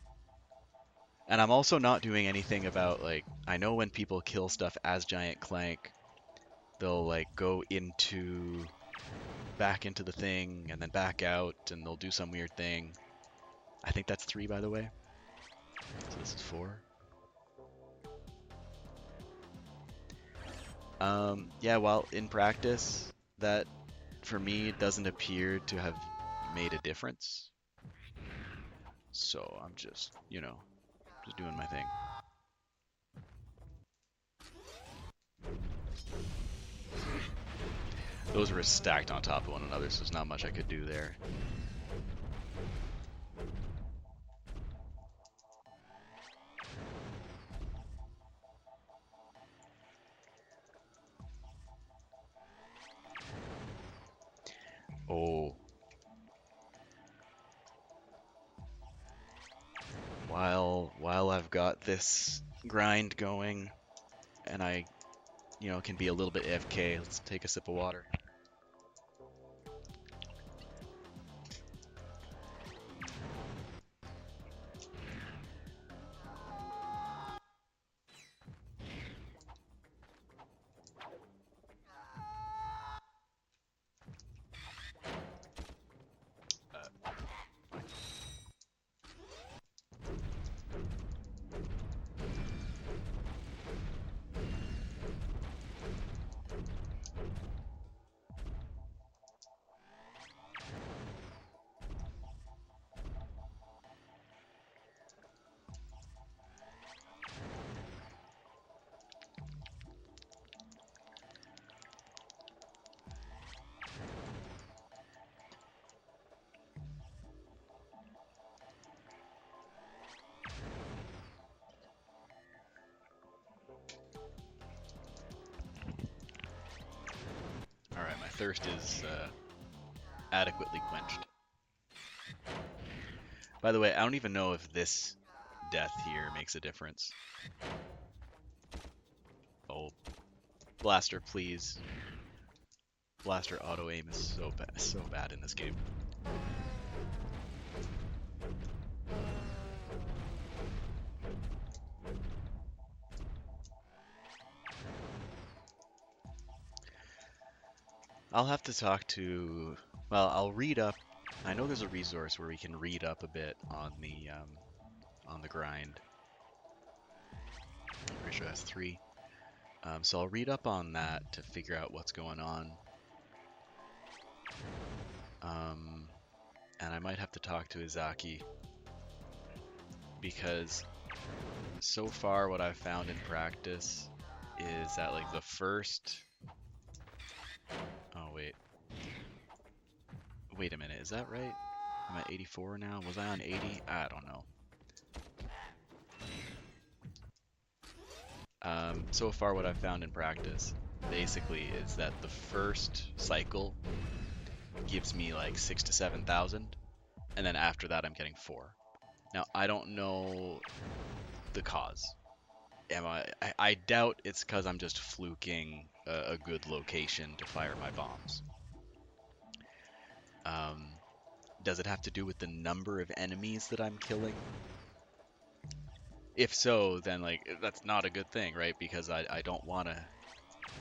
And I'm also not doing anything about, like, I know when people kill stuff as Giant Clank, they'll like go back into the thing and then back out and they'll do some weird thing. I think that's 3, by the way. So this is 4. Yeah, well, in practice, that for me doesn't appear to have made a difference. So I'm just, just doing my thing. Those were stacked on top of one another, so there's not much I could do there. Oh. While I've got this grind going and I, can be a little bit AFK, let's take a sip of water. thirst is adequately quenched. By the way, I don't even know if this death here makes a difference. Oh, blaster, please. Blaster auto aim is so bad in this game. I'll have to talk to. Well, I'll read up. I know there's a resource where we can read up a bit on the grind. I'm pretty sure that's 3. So I'll read up on that to figure out what's going on. And I might have to talk to Izaki because so far what I've found in practice is that like the first. Oh wait a minute, is that right? I'm at 84 now. Was I on 80? I don't know. So far what I've found in practice basically is that the first cycle gives me like 6,000 to 7,000, and then after that I'm getting 4. Now I don't know the cause. I doubt it's because I'm just fluking a good location to fire my bombs. Does it have to do with the number of enemies that I'm killing? If so, then like that's not a good thing, right? Because I don't want to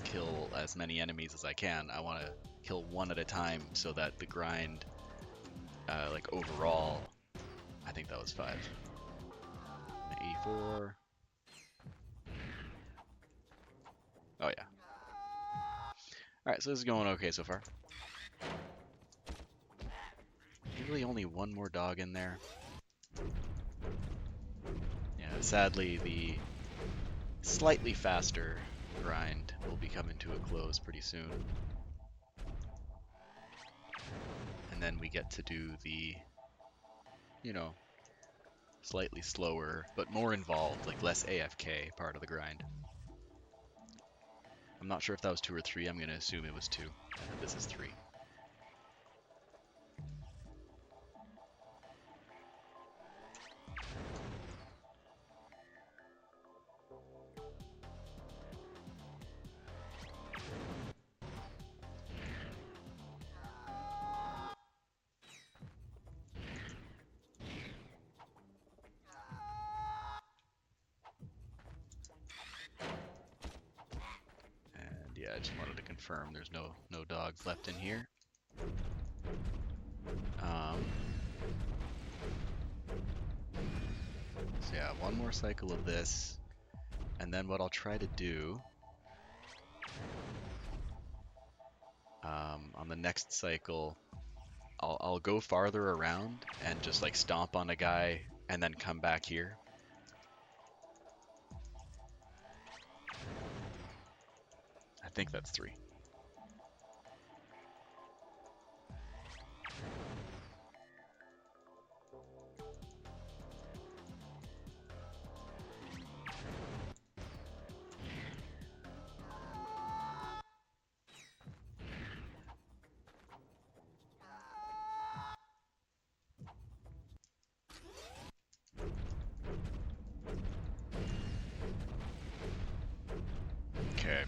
kill as many enemies as I can. I want to kill one at a time so that the grind, like overall, I think that was 5. 84. Oh yeah. Alright, so this is going okay so far. Really only one more dog in there. Yeah, sadly the slightly faster grind will be coming to a close pretty soon. And then we get to do the, slightly slower, but more involved, like less AFK part of the grind. I'm not sure if that was 2 or 3. I'm going to assume it was 2, and that this is 3. Yeah, I just wanted to confirm there's no dogs left in here. So yeah, one more cycle of this, and then what I'll try to do on the next cycle, I'll go farther around and just like stomp on a guy and then come back here. I think that's 3. Okay.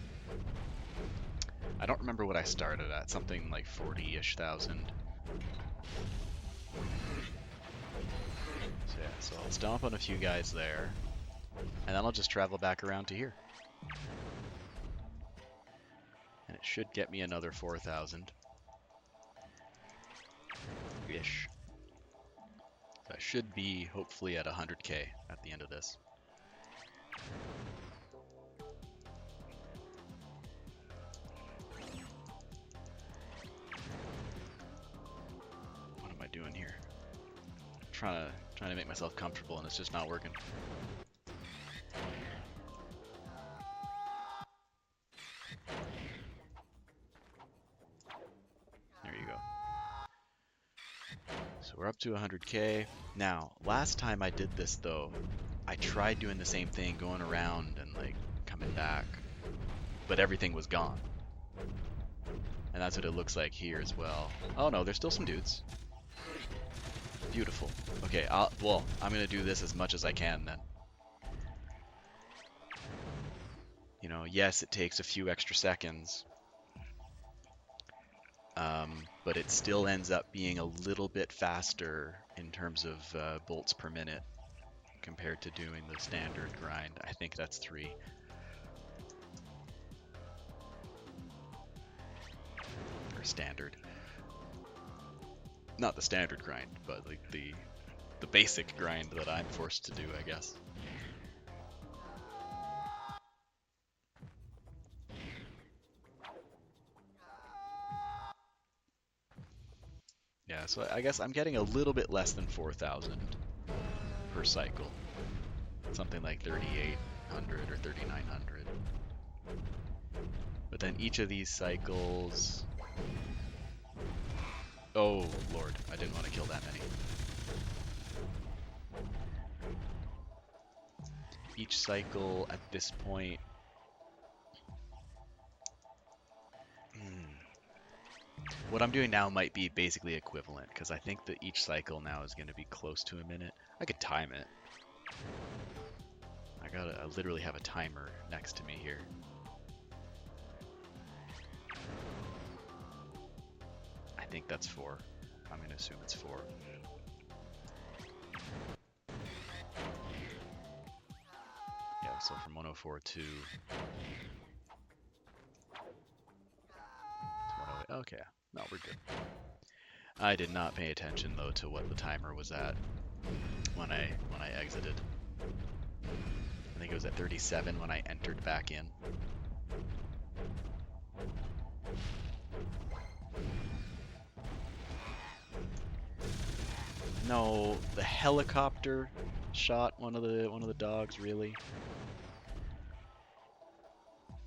I don't remember what I started at, something like 40-ish thousand. So yeah, so I'll stomp on a few guys there, and then I'll just travel back around to here. And it should get me another 4,000-ish. So I should be hopefully at 100k at the end of this. What am I doing here? Trying to make myself comfortable, and it's just not working. There you go. So we're up to 100k. Now, last time I did this though, I tried doing the same thing, going around and like coming back, but everything was gone. And that's what it looks like here as well. Oh no, there's still some dudes. Beautiful. Okay, well, I'm gonna do this as much as I can then. You know, yes, it takes a few extra seconds, but it still ends up being a little bit faster in terms of bolts per minute compared to doing the standard grind. I think that's 3. Or standard. Not the standard grind, but like the basic grind that I'm forced to do, I guess. Yeah, so I guess I'm getting a little bit less than 4,000 per cycle. Something like 3,800 or 3,900. But then each of these cycles... Oh, Lord, I didn't want to kill that many. Each cycle at this point... What I'm doing now might be basically equivalent, because I think that each cycle now is going to be close to a minute. I could time it. I literally have a timer next to me here. I think that's 4. I'm going to assume it's 4. Yeah, so from 104 to 108. Okay, no, we're good. I did not pay attention though to what the timer was at when I exited. I think it was at 37 when I entered back in. No, the helicopter shot one of the dogs, really.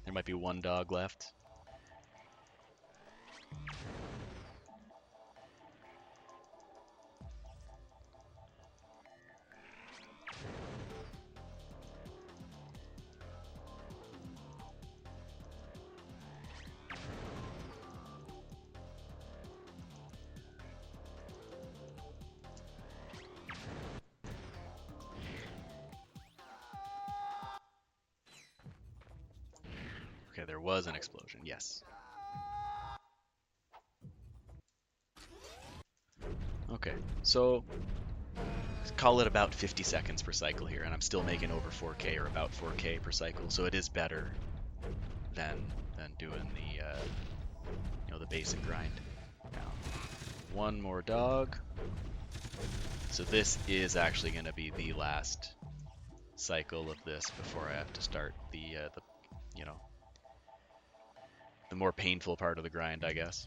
There might be one dog left. Okay, there was an explosion, yes. Okay, so call it about 50 seconds per cycle here, and I'm still making over 4K or about 4K per cycle, so it is better than doing the the basic grind. Now, one more dog. So this is actually going to be the last cycle of this before I have to start the the more painful part of the grind, I guess.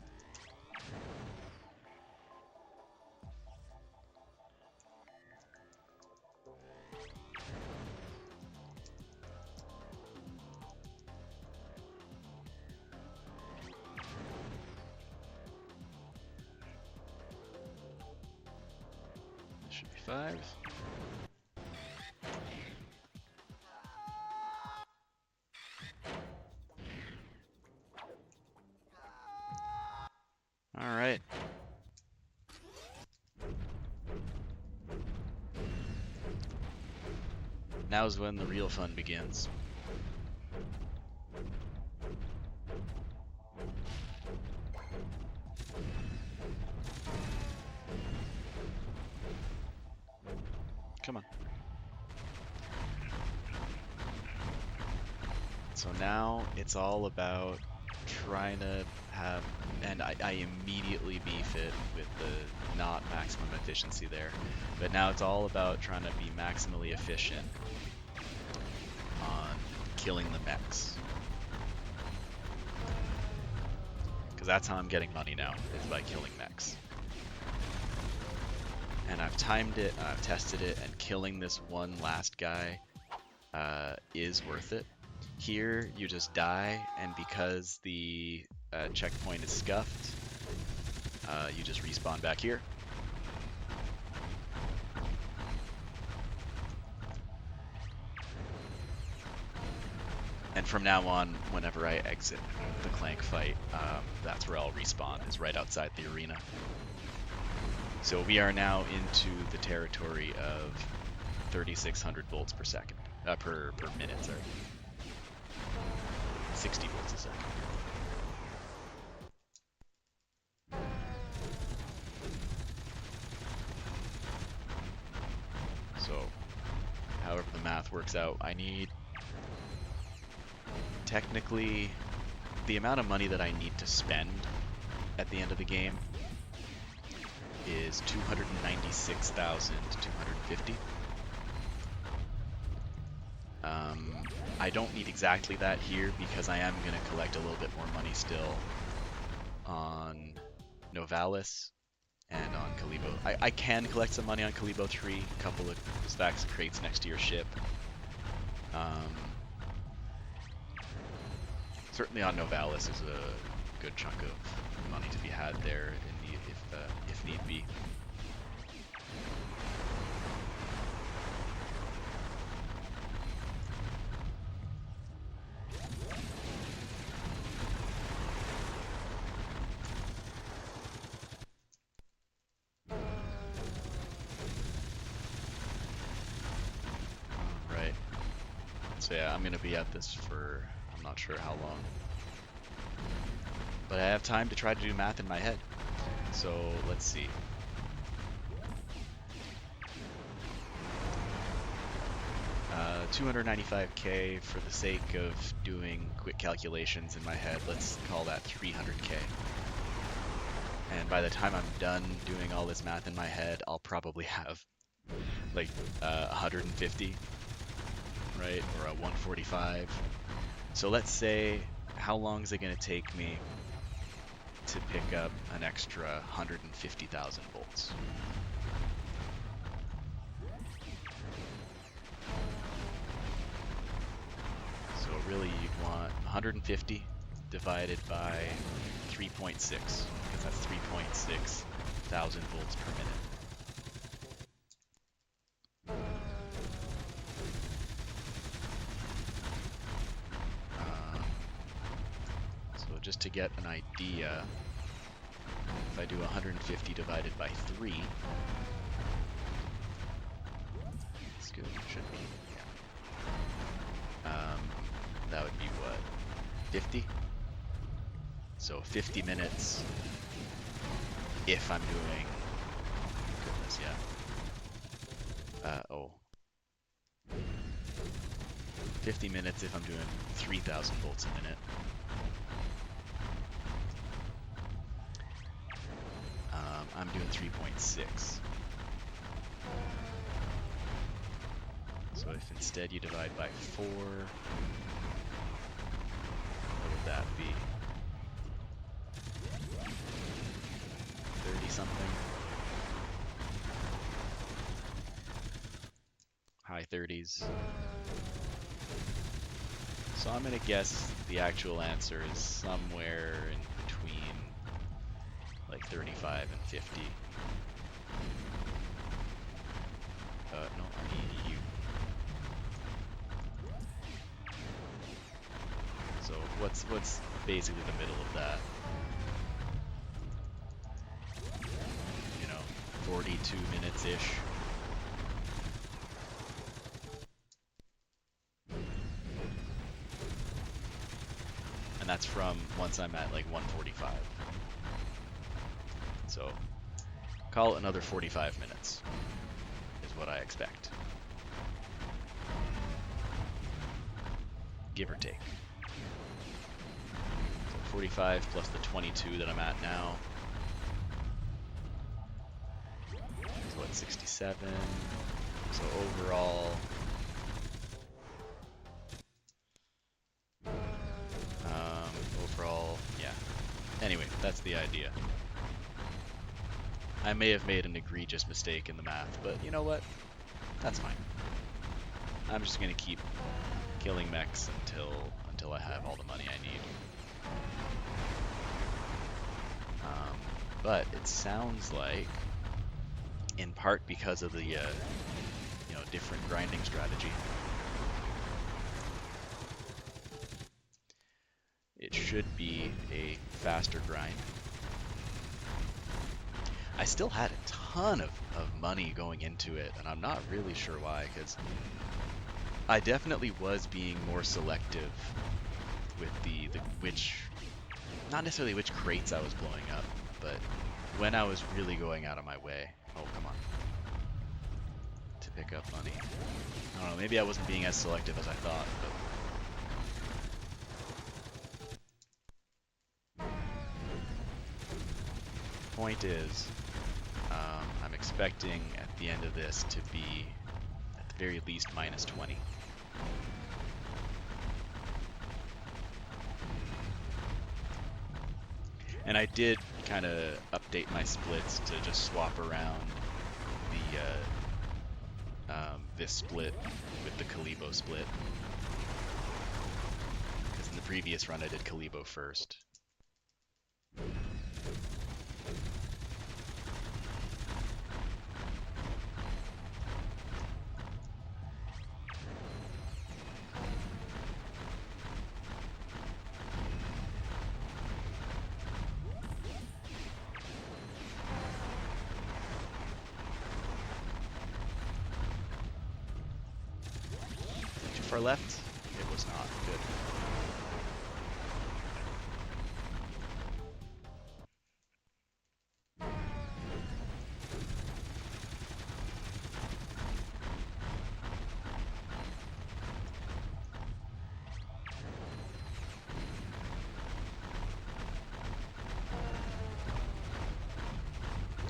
This should be 5. All right. Now's when the real fun begins. Come on. So now it's all about trying to have, and I immediately beef it with the not maximum efficiency there, but now it's all about trying to be maximally efficient on killing the mechs. Because that's how I'm getting money now, is by killing mechs. And I've timed it, and I've tested it, and killing this one last guy is worth it. Here, you just die, and because the checkpoint is scuffed, you just respawn back here. And from now on, whenever I exit the Clank fight, that's where I'll respawn, is right outside the arena. So we are now into the territory of 3,600 volts per second, per minute, sorry. 60 volts a second. So, however the math works out, I need, technically, the amount of money that I need to spend at the end of the game is 296,250. I don't need exactly that here because I am going to collect a little bit more money still on Novalis and on Kalibo. I can collect some money on Kalibo 3, a couple of stacks of crates next to your ship. Certainly on Novalis is a good chunk of money to be had there if need be. Right. So yeah, I'm gonna be at this for I'm not sure how long. But I have time to try to do math in my head. So let's see. Uh, 295k for the sake of doing quick calculations in my head. Let's call that 300k. And by the time I'm done doing all this math in my head, I'll probably have like 150, right? Or a 145. So let's say, how long is it going to take me to pick up an extra 150,000 volts? So really you'd want 150 divided by 3.6, because that's 3.6 thousand volts per minute. So just to get an idea, if I do 150 divided by 3, it's good, should be, yeah. That would be what, 50? So 50 minutes if I'm doing, goodness, yeah. 50 minutes if I'm doing 3,000 volts a minute. I'm doing 3.6. So if instead you divide by 4, what would that be? 30 something? High 30s. So I'm gonna guess the actual answer is somewhere in between like 35 and 50. No, I mean you. So what's basically the middle of that? You know, 42 minutes-ish. And that's from once I'm at like 145. So call it another 45 minutes is what I expect. Give or take. So 45 plus the 22 that I'm at now. So what, 67? So overall, yeah. Anyway, that's the idea. I may have made an egregious mistake in the math, but you know what? That's fine. I'm just gonna keep killing mechs until I have all the money I need. But it sounds like, in part because of the different grinding strategy, it should be a faster grind. I still had a ton of money going into it, and I'm not really sure why, because I definitely was being more selective with the which, not necessarily which crates I was blowing up, but when I was really going out of my way. Oh, come on. To pick up money. I don't know, maybe I wasn't being as selective as I thought, but point is, I'm expecting at the end of this to be at the very least minus 20. And I did kind of update my splits to just swap around the this split with the Kalibo split. Because in the previous run I did Kalibo first. Too far left? It was not. Good.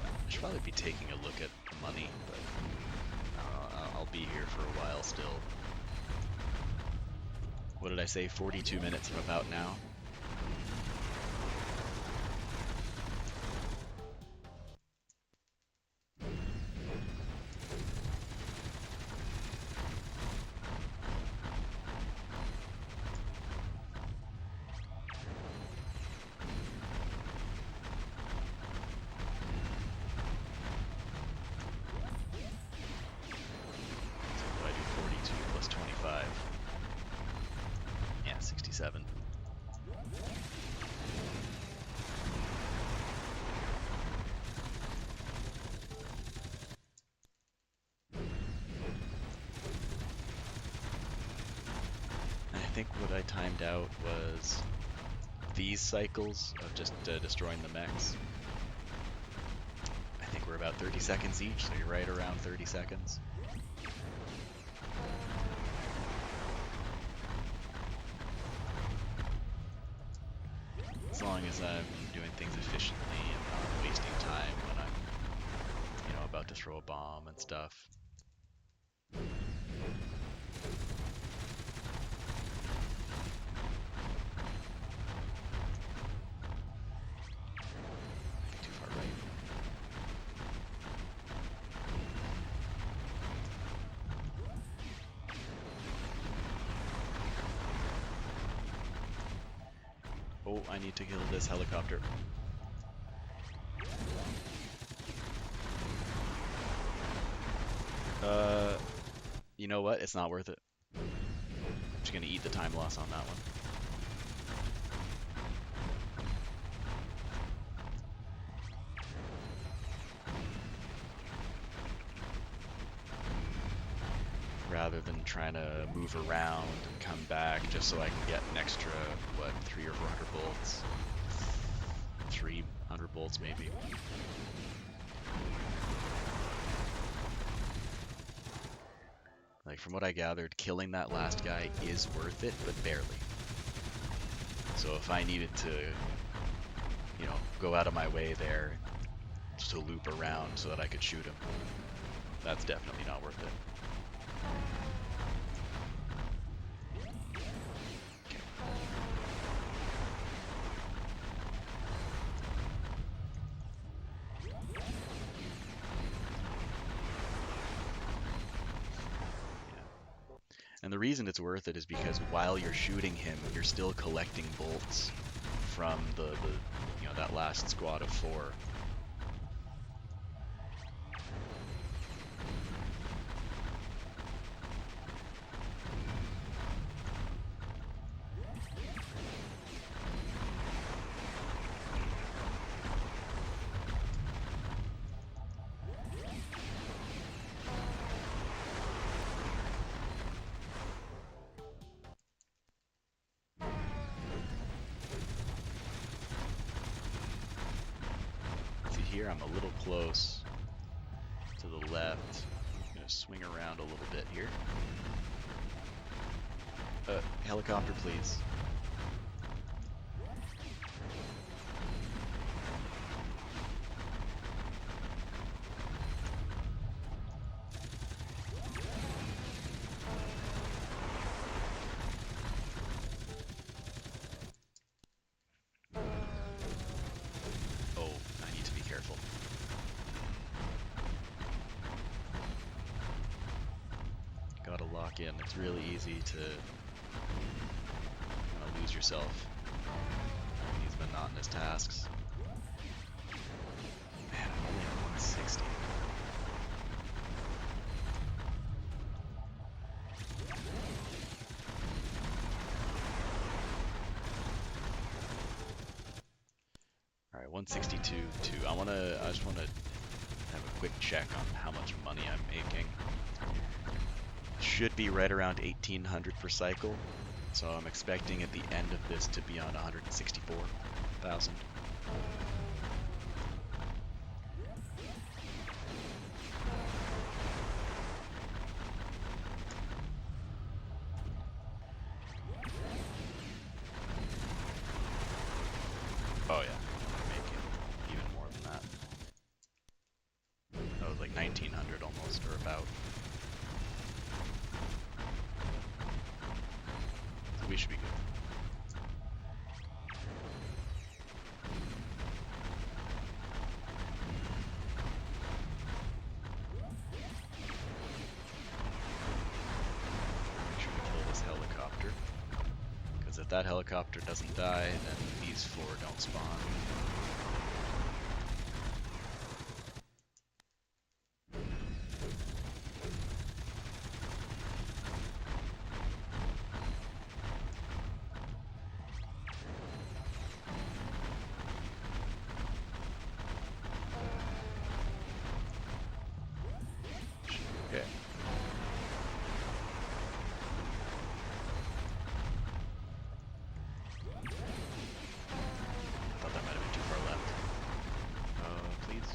I should probably be taking a look at the money, but I'll be here for a while still. What did I say? 42 minutes from about now? So what do I do? 42 plus 25. Yeah, 67. I think what I timed out was these cycles of just destroying the mechs. I think we're about 30 seconds each, so you're right around 30 seconds. As long as I'm doing things efficiently and not wasting time when I'm, about to throw a bomb and stuff. Too far right. Oh, I need to kill this helicopter. You know what? It's not worth it. I'm just gonna eat the time loss on that one. Rather than trying to move around and come back just so I can get an extra, 3 or 400 bolts? 300 bolts maybe. Like, from what I gathered, killing that last guy is worth it, but barely. So if I needed to, go out of my way there just to loop around so that I could shoot him, that's definitely not worth it. And the reason it's worth it is because while you're shooting him, you're still collecting bolts from the that last squad of 4. here. I'm a little close to the left. I'm gonna swing around a little bit here. Helicopter, please. Oh, I need to be careful. Gotta lock in. It's really easy to kind of lose yourself in these monotonous tasks. Man, I'm only at 160. All right, 162.2. I just wanna have a quick check on how much money I'm making. Should be right around 1,800 per cycle, so I'm expecting at the end of this to be on 164,000. Oh yeah, I'm making even more than that. That was like 1,900 almost, or about. So we should be good. Make sure to kill this helicopter, because if that helicopter doesn't die, then these 4 don't spawn. Okay. Thought that might have been too far left. Please.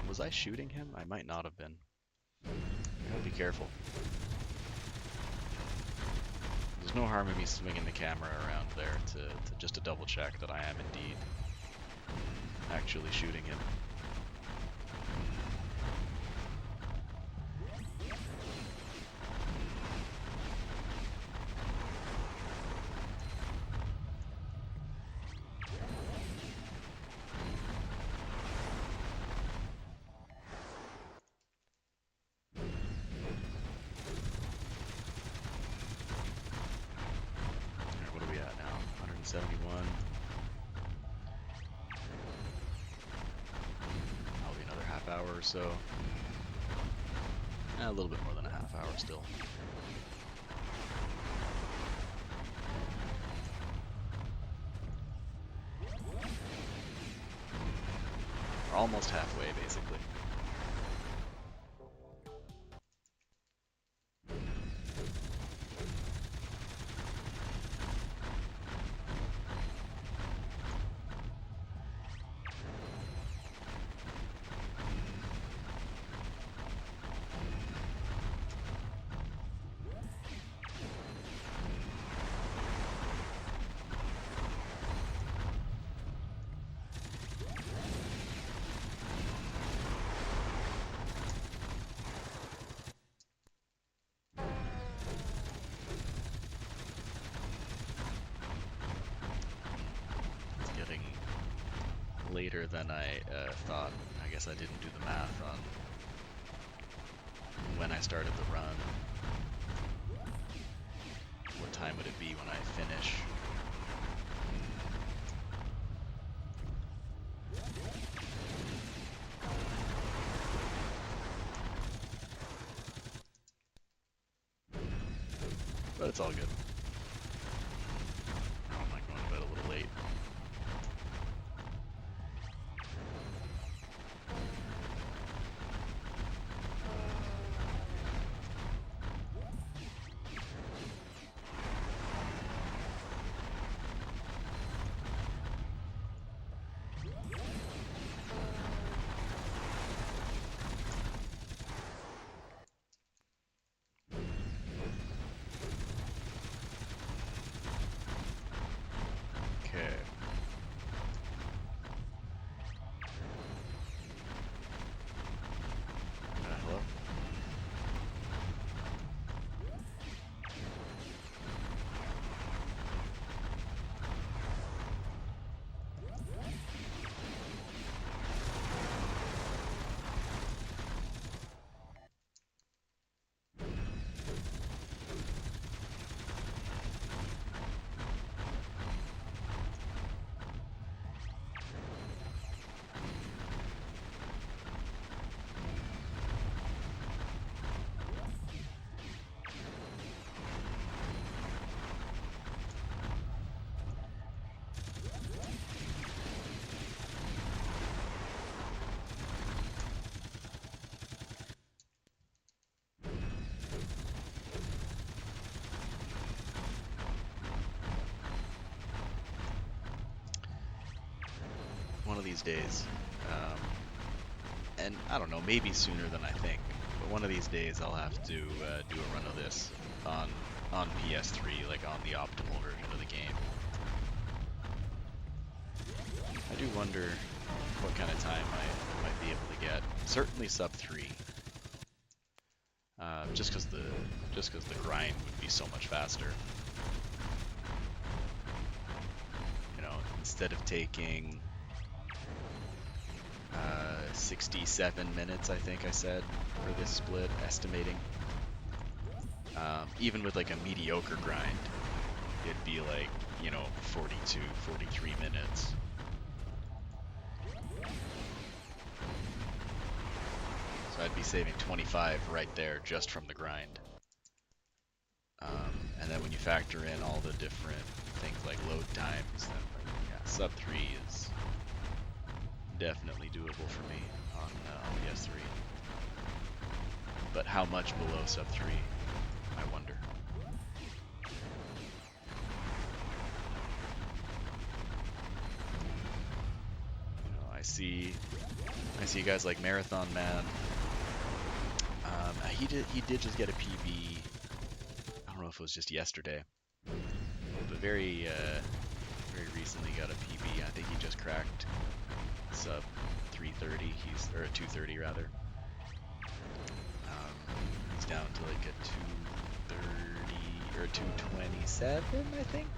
Was I shooting him? I might not have been. I gotta be careful. There's no harm in me swinging the camera around there to just to double check that I am indeed actually shooting him. Alright, what are we at now? 171. Probably another half hour or so. A little bit more than a half hour still. We're almost halfway, basically. Later than I thought. I guess I didn't do the math on when I started the run. What time would it be when I finish? but it's all good. I don't mind going to bed a little late. Okay. Hello? One of these days, and I don't know, maybe sooner than I think, but one of these days I'll have to do a run of this on PS3, like on the optimal version of the game. I do wonder what kind of time I might be able to get. Certainly sub 3. Just because the grind would be so much faster. You know, instead of taking 67 minutes, I think I said, for this split, estimating. Even with like a mediocre grind, it'd be like, you know, 42, 43 minutes. So I'd be saving 25 right there just from the grind. And then when you factor in all the different things like load times, then like, yeah, sub 3 is definitely doable for me on PS3. But how much below sub 3, I wonder. You know, I see guys like Marathon Man. He did just get a PB. I don't know if it was just yesterday, but very recently got a PB. I think he just cracked sub 330. Or 230 rather. He's down to like a 230 or 227, I think.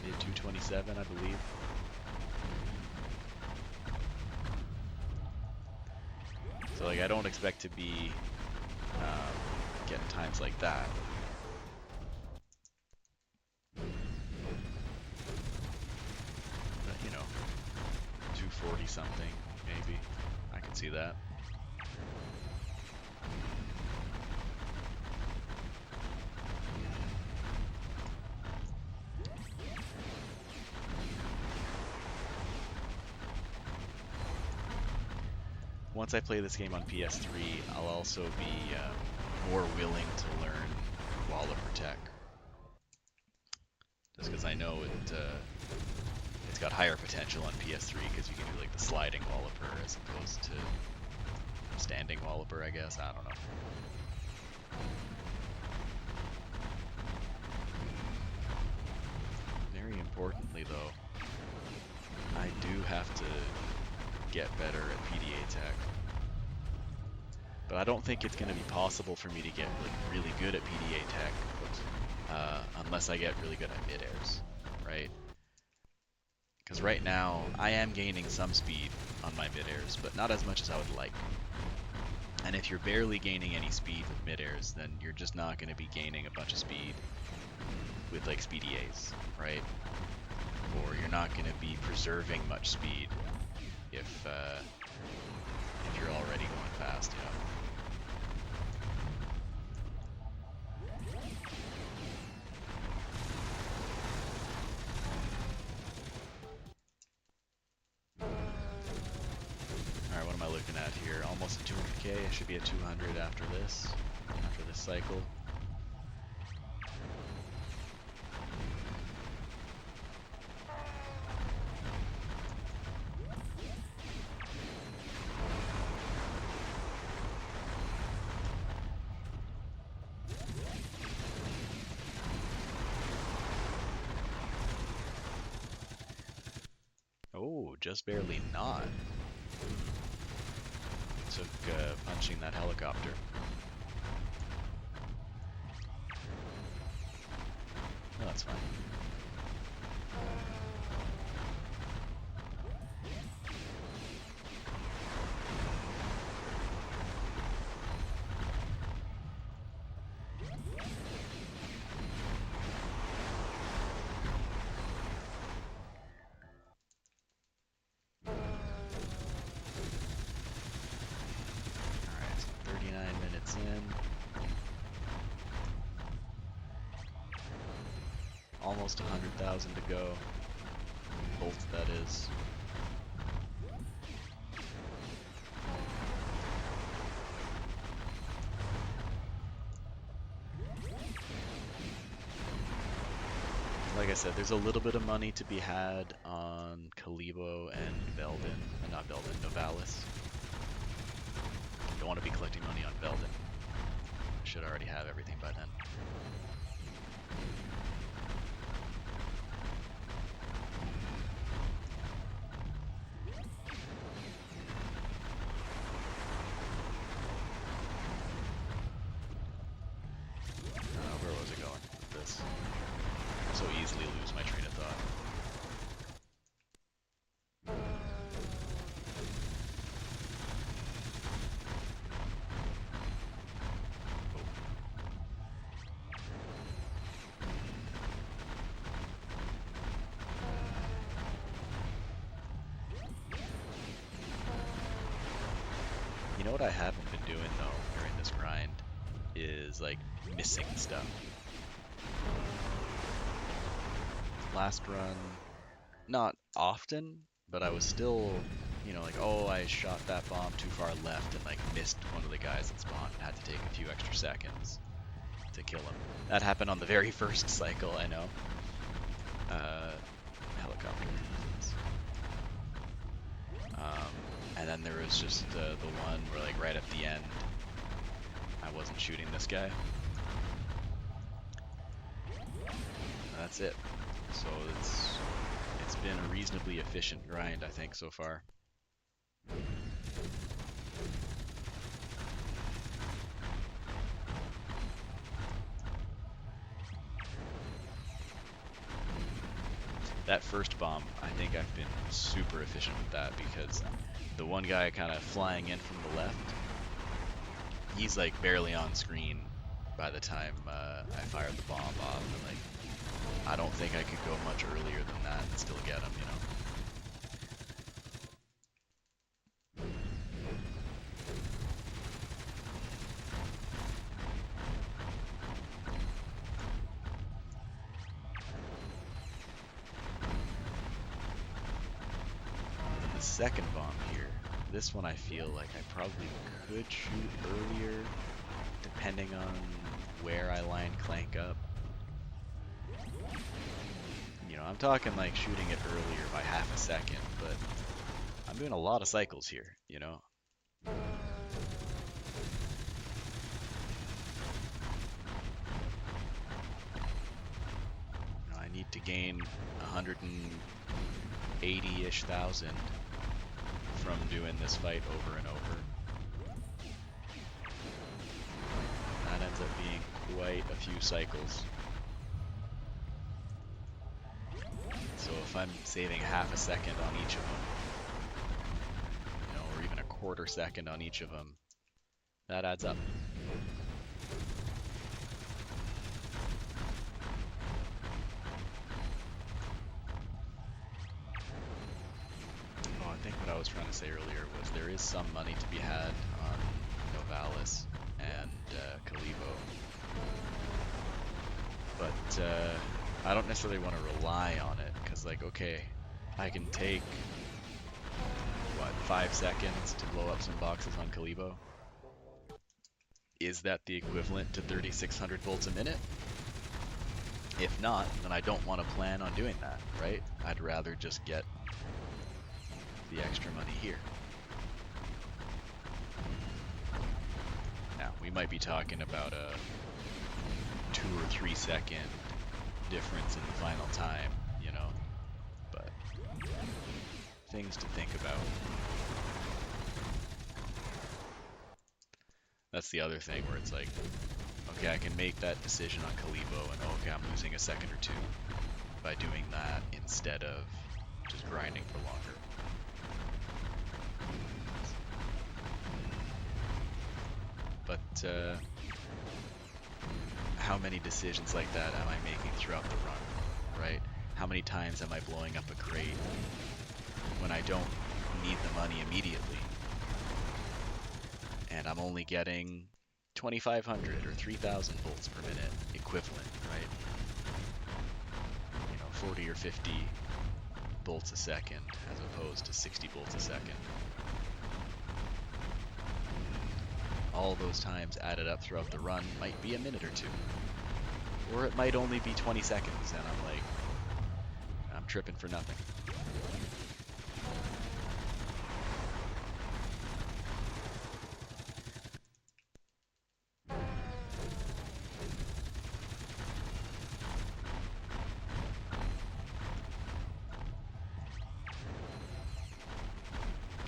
Mid 227, I believe. So like I don't expect to be getting times like that. But you know, 240 something, maybe. I could see that. Once I play this game on PS3, I'll also be more willing to learn Walloper tech. Just because I know it's got higher potential on PS3 because you can do like the sliding Walloper as opposed to standing Walloper, I guess. I don't know. Very importantly though, I do have to get better at PDA tech. But I don't think it's going to be possible for me to get like really good at PDA tech unless I get really good at mid-airs, right? Because right now I am gaining some speed on my mid-airs, but not as much as I would like. And if you're barely gaining any speed with mid-airs, then you're just not going to be gaining a bunch of speed with like speedias, right? Or you're not going to be preserving much speed if you're already going fast, you know. almost at 200k. I should be at 200 after this cycle. Oh, just barely not. Took punching that helicopter. No, that's fine. Alright, so 39 minutes in. Almost 100,000 to go. Bolt, that is. Like I said, there's a little bit of money to be had on Kalibo and Belden. Not Belden, Novalis. Don't want to be collecting money on Belden. Should already have everything by then. Where was it going with this? So easily lose my train of thought. You know what I haven't been doing though during this grind is like missing stuff. Last run, not often, but I was still, you know, like, oh, I shot that bomb too far left and like missed one of the guys that spawned and had to take a few extra seconds to kill him. That happened on the very first cycle, I know. Helicopter. And then there was just the one where like right at the end, I wasn't shooting this guy. That's it. So it's been a reasonably efficient grind, I think, so far. That first bomb, I think I've been super efficient with that because the one guy kind of flying in from the left, he's like barely on screen by the time I fired the bomb off. And like, I don't think I could go much earlier than that and still get him, you know. The second bomb here, this one I feel like I probably could shoot earlier, depending on where I line Clank up. You know, I'm talking like shooting it earlier by half a second, but I'm doing a lot of cycles here, you know. I need to gain 180-ish thousand from doing this fight over and over. That ends up being quite a few cycles. So if I'm saving half a second on each of them, you know, or even a quarter second on each of them, that adds up. Oh, I think what I was trying to say earlier was there is some money to be had on Novalis and Kalibo, but I don't necessarily want to rely on it, because like, okay, I can take, what, 5 seconds to blow up some boxes on Kalibo. Is that the equivalent to 3,600 volts a minute? If not, then I don't want to plan on doing that, right? I'd rather just get the extra money here. Now, we might be talking about a 2 or 3 second difference in the final time, you know, but things to think about. That's the other thing where it's like, okay, I can make that decision on Kalibo and okay, I'm losing a second or two by doing that instead of just grinding for longer. But how many decisions like that am I making throughout the run, right? How many times am I blowing up a crate when I don't need the money immediately? And I'm only getting 2,500 or 3,000 volts per minute equivalent, right? You know, 40 or 50 volts a second as opposed to 60 volts a second. All those times added up throughout the run might be a minute or two. Or it might only be 20 seconds, and I'm like, I'm tripping for nothing.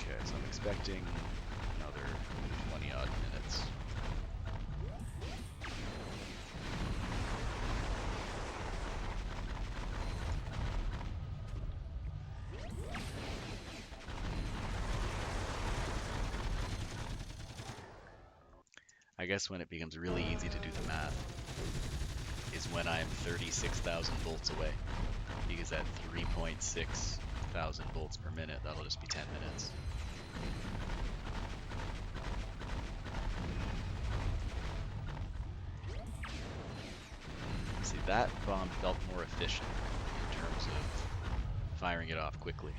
Okay, so I'm expecting another 20 odd minutes. I guess when it becomes really easy to do the math is when I'm 36,000 volts away, because at 3.6 thousand volts per minute, that'll just be 10 minutes. See, that bomb felt more efficient in terms of firing it off quickly.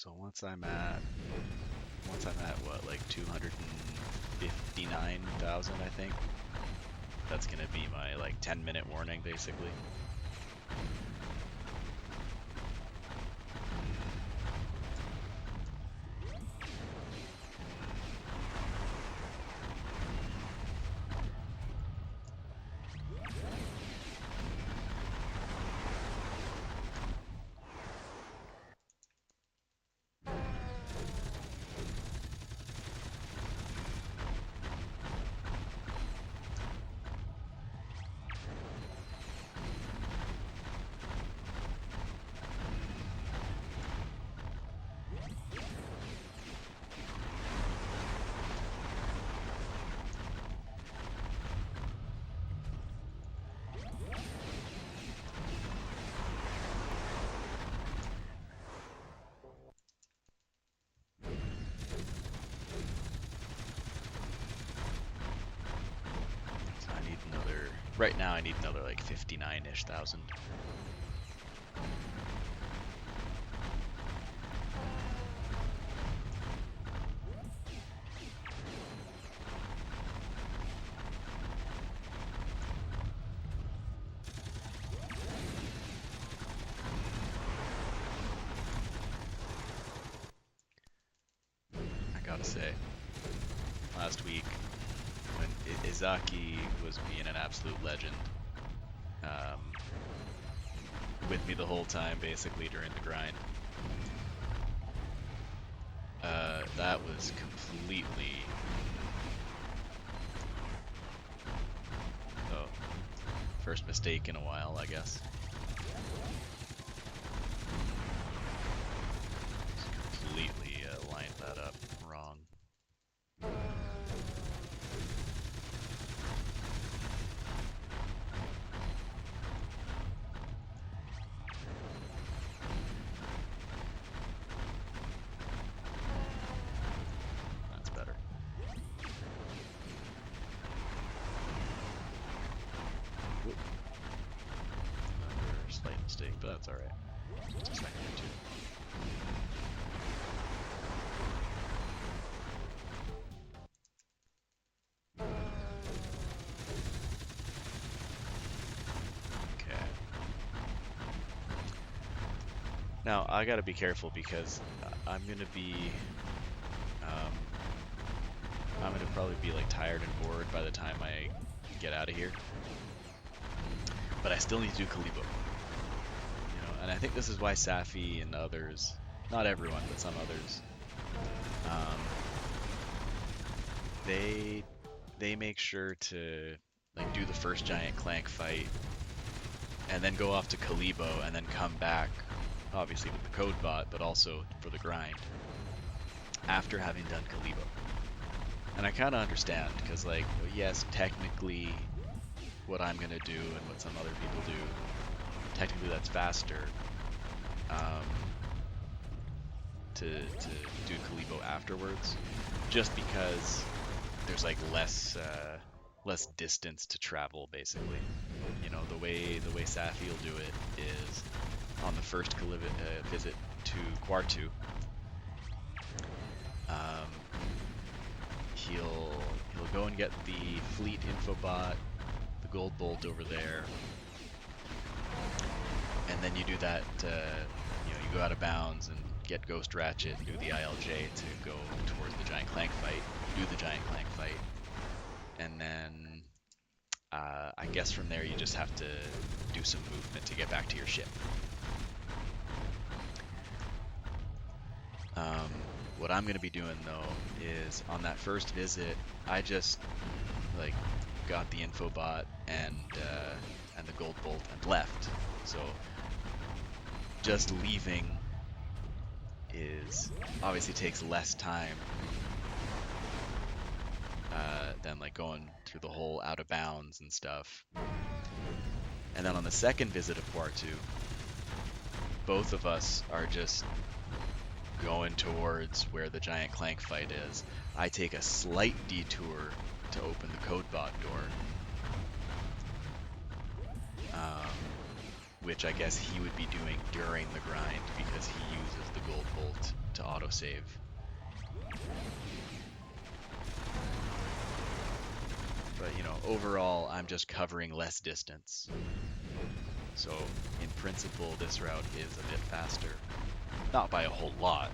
So once I'm at what, like 259,000, I think. That's gonna be my like 10-minute warning, basically. Right now I need another like 59-ish thousand. want to say. Last week, when Izaki was being an absolute legend, with me the whole time, basically, during the grind. That was completely... Oh, first mistake in a while, I guess. Completely lined that up wrong. That's better. Whoop. Another slight mistake, but that's alright. Just a second or two. Okay. Now, I gotta be careful because I'm gonna be... I'm gonna probably be like tired and bored by the time I get out of here. But I still need to do Kalibo. You know, and I think this is why Safi and others, not everyone, but some others, they make sure to like do the first giant Clank fight and then go off to Kalibo and then come back, obviously with the code bot, but also for the grind after having done Kalibo. And I kind of understand, because, like, yes, technically, what I'm going to do and what some other people do, technically that's faster, to do Kalibo afterwards, just because there's, like, less distance to travel, basically. You know, the way Safi will do it is, on the first visit to Quartu, he'll go and get the fleet infobot, the gold bolt over there, and then you do that, you know, you go out of bounds and get Ghost Ratchet and do the ILJ to go towards the giant Clank fight, do the giant Clank fight, and then I guess from there you just have to do some movement to get back to your ship. What I'm going to be doing, though, is on that first visit, I just, like, got the infobot and the gold bolt and left. So, just leaving is obviously takes less time than, like, going through the whole out of bounds and stuff. And then on the second visit of Quartu, both of us are just going towards where the giant Clank fight is. I take a slight detour to open the codebot door, which I guess he would be doing during the grind because he uses the gold bolt to autosave. But, you know, overall, I'm just covering less distance. So, in principle, this route is a bit faster. Not by a whole lot.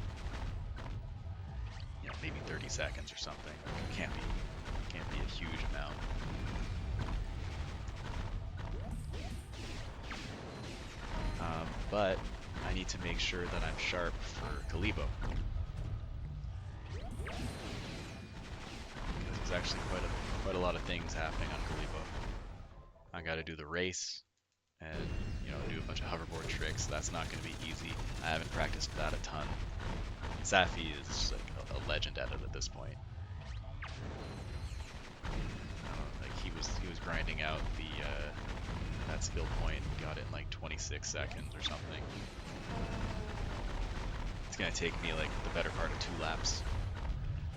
You know, maybe 30 seconds or something. It can't be a huge amount. But I need to make sure that I'm sharp for Kalibo. Because there's actually quite a lot of things happening on Kalibo. I got to do the race and, you know, do a bunch of hoverboard tricks. That's not going to be easy. I haven't practiced that a ton. Safi is like a legend at it at this point. Like he was grinding out the that skill point, got it in like 26 seconds or something. It's gonna take me like the better part of 2 laps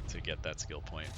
to get that skill point.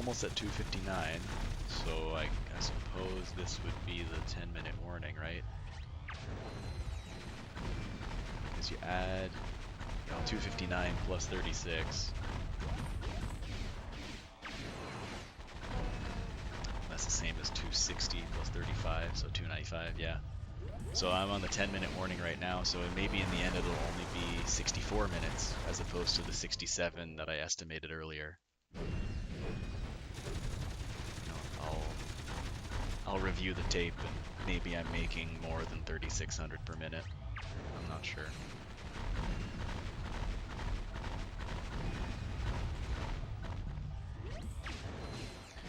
almost at 2:59, so I suppose this would be the 10-minute warning, right? Because you add 2:59 plus 36. That's the same as 2:60 plus 35, so 2:95, yeah. So I'm on the 10-minute warning right now, so maybe in the end it'll only be 64 minutes as opposed to the 67 that I estimated earlier. I'll review the tape and maybe I'm making more than 3,600 per minute. I'm not sure.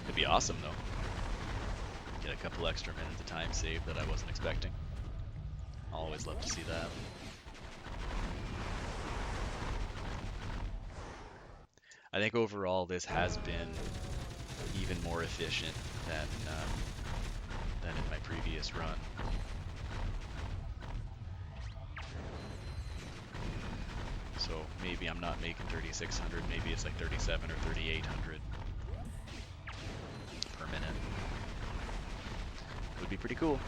It'd be awesome though. Get a couple extra minutes of time saved that I wasn't expecting. I'll always love to see that. I think overall this has been even more efficient than in my previous run. So maybe I'm not making 3,600, maybe it's like 37 or 3,800 per minute. Would be pretty cool.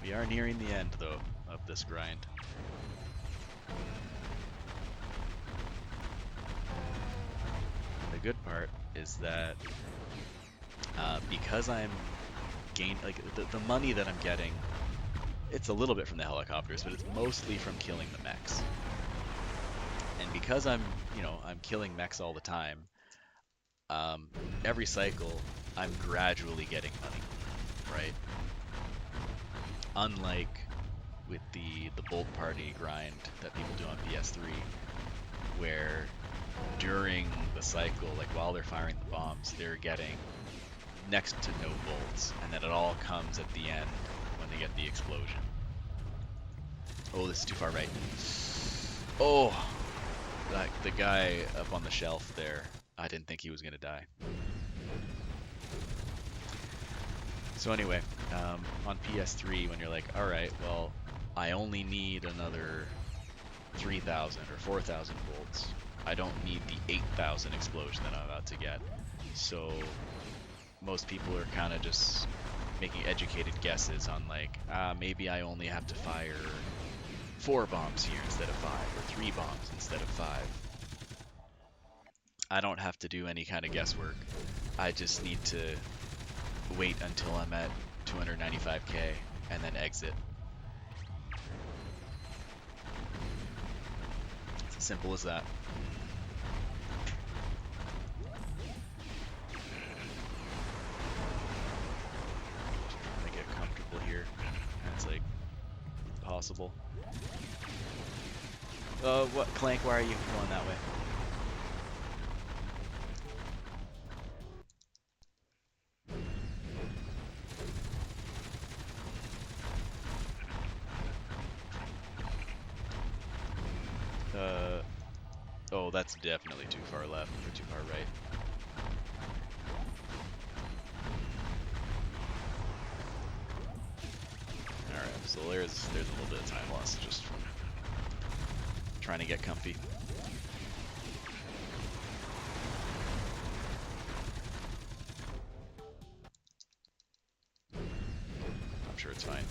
We are nearing the end, though, of this grind. The good part is that because I'm the money that I'm getting, it's a little bit from the helicopters, but it's mostly from killing the mechs. And because I'm killing mechs all the time, every cycle I'm gradually getting money, right? Unlike with the Bolt Party grind that people do on PS3, where during the cycle, like while they're firing the bombs, they're getting next to no bolts, and then it all comes at the end when they get the explosion. Oh, this is too far right. Oh, the guy up on the shelf there, I didn't think he was gonna die. So anyway, on PS3, when you're like, all right, well, I only need another 3,000 or 4,000 volts. I don't need the 8,000 explosion that I'm about to get. So most people are kind of just making educated guesses on like, maybe I only have to fire 4 bombs here instead of 5, or 3 bombs instead of 5. I don't have to do any kind of guesswork. I just need to wait until I'm at 295k and then exit. It's as simple as that. Trying to get comfortable here, and it's like impossible. What, Clank? Why are you going that way? Oh, that's definitely too far left or too far right. Alright, so there's a little bit of time lost just from trying to get comfy. I'm sure it's fine.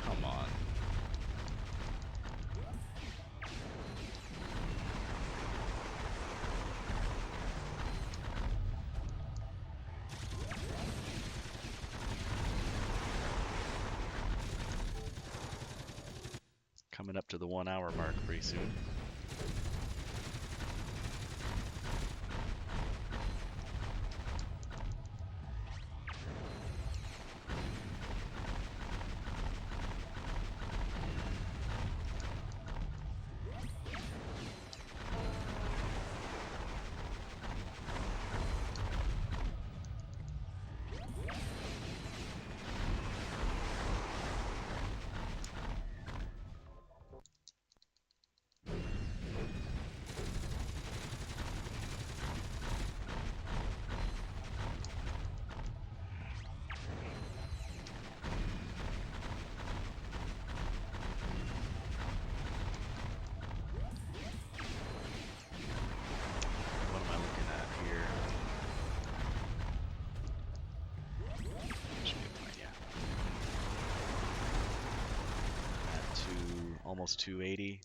Come on. Coming up to the 1 hour mark pretty soon. almost 280.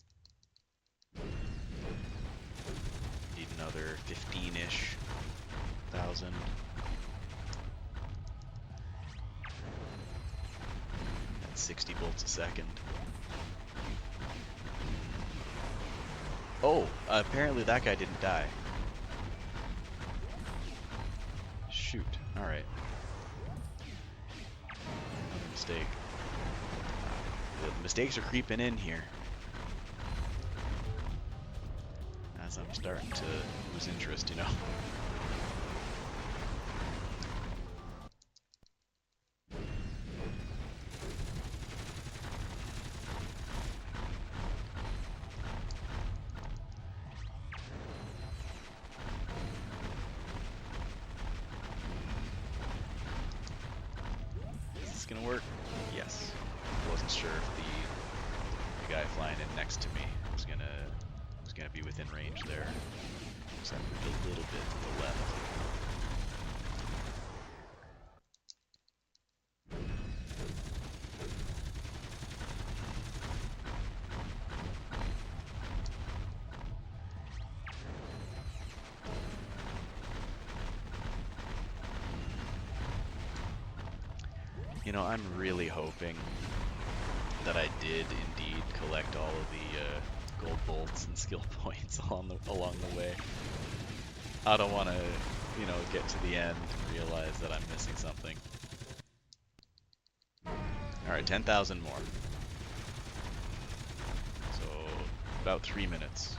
Need another 15-ish thousand. At 60 volts a second. Oh, apparently that guy didn't die. Shoot. Alright. Another mistake. The mistakes are creeping in here. As I'm starting to lose interest, you know. Is this gonna work? Yes. Wasn't sure if the guy flying in next to me was gonna be within range there. So I moved a little bit to the left. You know, I'm really hoping that I did indeed collect all of the gold bolts and skill points along the way. I don't want to, you know, get to the end and realize that I'm missing something. All right, 10,000 more. So about 3 minutes.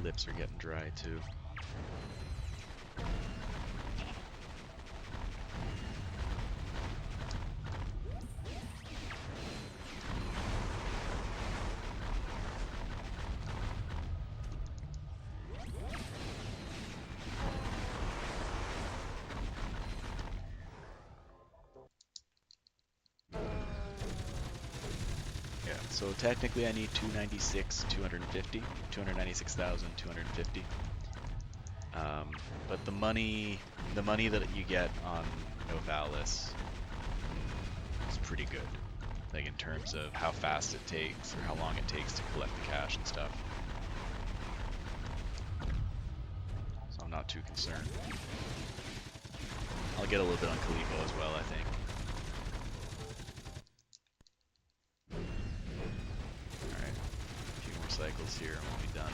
Lips are getting dry too. Yeah, so technically I need 296,250. But the money that you get on Novalis is pretty good. Like in terms of how fast it takes or how long it takes to collect the cash and stuff. So I'm not too concerned. I'll get a little bit on Kalibo as well, I think. Alright, a few more cycles here and we'll be done.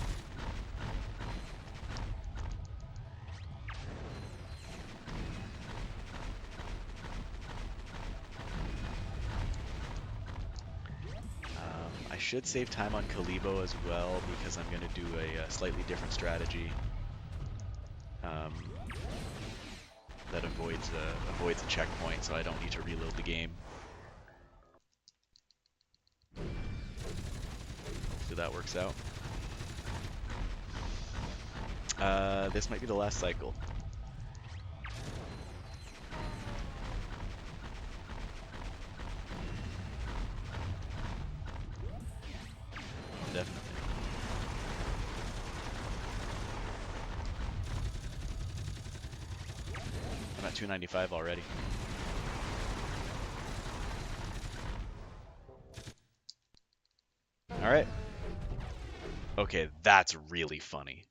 I should save time on Kalibo as well because I'm going to do a slightly different strategy that avoids a checkpoint, so I don't need to reload the game. Hopefully that works out. This might be the last cycle. Definitely. I'm at 295 already. Alright. Okay, that's really funny.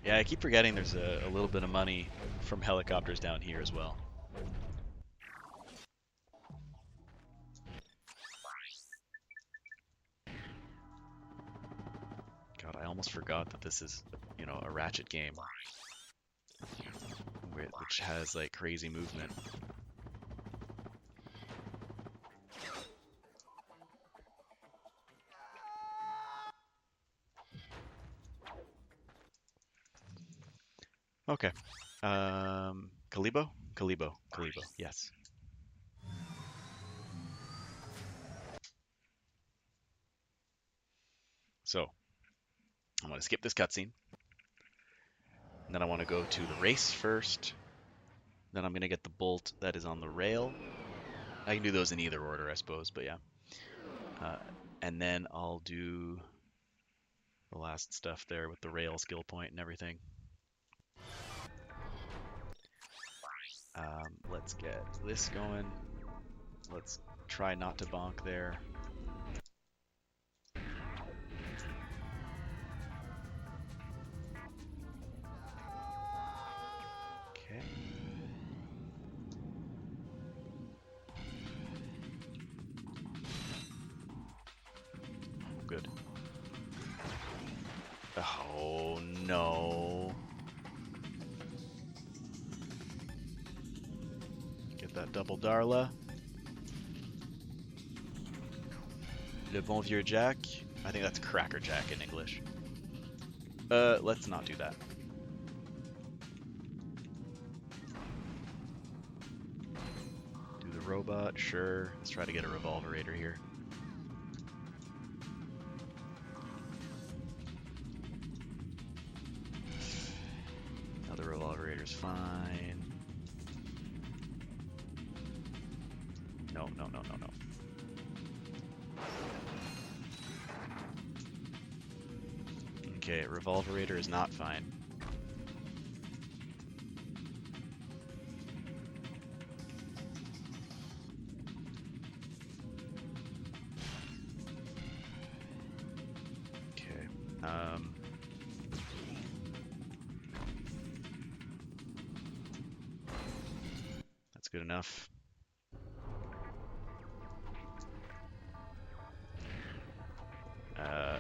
Yeah, I keep forgetting there's a little bit of money from helicopters down here as well. God, I almost forgot that this is, you know, a Ratchet game. Which has, like, crazy movement. Okay. Kalibo? Kalibo. Kalibo. Yes. So I'm going to skip this cutscene. And then I want to go to the race first. Then I'm going to get the bolt that is on the rail. I can do those in either order, I suppose, but yeah. Uh, and then I'll do the last stuff there with the rail skill point and everything. Let's get this going. Let's try not to bonk there. Okay. Good. Oh no. Get that double Darla. Le bon vieux Jack. I think that's Cracker Jack in English. Let's not do that. Do the robot, sure. Let's try to get a Revolverator here. Another Revolverator's fine. No, no, no, no, no. Okay, Revolverator is not fine. Okay. That's good enough. Oh,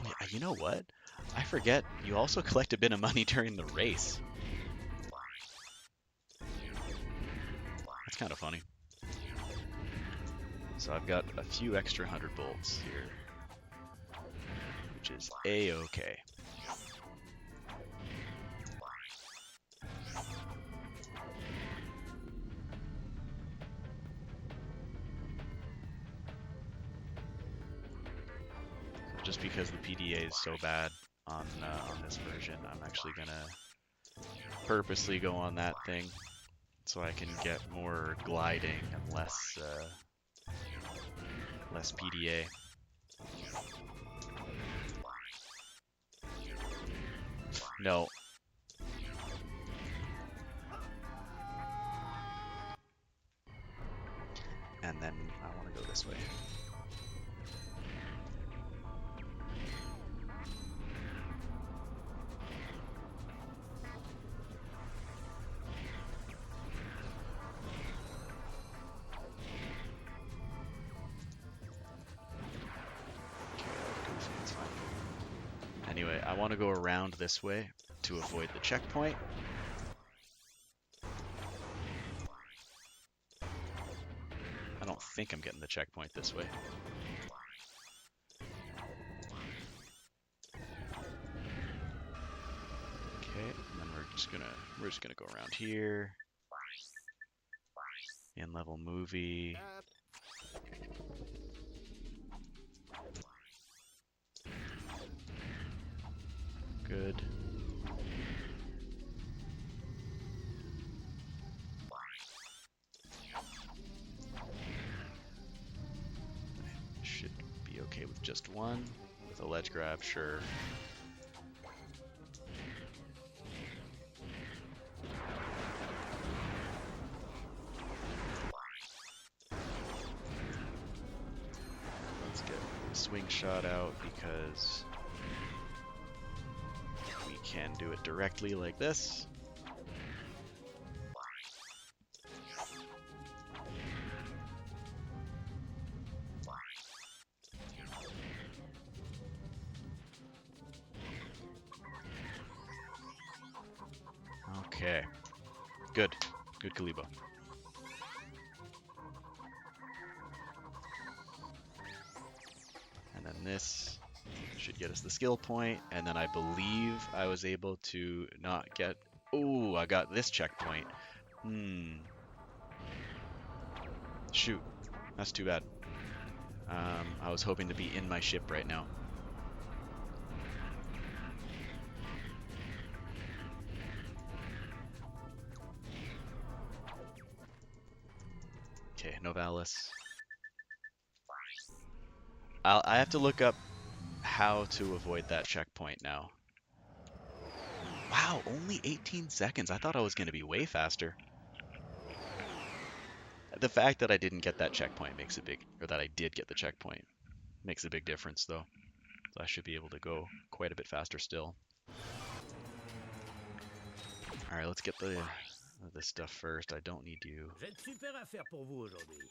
yeah, you know what? I forget, you also collect a bit of money during the race. That's kind of funny. So I've got a few extra 100 bolts here, which is A-okay. Just because the PDA is so bad on this version, I'm actually gonna purposely go on that thing so I can get more gliding and less PDA. No. And then I want to go this way. Anyway, I want to go around this way to avoid the checkpoint. I don't think I'm getting the checkpoint this way. Okay, and then we're just gonna go around here. In level movie. Good. Should be okay with just one. With a ledge grab, sure. Let's get the swing shot out because we can do it directly like this. Okay. Good. Good Kalibo. And then this should get us the skill point, and then I believe I was able to not get Ooh, I got this checkpoint. Shoot. That's too bad. I was hoping to be in my ship right now. Okay, Novalis. I have to look up how to avoid that checkpoint now. Wow, only 18 seconds. I thought I was going to be way faster. The fact that I didn't get that checkpoint makes a big, or that I did get the checkpoint, makes a big difference though. So I should be able to go quite a bit faster still. All right, let's get this stuff first. I don't need you. J'ai de super affaires pour vous aujourd'hui.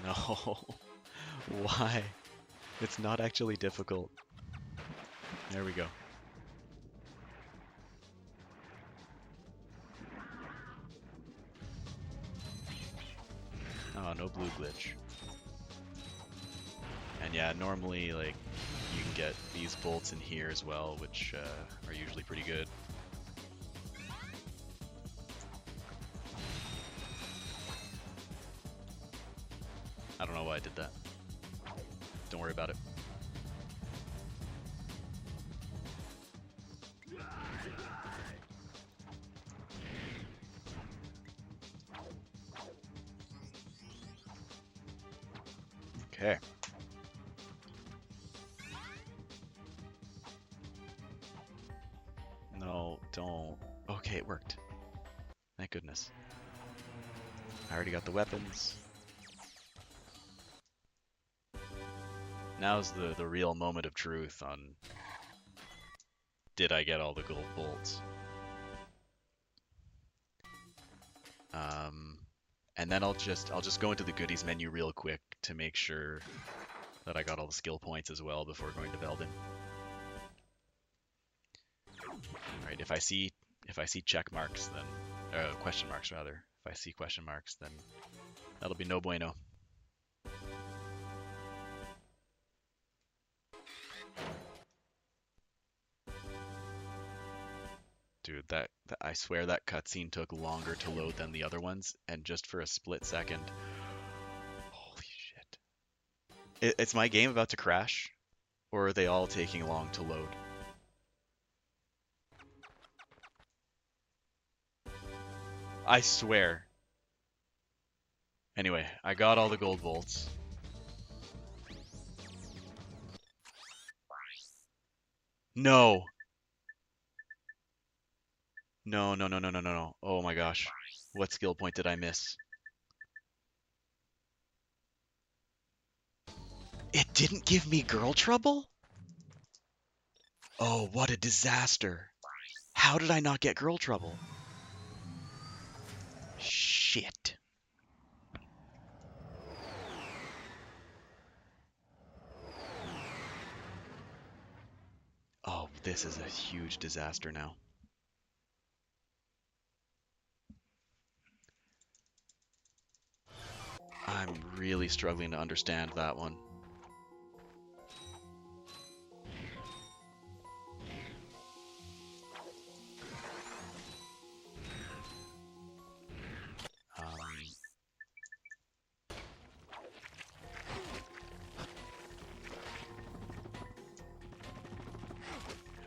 No. Why? It's not actually difficult. There we go. Oh, no blue glitch. And yeah, normally like you can get these bolts in here as well, which are usually pretty good. I don't know why I did that. Don't worry about it. Okay. No, don't. Okay, it worked. Thank goodness. I already got the weapons. Now's the real moment of truth on did I get all the gold bolts. And then I'll just go into the goodies menu real quick to make sure that I got all the skill points as well before going to Belden. Alright, if I see check marks, then question marks rather. If I see question marks, then that'll be no bueno. Dude, I swear that cutscene took longer to load than the other ones, and just for a split second. Holy shit. It's my game about to crash, or are they all taking long to load? I swear. Anyway, I got all the gold bolts. No! No, no, no, no, no, no, no. Oh my gosh. What skill point did I miss? It didn't give me girl trouble? Oh, what a disaster. How did I not get girl trouble? Shit. Oh, this is a huge disaster now. I'm really struggling to understand that one.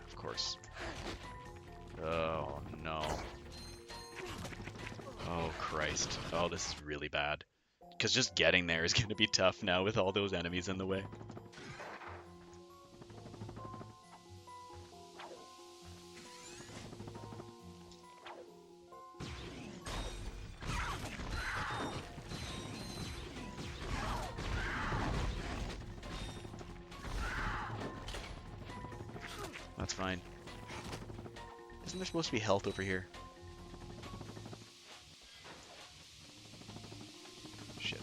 Of course. Oh, no. Oh, Christ. Oh, this is really bad. Because just getting there is going to be tough now with all those enemies in the way. That's fine. Isn't there supposed to be health over here? Shit.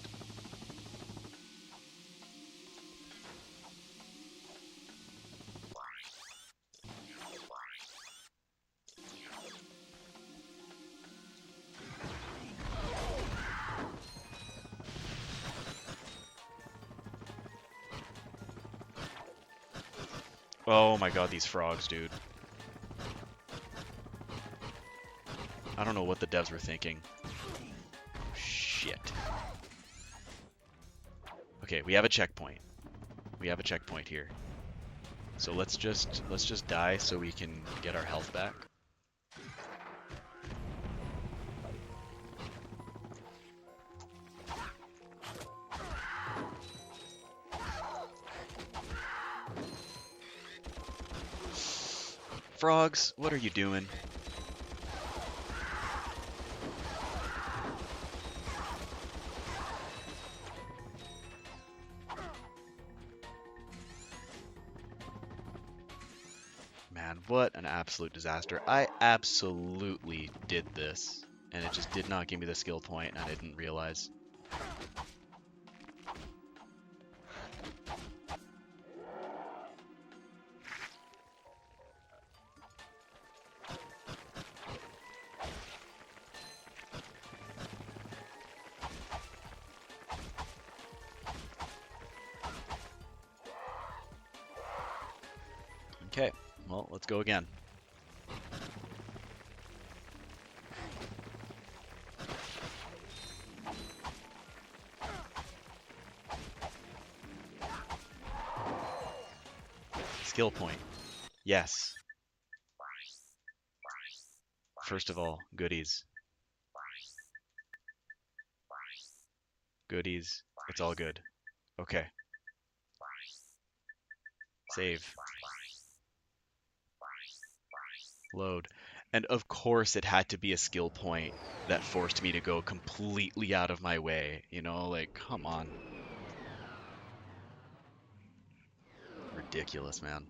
Oh my god, these frogs, dude. I don't know what the devs were thinking. Shit. Okay, we have a checkpoint. We have a checkpoint here. So let's just die so we can get our health back. Frogs, what are you doing? Man, what an absolute disaster. I absolutely did this, and it just did not give me the skill point, and I didn't realize. Okay, well, let's go again. Skill point. Yes. First of all, goodies. Goodies. It's all good. Okay. Save. Load. And of course it had to be a skill point that forced me to go completely out of my way. You know, like, come on. Ridiculous, man.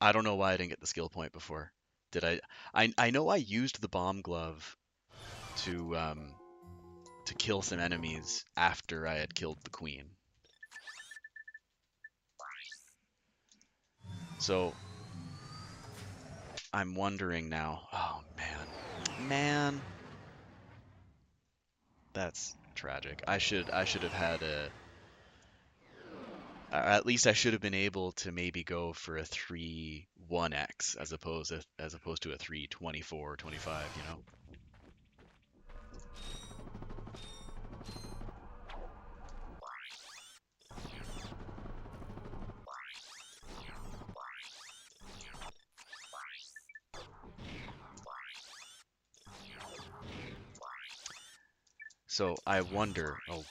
I don't know why I didn't get the skill point before. Did I? I know I used the bomb glove to kill some enemies after I had killed the queen. So I'm wondering now. Oh man, that's tragic. I should have had a. At least I should have been able to maybe go for a 3-1x as opposed to a 3-24-25. You know. So I wonder. Oh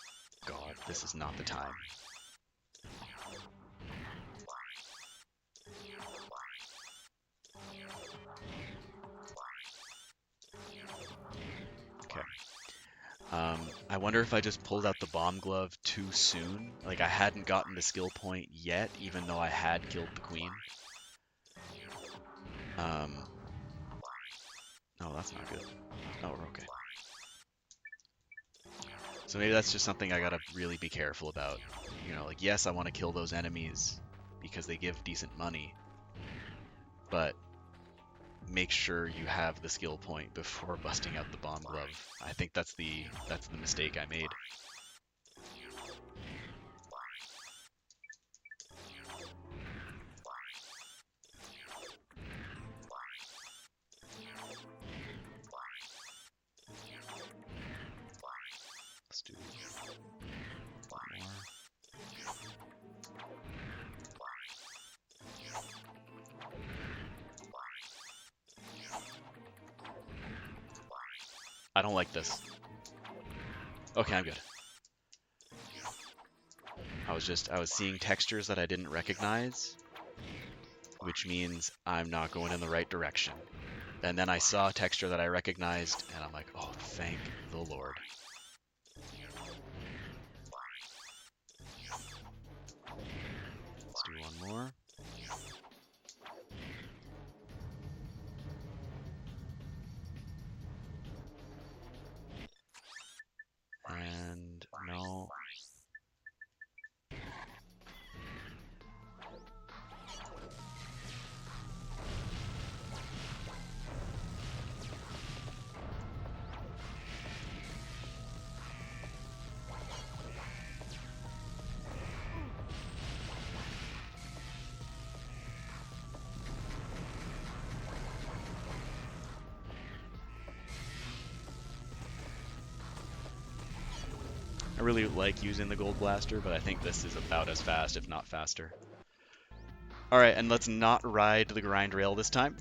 God, this is not the time. Okay. I wonder if I just pulled out the bomb glove too soon. Like I hadn't gotten the skill point yet, even though I had killed the queen. Oh, that's not good. Oh, we're okay. So maybe that's just something I gotta really be careful about. You know, like yes, I want to kill those enemies because they give decent money, but make sure you have the skill point before busting out the bomb glove. I think that's the mistake I made. Let's do one more. I don't like this. Okay, I'm good. I was seeing textures that I didn't recognize, which means I'm not going in the right direction. And then I saw a texture that I recognized, and I'm like, oh, thank the Lord. Let's do one more. And no. I really like using the gold blaster, but I think this is about as fast, if not faster. All right, and let's not ride the grind rail this time.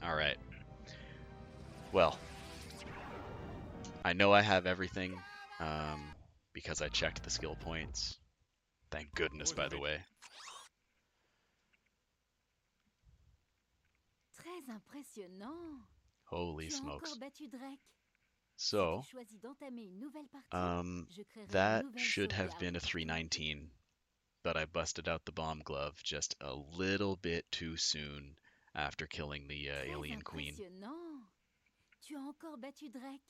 All right. Well, I know I have everything because I checked the skill points. Thank goodness, by the way. Très impressionnant. Holy Tu as smokes. encore battu Drake. Si So, tu choisis d'entamer une nouvelle partie, je créerai une that nouvelle should have sauvegarde been a pour toi. 319, but I busted out the bomb glove just a little bit too soon after killing the Très alien queen. impressionnant. Tu as encore battu Drake.